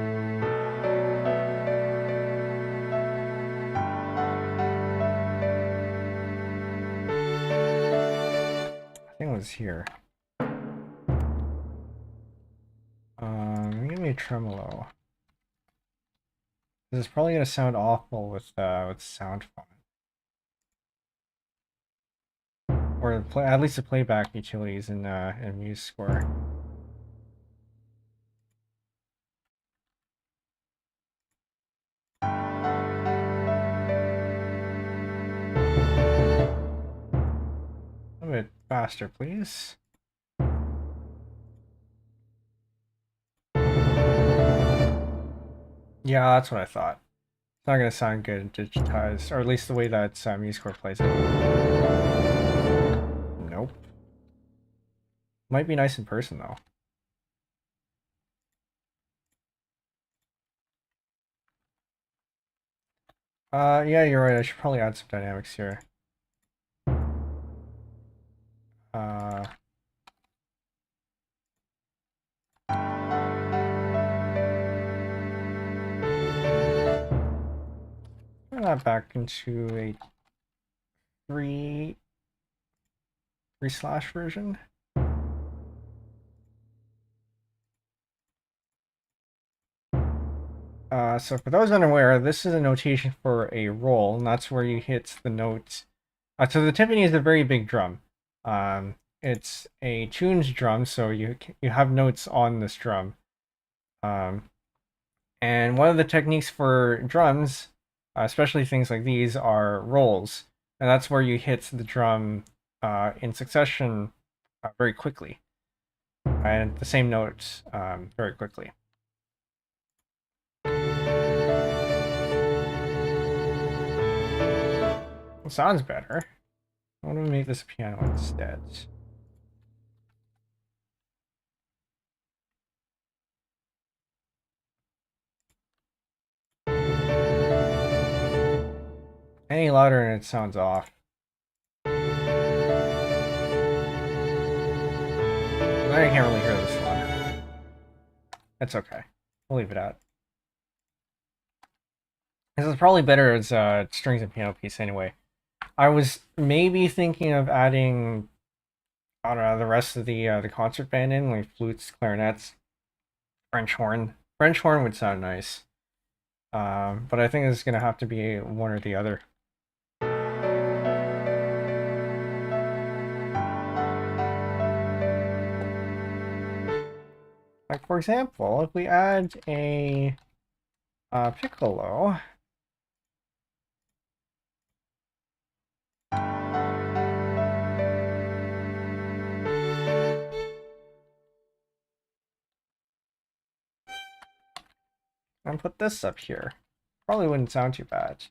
I think it was here. Give me a tremolo. This is probably going to sound awful with sound font. Or at least the playback utilities in MuseScore. A bit faster, please. Yeah, that's what I thought. It's not going to sound good digitized, or at least the way that MuseScore plays it. Nope. Might be nice in person, though. Yeah, you're right. I should probably add some dynamics here. Turn that back into a three slash version. So for those unaware, this is a notation for a roll, and that's where you hit the note. So the timpani is a very big drum. It's a tuned drum, so you have notes on this drum. And one of the techniques for drums, especially things like these, are rolls, and that's where you hit the drum in succession very quickly, and the same notes very quickly. It sounds better. I want to make this a piano instead. Any louder and it sounds off. I can't really hear this one. That's okay. We'll leave it out. This is probably better as a strings and piano piece anyway. I was maybe thinking of adding, I don't know, the rest of the concert band in, like flutes, clarinets, French horn. French horn would sound nice. But I think it's gonna have to be one or the other. Like for example, if we add a piccolo, and put this up here, probably wouldn't sound too bad.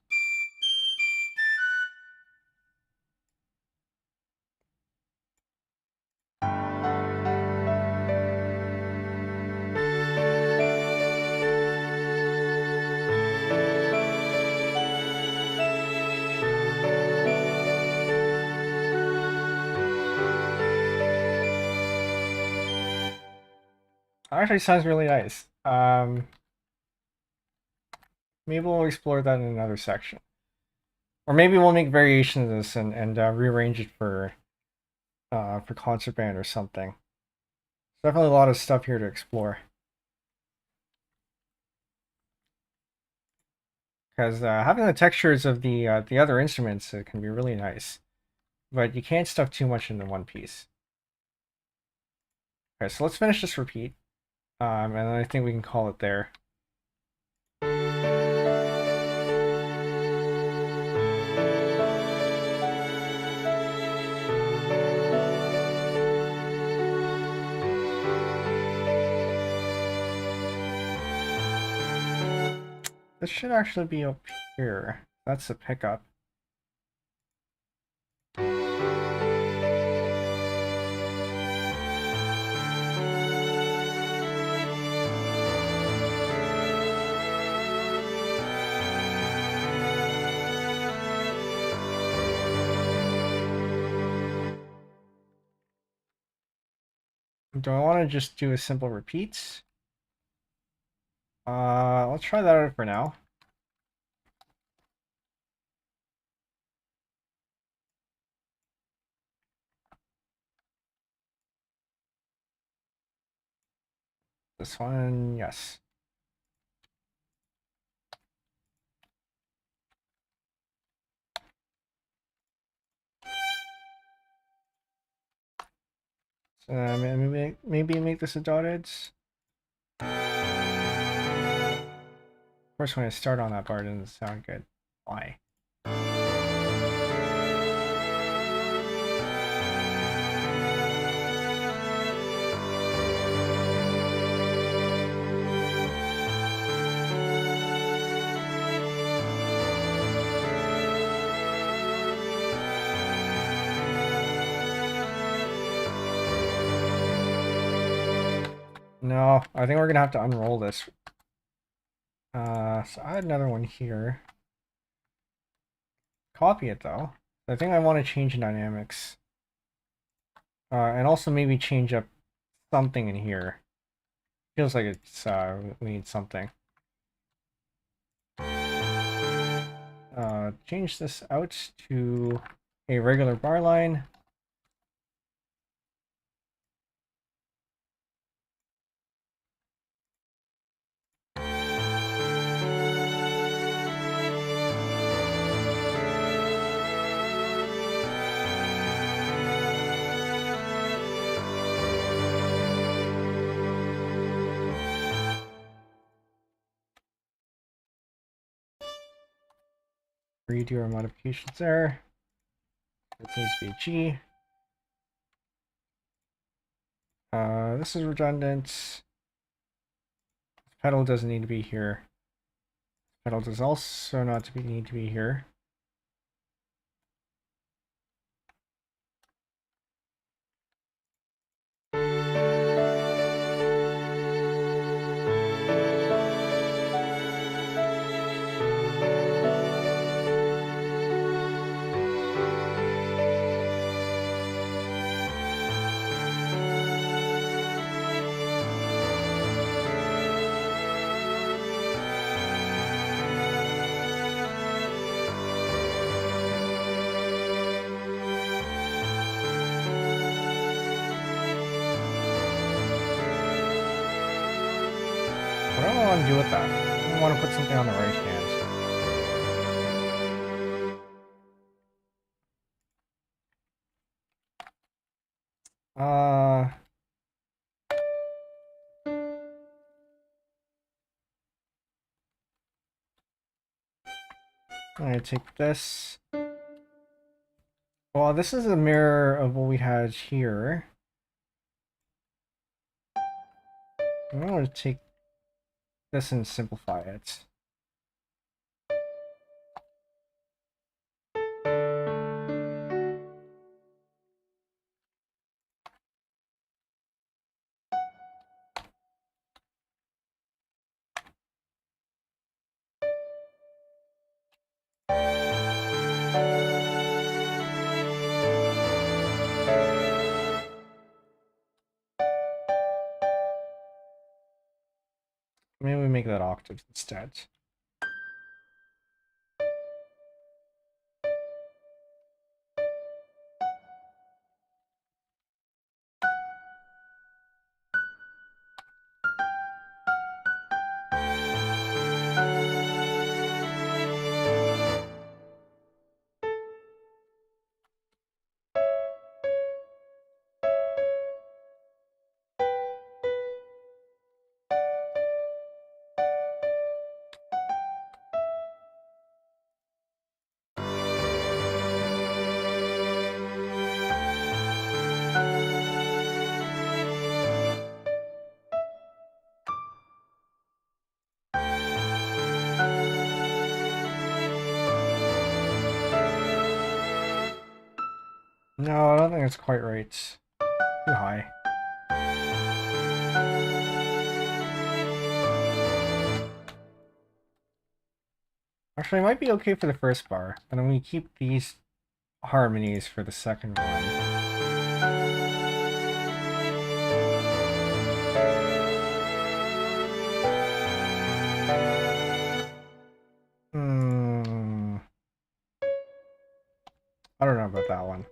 Actually sounds really nice. Maybe we'll explore that in another section. Or maybe we'll make variations of this and rearrange it for concert band or something. There's definitely a lot of stuff here to explore. Because having the textures of the other instruments can be really nice. But you can't stuff too much into one piece. Okay, so let's finish this repeat. And then I think we can call it there. This should actually be up here. That's the pickup. Do I want to just do a simple repeats? Let's try that out for now. This one, yes. So maybe make this a dotted. Of course, when I start on that bar, it doesn't sound good. Why? No, I think we're gonna have to unroll this. So I had another one here. Copy it though. I think I want to change dynamics. And also maybe change up something in here. Feels like it's we need something. Change this out to a regular bar line. Redo our modifications there. This needs to be a G. This is redundant. This pedal doesn't need to be here. Pedal does also not need to be here. want to do with that? I want to put something on the right hand. I'm gonna take this. Well, this is a mirror of what we had here. I'm going to take this and simplify it. Maybe we make that octaves instead. No, I don't think it's quite right. Too high. Actually, it might be okay for the first bar, and then we keep these harmonies for the second one. I don't know about that one.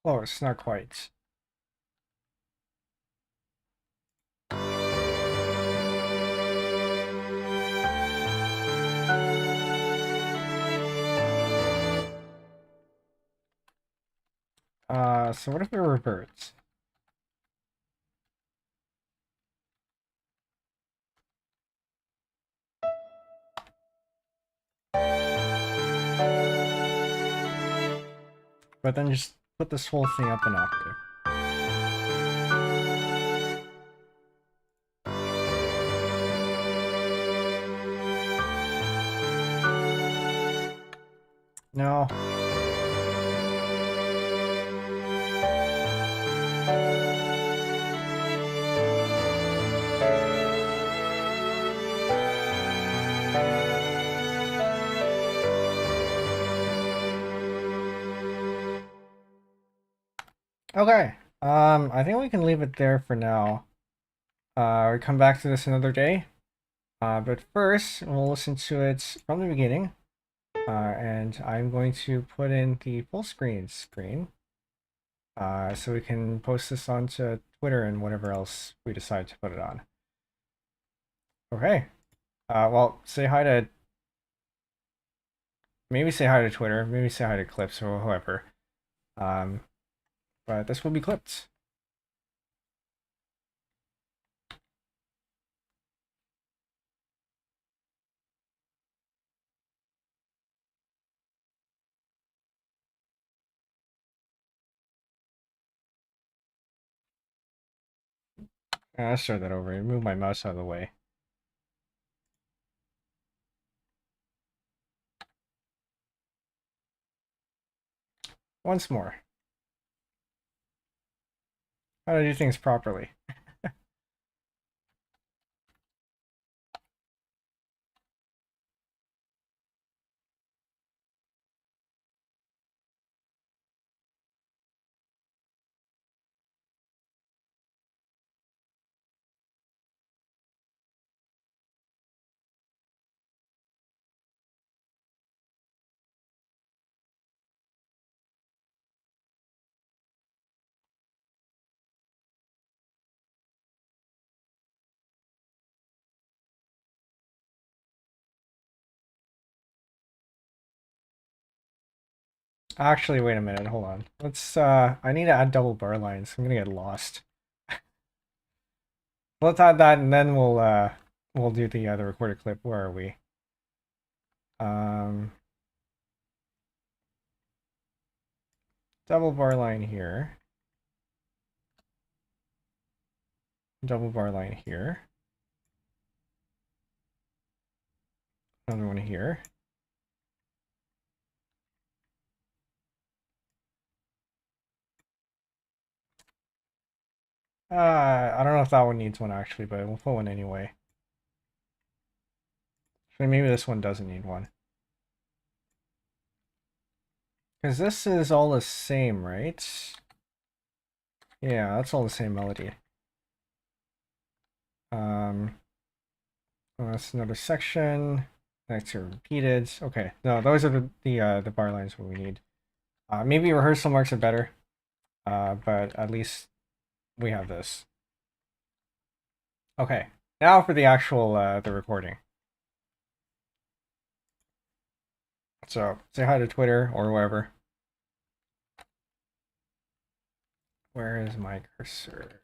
Close, not quite. So what if we revert? But then just put this whole thing up an octave. No. Okay. I think we can leave it there for now. We come back to this another day. But first, we'll listen to it from the beginning. And I'm going to put in the full screen so we can post this onto Twitter and whatever else we decide to put it on. Okay. Well, maybe say hi to Twitter, maybe say hi to Clips or whoever. But this will be clipped. Let's start that over. Move my mouse out of the way. Once more. how to do things properly. Actually, wait a minute, hold on. Let's I need to add double bar lines. I'm gonna get lost. Let's add that and then we'll do the recorded clip. Where are we? Um Double bar line here. Double bar line here. Another one here. I don't know if that one needs one actually, but we'll put one anyway. Actually, maybe this one doesn't need one. Because this is all the same, right? Yeah, that's all the same melody. Well, that's another section. Next are repeated. Okay, no, those are the bar lines what we need. Maybe rehearsal marks are better, but at least we have this. Okay, now for the actual the recording. So say hi to Twitter or wherever. Where is my cursor?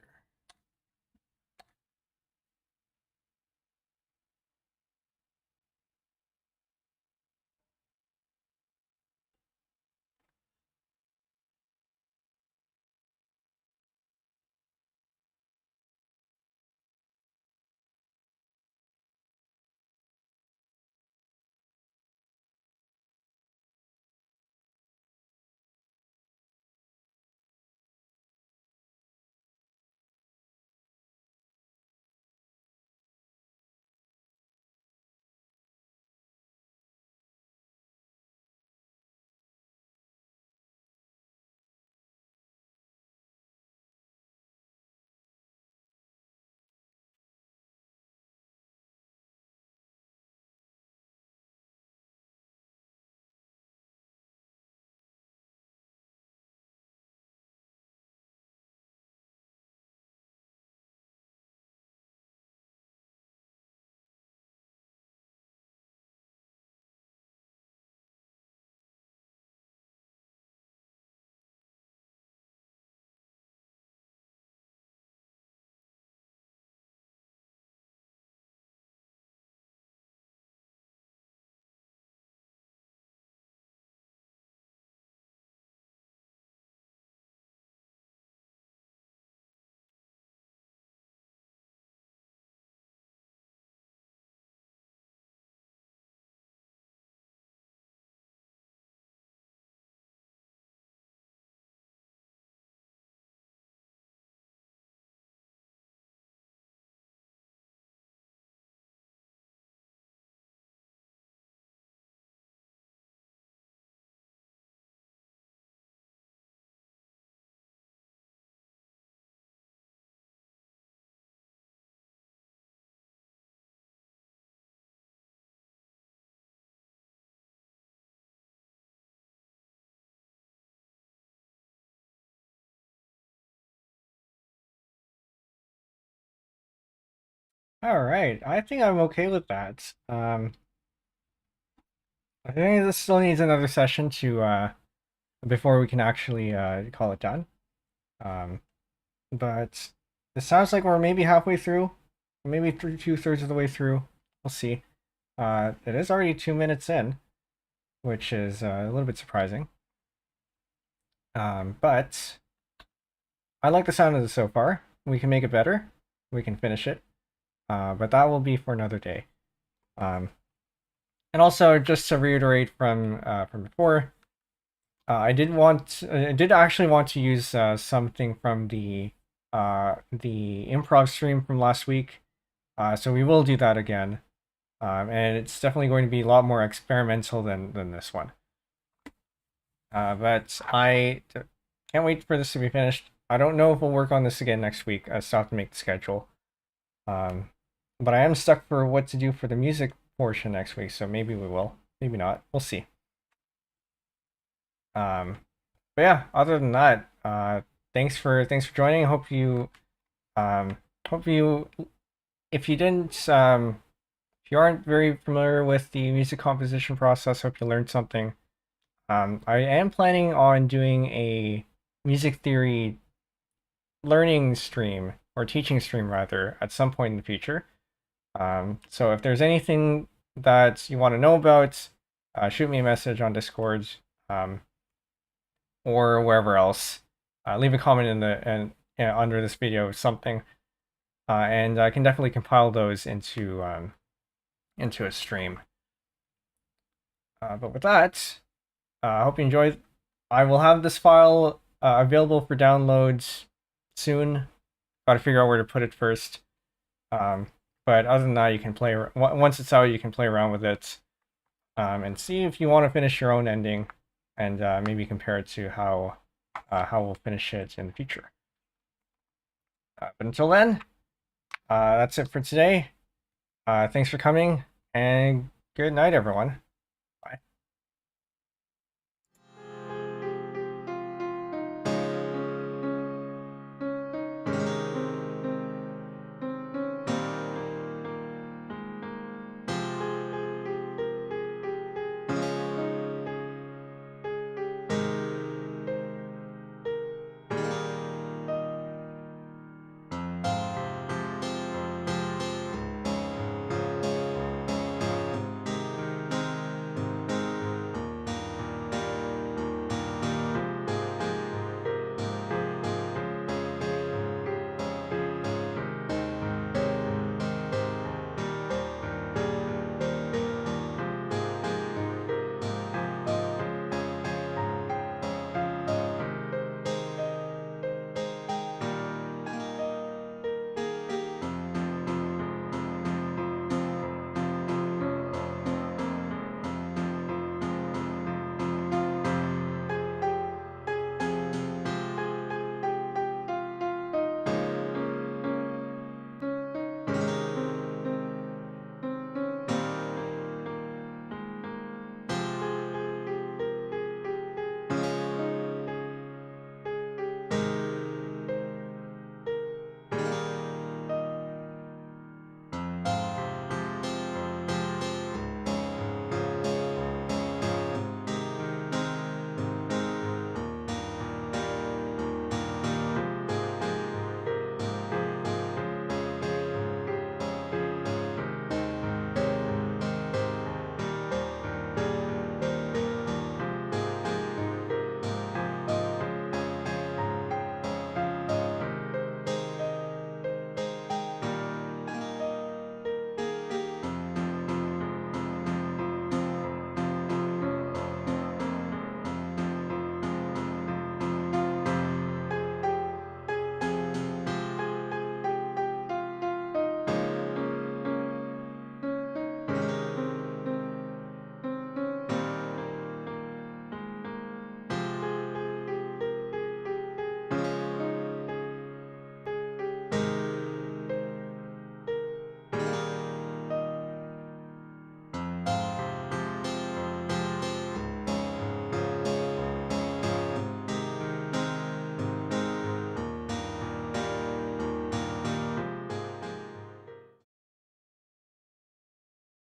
All right, I think I'm okay with that. I think this still needs another session to before we can actually call it done. Um, but it sounds like we're maybe halfway through, maybe 2/3 of the way through. We'll see. It is already 2 minutes in, which is a little bit surprising. But I like the sound of this so far. We can make it better. We can finish it. But that will be for another day. Um, and also, just to reiterate from before, I did actually want to use something from the the improv stream from last week. So we will do that again. And it's definitely going to be a lot more experimental than this one. But I can't wait for this to be finished. I don't know if we'll work on this again next week. I still have to make the schedule. But I am stuck for what to do for the music portion next week, so maybe we will. Maybe not. We'll see. But yeah, other than that, thanks for joining. Hope you if you didn't if you aren't very familiar with the music composition process, hope you learned something. I am planning on doing a music theory learning stream, or teaching stream rather, at some point in the future. So if there's anything that you want to know about, shoot me a message on Discord, or wherever else. Leave a comment in the under this video, something, and I can definitely compile those into a stream. But with that, I hope you enjoyed. I will have this file available for downloads soon. Got to figure out where to put it first. But other than that, you can play. Once it's out, you can play around with it, and see if you want to finish your own ending, and maybe compare it to how we'll finish it in the future. But until then, that's it for today. Thanks for coming, and good night, everyone.